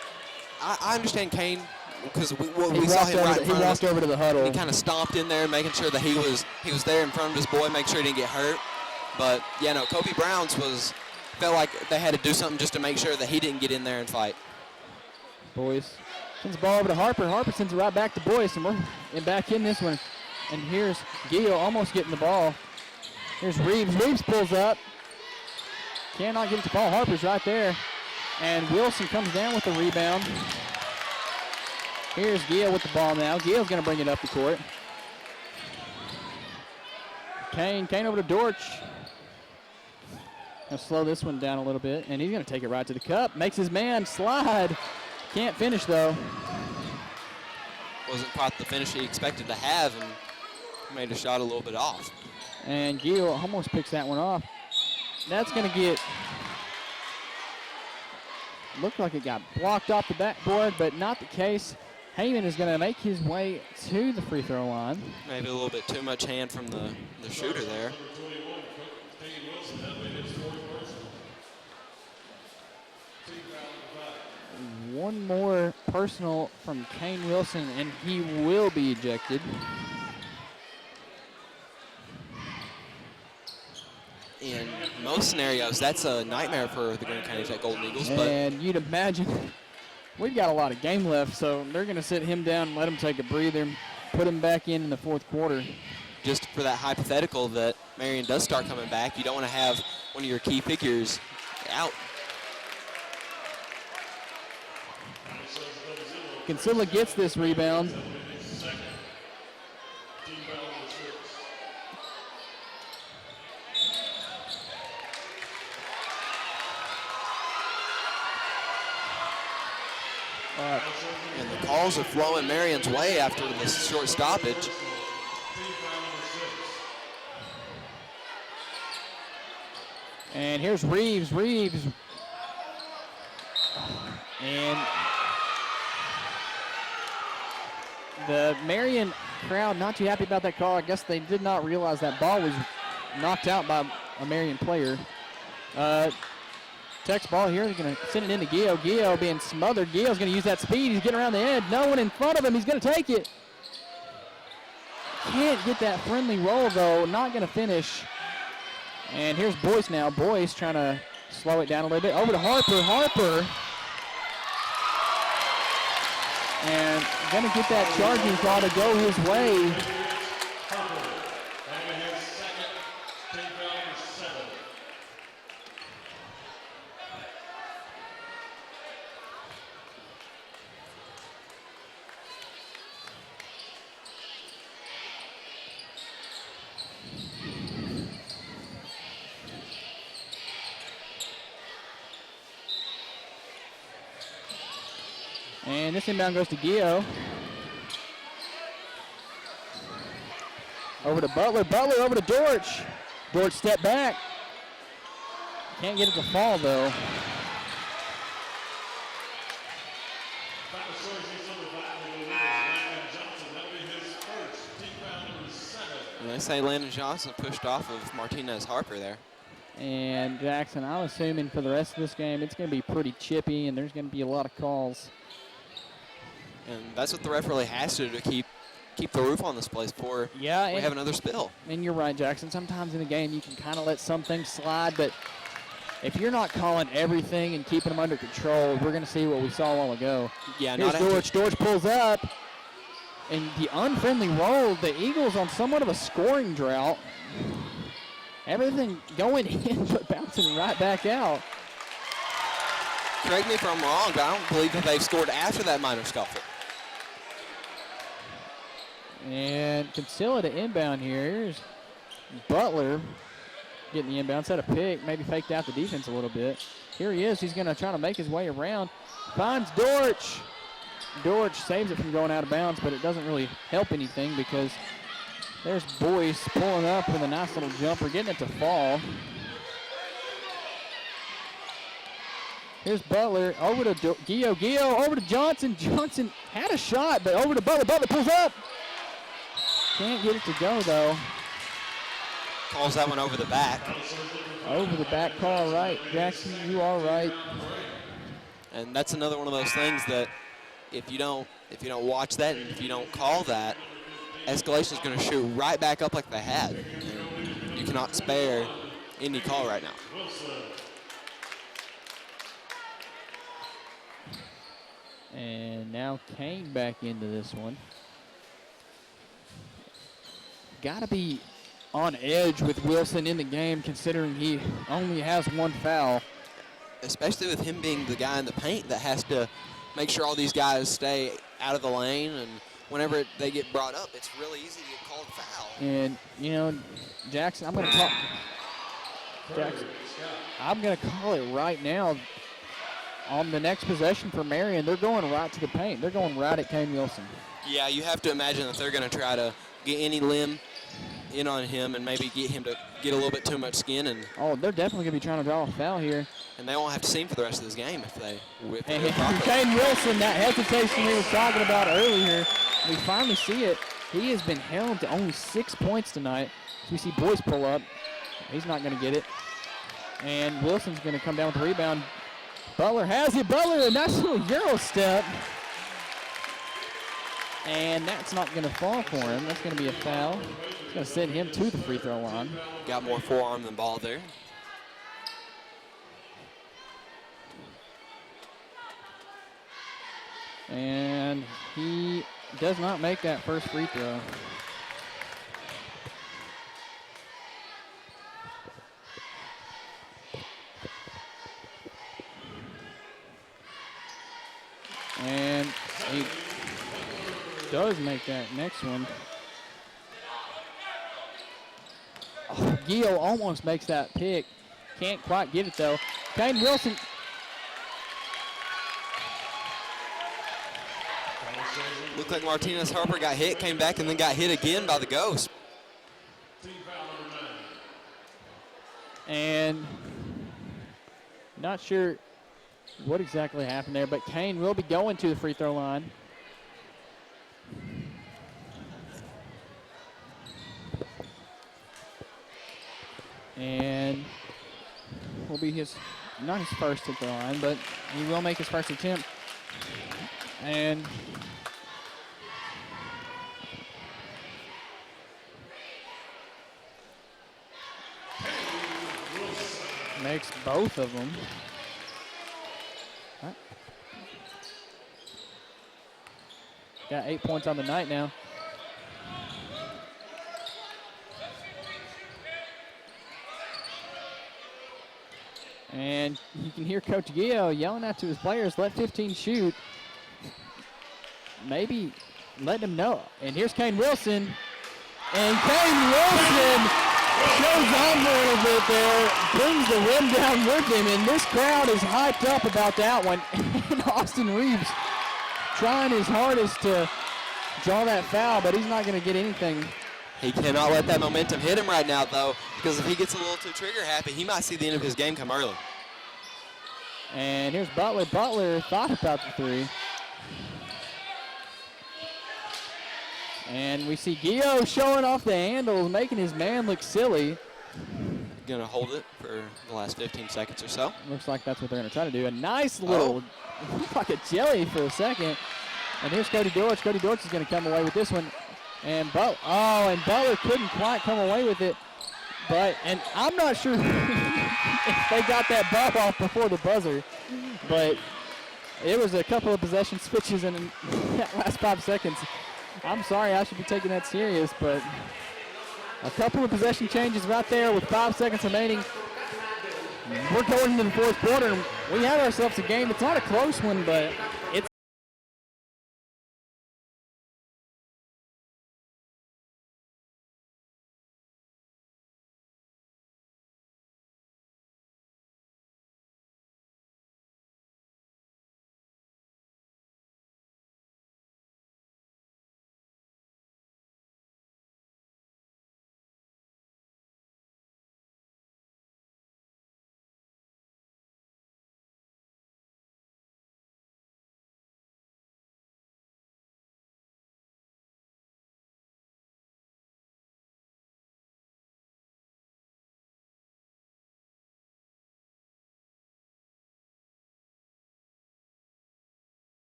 I understand Kane because we He saw him right in he front of us. walked over to the huddle. He kind of stomped in there, making sure that he was there in front of his boy, make sure he didn't get hurt. But yeah, no, Kobe Brown's felt like they had to do something just to make sure that he didn't get in there and fight. Boyce sends the ball over to Harper. Harper sends it right back to Boyce, and we're back in this one. And here's Gio almost getting the ball. Here's Reeves. Reeves pulls up. Cannot get it to Paul. Harper's right there. And Wilson comes down with the rebound. Here's Gio with the ball now. Gio's going to bring it up the court. Kane over to Dortch. Going to slow this one down a little bit, and he's going to take it right to the cup. Makes his man slide. Can't finish, though. Wasn't quite the finish he expected to have, and made a shot a little bit off. And Gio almost picks that one off. That's going to get, looked like it got blocked off the backboard, but not the case. Heyman is going to make his way to the free throw line. Maybe a little bit too much hand from the shooter there. One more personal from Kane Wilson, and he will be ejected. In most scenarios, that's a nightmare for the Greene County Tech Golden Eagles. And you'd imagine we've got a lot of game left, so they're going to sit him down and let him take a breather, put him back in the fourth quarter. Just for that hypothetical that Marion does start coming back, you don't want to have one of your key figures out. Kinsella gets this rebound. And the calls are flowing Marion's way after the short stoppage. And here's Reeves. And the Marion crowd not too happy about that call. I guess they did not realize that ball was knocked out by a Marion player. Tech's ball here. He's going to send it into Gio. Gio being smothered. Gio's going to use that speed. He's getting around the edge. No one in front of him. He's going to take it. Can't get that friendly roll, though. Not going to finish. And here's Boyce now. Boyce trying to slow it down a little bit. Over to Harper. Harper. And going to get that charging call to go his way. And this inbound goes to Gio. Over to Butler. Butler over to Dortch. Dortch step back. Can't get it to fall, though. And they say Landon Johnson pushed off of Martinez Harper there. And Jackson, I'm assuming for the rest of this game, it's going to be pretty chippy, and there's going to be a lot of calls. And that's what the ref really has to do to keep the roof on this place before we have another spill. And you're right, Jackson. Sometimes in the game you can kind of let some things slide, but if you're not calling everything and keeping them under control, we're going to see what we saw a while ago. Yeah, here's Dortch. Dortch pulls up, and the unfriendly roll. The Eagles on somewhat of a scoring drought. Everything going in, but bouncing right back out. Correct me if I'm wrong, but I don't believe that they've scored after that minor scuffle. And Kinsella to inbound here. Here's Butler getting the inbound. Set a pick, maybe faked out the defense a little bit. Here he is. He's going to try to make his way around. Finds Dortch. Dortch saves it from going out of bounds, but it doesn't really help anything because there's Boyce pulling up with a nice little jumper, getting it to fall. Here's Butler over to Gio. Gio over to Johnson. Johnson had a shot, but over to Butler. Butler pulls up. Can't get it to go, though. Calls that one over the back. Over the back call, right. Jackson, you are right. And that's another one of those things that if you don't watch that and if you don't call that, Escalation is going to shoot right back up like they had. And you cannot spare any call right now. And now Kane back into this one. Got to be on edge with Wilson in the game considering he only has one foul. Especially with him being the guy in the paint that has to make sure all these guys stay out of the lane, and whenever they get brought up, it's really easy to get called foul. And, you know, Jackson, I'm going to call it right now. On the next possession for Marion, they're going right to the paint. They're going right at Kane Wilson. Yeah, you have to imagine that they're going to try to get any limb in on him and maybe get him to get a little bit too much skin. And they're definitely going to be trying to draw a foul here. And they won't have to see him for the rest of this game if they whip and it properly. Kane Wilson, that hesitation we were talking about earlier, we finally see it. He has been held to only 6 points tonight. So we see Boyce pull up. He's not going to get it. And Wilson's going to come down with the rebound. Butler has it. Butler, a nice little Euro step. And that's not going to fall for him. That's going to be a foul. It's going to send him to the free throw line. Got more forearm than ball there. And he does not make that first free throw. And he does make that next one. Oh, Gio almost makes that pick. Can't quite get it though. Kane Wilson. Looked like Martinez Harper got hit, came back, and then got hit again by the Ghost. And not sure what exactly happened there, but Kane will be going to the free throw line. And will be not his first at the line, but he will make his first attempt. And makes both of them. Got 8 points on the night now. And you can hear Coach Gio yelling out to his players, let 15 shoot. Maybe let them know. And here's Kane Wilson. And Kane Wilson shows on a little bit there, brings the rim down with him, and this crowd is hyped up about that one. And Austin Reeves trying his hardest to draw that foul, but he's not going to get anything. He cannot let that momentum hit him right now, though, because if he gets a little too trigger happy, he might see the end of his game come early. And here's Butler. Butler thought about the three. And we see Gio showing off the handles, making his man look silly. Gonna hold it for the last 15 seconds or so. Looks like that's what they're gonna try to do. A nice little, like a jelly for a second. And here's Cody Dortch. Cody Dortch is gonna come away with this one. And Butler couldn't quite come away with it. And I'm not sure if they got that ball off before the buzzer, but it was a couple of possession switches in that last 5 seconds. I'm sorry, I should be taking that serious, but a couple of possession changes right there with 5 seconds remaining. We're going into the fourth quarter, and we have ourselves a game. It's not a close one, but it's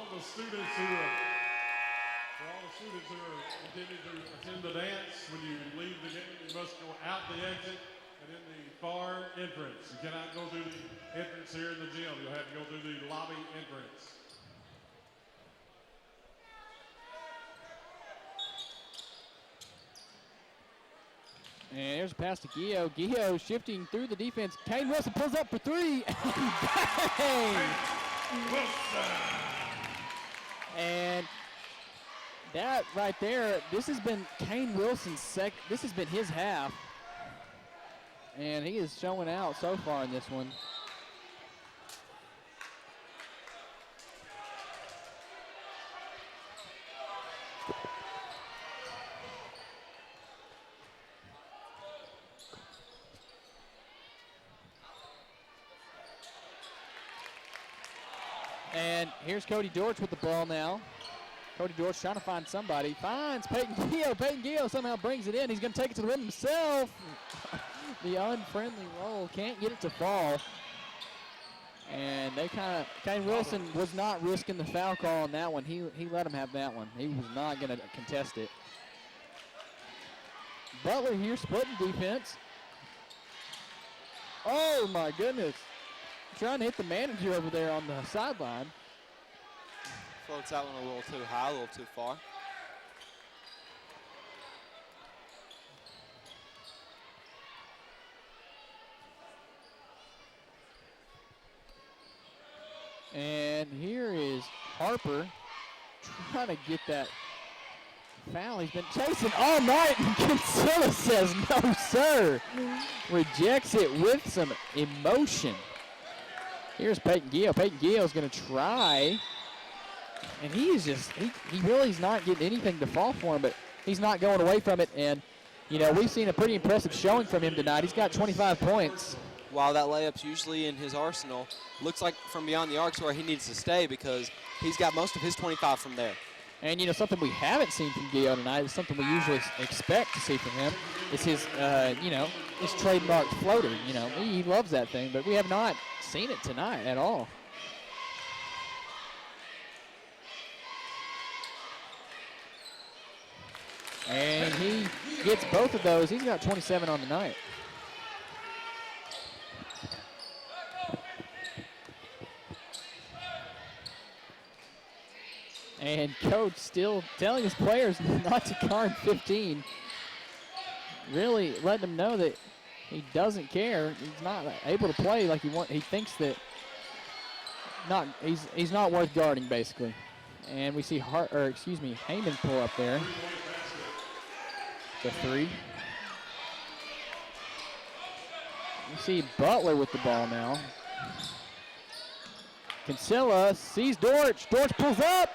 all the students who are intending to attend the dance, when you leave the game, you must go out the exit and in the far entrance. You cannot go through the entrance here in the gym. You'll have to go through the lobby entrance. And there's a pass to Gio. Gio shifting through the defense. Kane Wilson pulls up for three. Bang! And that right there, this has been Kane Wilson's this has been his half. And he is showing out so far in this one. And here's Cody Dortch with the ball now. Cody Dortch trying to find somebody. Finds Peyton Gio. Peyton Gio somehow brings it in. He's going to take it to the rim himself. The unfriendly roll. Can't get it to fall. And they Kane Wilson was not risking the foul call on that one. He let him have that one. He was not going to contest it. Butler here splitting defense. Oh, my goodness. Trying to hit the manager over there on the sideline. Floats that one a little too high, a little too far. And here is Harper trying to get that foul. He's been chasing all night, and Kinsella says no, sir. Rejects it with some emotion. Here's Peyton Gio. Peyton Gio is going to try, and he is just, he really is not getting anything to fall for him, but he's not going away from it. And, you know, we've seen a pretty impressive showing from him tonight. He's got 25 points. While that layup's usually in his arsenal, looks like from beyond the arc's where he needs to stay because he's got most of his 25 from there. And, you know, something we haven't seen from Gio tonight is something we usually expect to see from him. It's his, you know, his trademark floater. You know, he loves that thing, but we have not seen it tonight at all. And he gets both of those. He's got 27 on the night. And coach still telling his players not to guard 15. Really letting them know that he doesn't care. He's not able to play like he thinks that he's not worth guarding, basically. And we see Heyman pull up there. The three. We see Butler with the ball now. Kinsella sees Dortch. Dortch pulls up.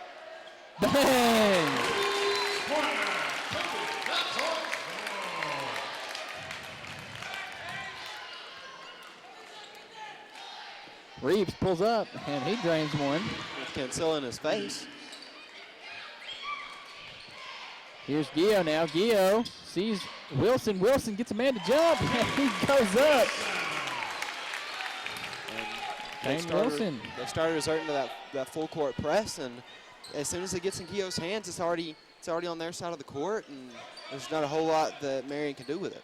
Bang! Reeves pulls up, and he drains one. With Kinsella in his face. Here's Gio now. Gio sees Wilson. Wilson gets a man to jump, and he goes up. Kane Wilson. They started resorting to that full court press, and as soon as it gets in Gio's hands, it's already on their side of the court, and there's not a whole lot that Marion can do with it.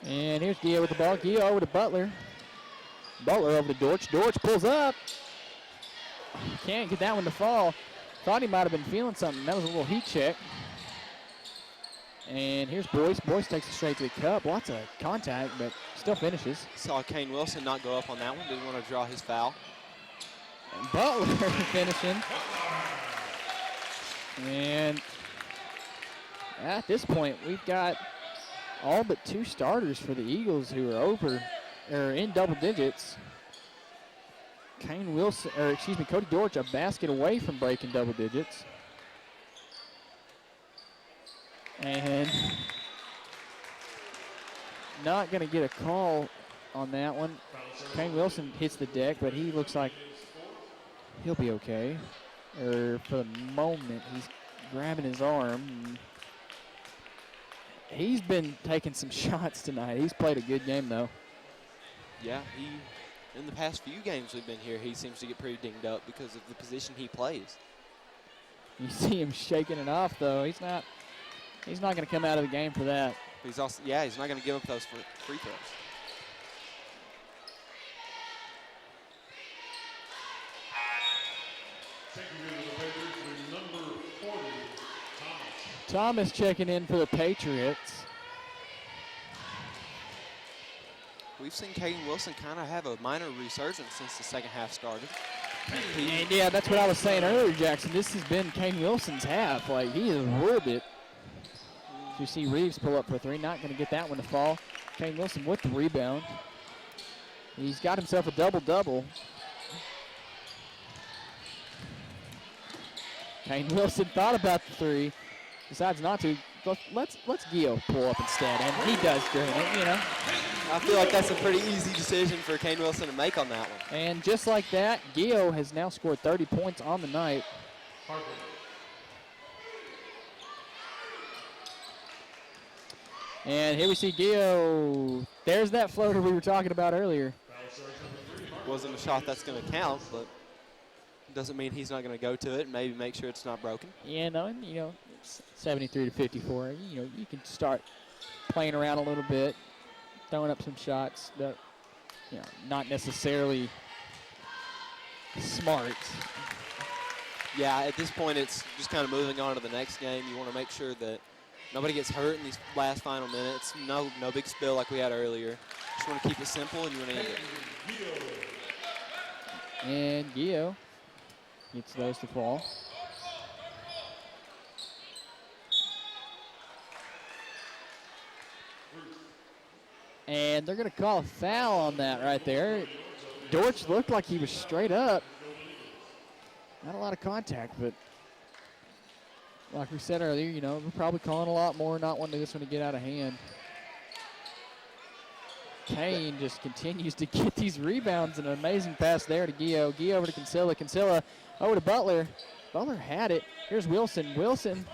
And here's Gio with the ball. Gio over to Butler. Butler over to Dortch. Dortch pulls up. Can't get that one to fall. Thought he might have been feeling something. That was a little heat check. And here's Boyce. Boyce takes it straight to the cup. Lots of contact, but still finishes. Saw Kane Wilson not go up on that one. Didn't want to draw his foul. And Butler finishing. And at this point, we've got all but two starters for the Eagles who are in double digits. Cody Dortch a basket away from breaking double digits. And not going to get a call on that one. Kane Wilson hits the deck, but he looks like He'll be okay. Or for the moment, he's grabbing his arm. He's been taking some shots tonight. He's played a good game, though. Yeah, in the past few games we've been here, he seems to get pretty dinged up because of the position he plays. You see him shaking it off, though. He's not going to come out of the game for that. He's also, yeah, he's not going to give up those free throws. Thomas checking in for the Patriots. We've seen Caden Wilson kind of have a minor resurgence since the second half started. And yeah, that's what I was saying earlier, Jackson. This has been Caden Wilson's half. Like, he has whirled it. You see Reeves pull up for three. Not going to get that one to fall. Caden Wilson with the rebound. He's got himself a double-double. Caden Wilson thought about the three. Decides not to. Let's Gio pull up instead, and he does during it, you know. I feel like that's a pretty easy decision for Caden Wilson to make on that one. And just like that, Gio has now scored 30 points on the night. And here we see Gio. There's that floater we were talking about earlier. Wasn't a shot that's going to count, but doesn't mean he's not going to go to it and maybe make sure it's not broken. Yeah, no, and, you know, it's 73 to 54. You know, you can start playing around a little bit, throwing up some shots that, you know, not necessarily smart. Yeah, at this point, it's just kind of moving on to the next game. You want to make sure that nobody gets hurt in these last final minutes. No big spill like we had earlier. Just want to keep it simple, and you want to end it. And Gio gets those to fall. And they're going to call a foul on that right there. Dortch looked like he was straight up. Not a lot of contact, but like we said earlier, you know, we're probably calling a lot more, not wanting this one to get out of hand. Kane just continues to get these rebounds. An amazing pass there to Gio. Gio over to Kinsella. Kinsella over to Butler. Butler had it. Here's Wilson. Wilson.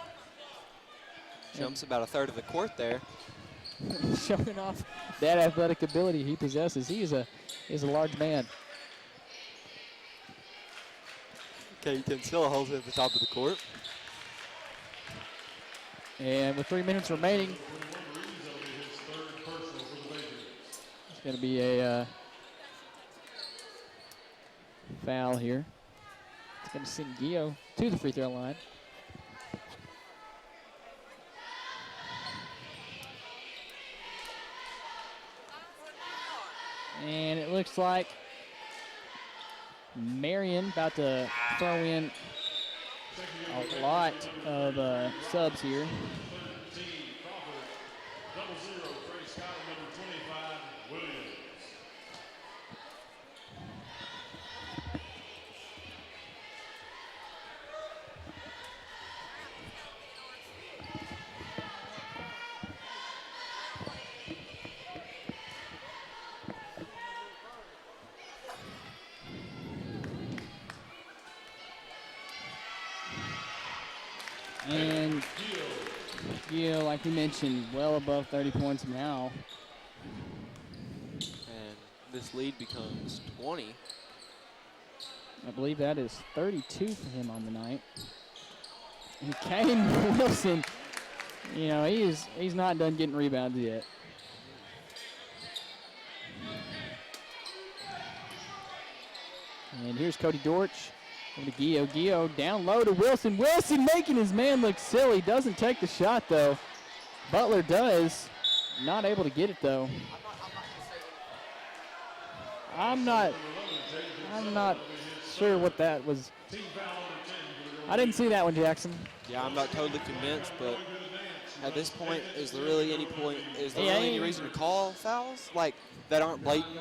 Jumps about a third of the court there. Showing off that athletic ability he possesses. He is a large man. Okay, Kinsella holds it at the top of the court. And with 3 minutes remaining, it's going to be a foul here. It's going to send Gio to the free throw line. And it looks like Marion about to throw in a lot of subs here. And Gio, like we mentioned, well above 30 points now. And this lead becomes 20. I believe that is 32 for him on the night. And Caden Wilson, you know, he's not done getting rebounds yet. And here's Cody Dortch. Over to Gio. Gio down low to Wilson. Wilson making his man look silly. Doesn't take the shot, though. Butler does. Not able to get it, though. I'm not sure what that was. I didn't see that one, Jackson. Yeah, I'm not totally convinced, but at this point, is there really any reason to call fouls like that aren't blatant?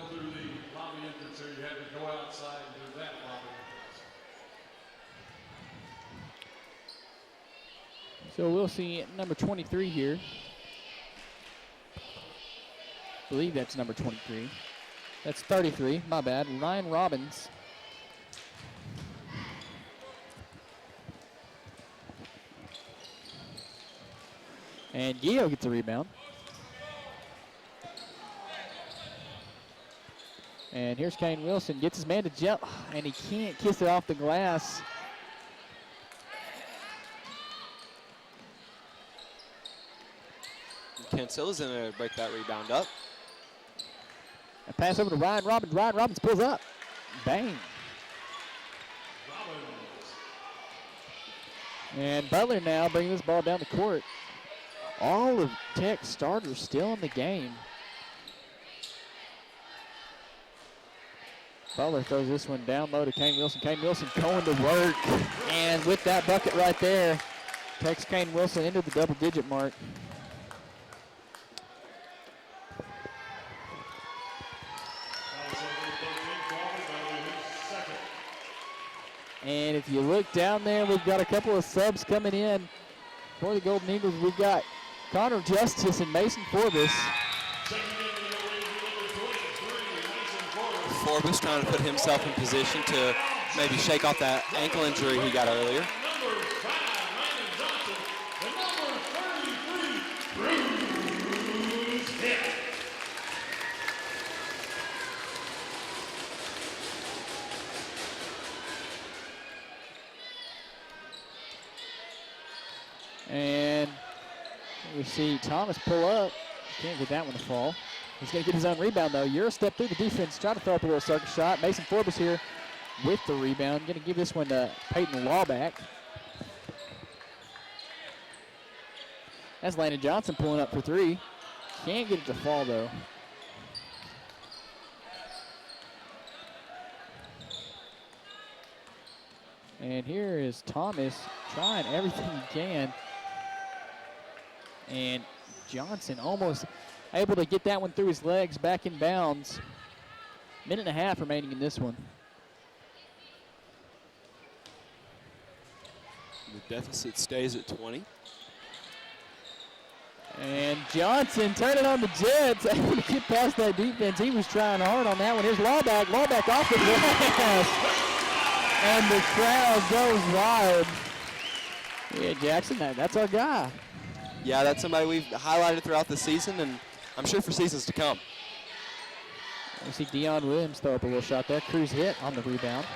So we'll see number 23 here. I believe that's number 23. That's 33, my bad. Ryan Robbins. And Gio gets a rebound. And here's Kane Wilson, gets his man to jump, and he can't kiss it off the glass. Cancella's in there to break that rebound up. A pass over to Ryan Robbins. Ryan Robbins pulls up. Bang. And Butler now bringing this ball down the court. All of Tech's starters still in the game. Butler throws this one down low to Kane Wilson. Kane Wilson going to work. And with that bucket right there, takes Kane Wilson into the double-digit mark. And if you look down there, we've got a couple of subs coming in for the Golden Eagles. We've got Connor Justice and Mason Forbes. Forbes trying to put himself in position to maybe shake off that ankle injury he got earlier. And we see Thomas pull up. Can't get that one to fall. He's going to get his own rebound, though. You're a step through the defense, trying to throw up a little circus shot. Mason Forbes here with the rebound. Going to give this one to Peyton Lawback. That's Landon Johnson pulling up for three. Can't get it to fall, though. And here is Thomas trying everything he can. And Johnson almost able to get that one through his legs, back in bounds. Minute and a half remaining in this one. The deficit stays at 20. And Johnson turning on the Jets, able to get past that defense. He was trying hard on that one. Here's Lawback. Lawback off the glass. And the crowd goes wild. Yeah, Jackson, that's our guy. Yeah, that's somebody we've highlighted throughout the season, and I'm sure for seasons to come. We see Dion Williams throw up a little shot there. Cruz hit on the rebound.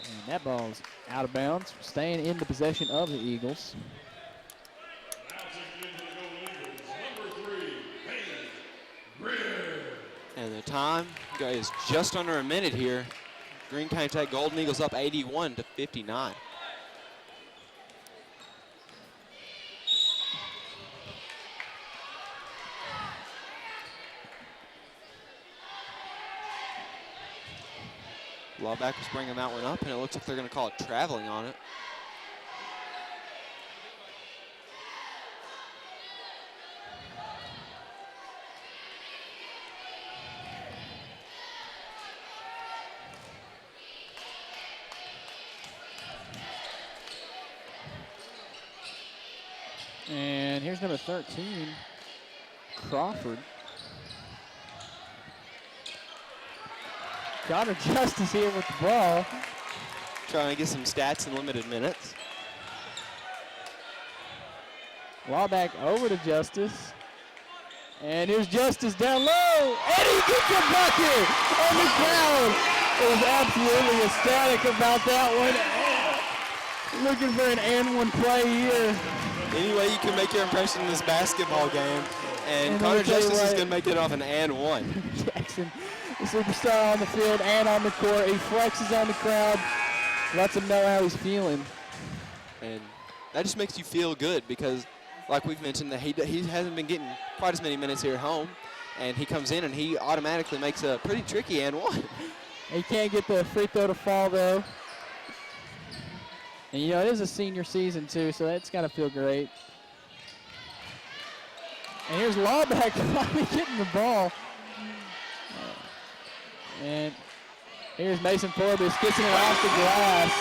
And that ball's out of bounds, staying in the possession of the Eagles. And the time is just under a minute here. Greene County Tech Golden Eagles up 81-59. Lawback was bringing that one up, and it looks like they're going to call it traveling on it. And here's number 13, Crawford. Connor Justice here with the ball. Trying to get some stats in limited minutes. Lawback over to Justice. And here's Justice down low. And he gets a bucket. And the crowd is absolutely ecstatic about that one. Looking for an and one play here. Any way you can make your impression in this basketball game. And Connor Justice is going to make it off an and one. Jackson, the superstar on the field and on the court. He flexes on the crowd, lets them know how he's feeling. And that just makes you feel good because, like we've mentioned, that he hasn't been getting quite as many minutes here at home. And he comes in and he automatically makes a pretty tricky and one. He can't get the free throw to fall, though. And, you know, it is a senior season, too, so that's got to feel great. And here's Lawback finally getting the ball. And here's Mason Forbes kissing it off the glass.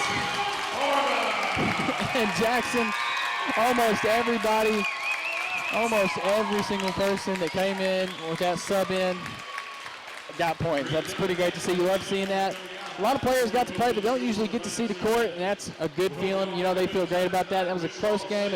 And Jackson, almost everybody, almost every single person that came in with that sub in got points. That's pretty great to see. You love seeing that. A lot of players got to play, but don't usually get to see the court, and that's a good feeling. You know, they feel great about that. That was a close game.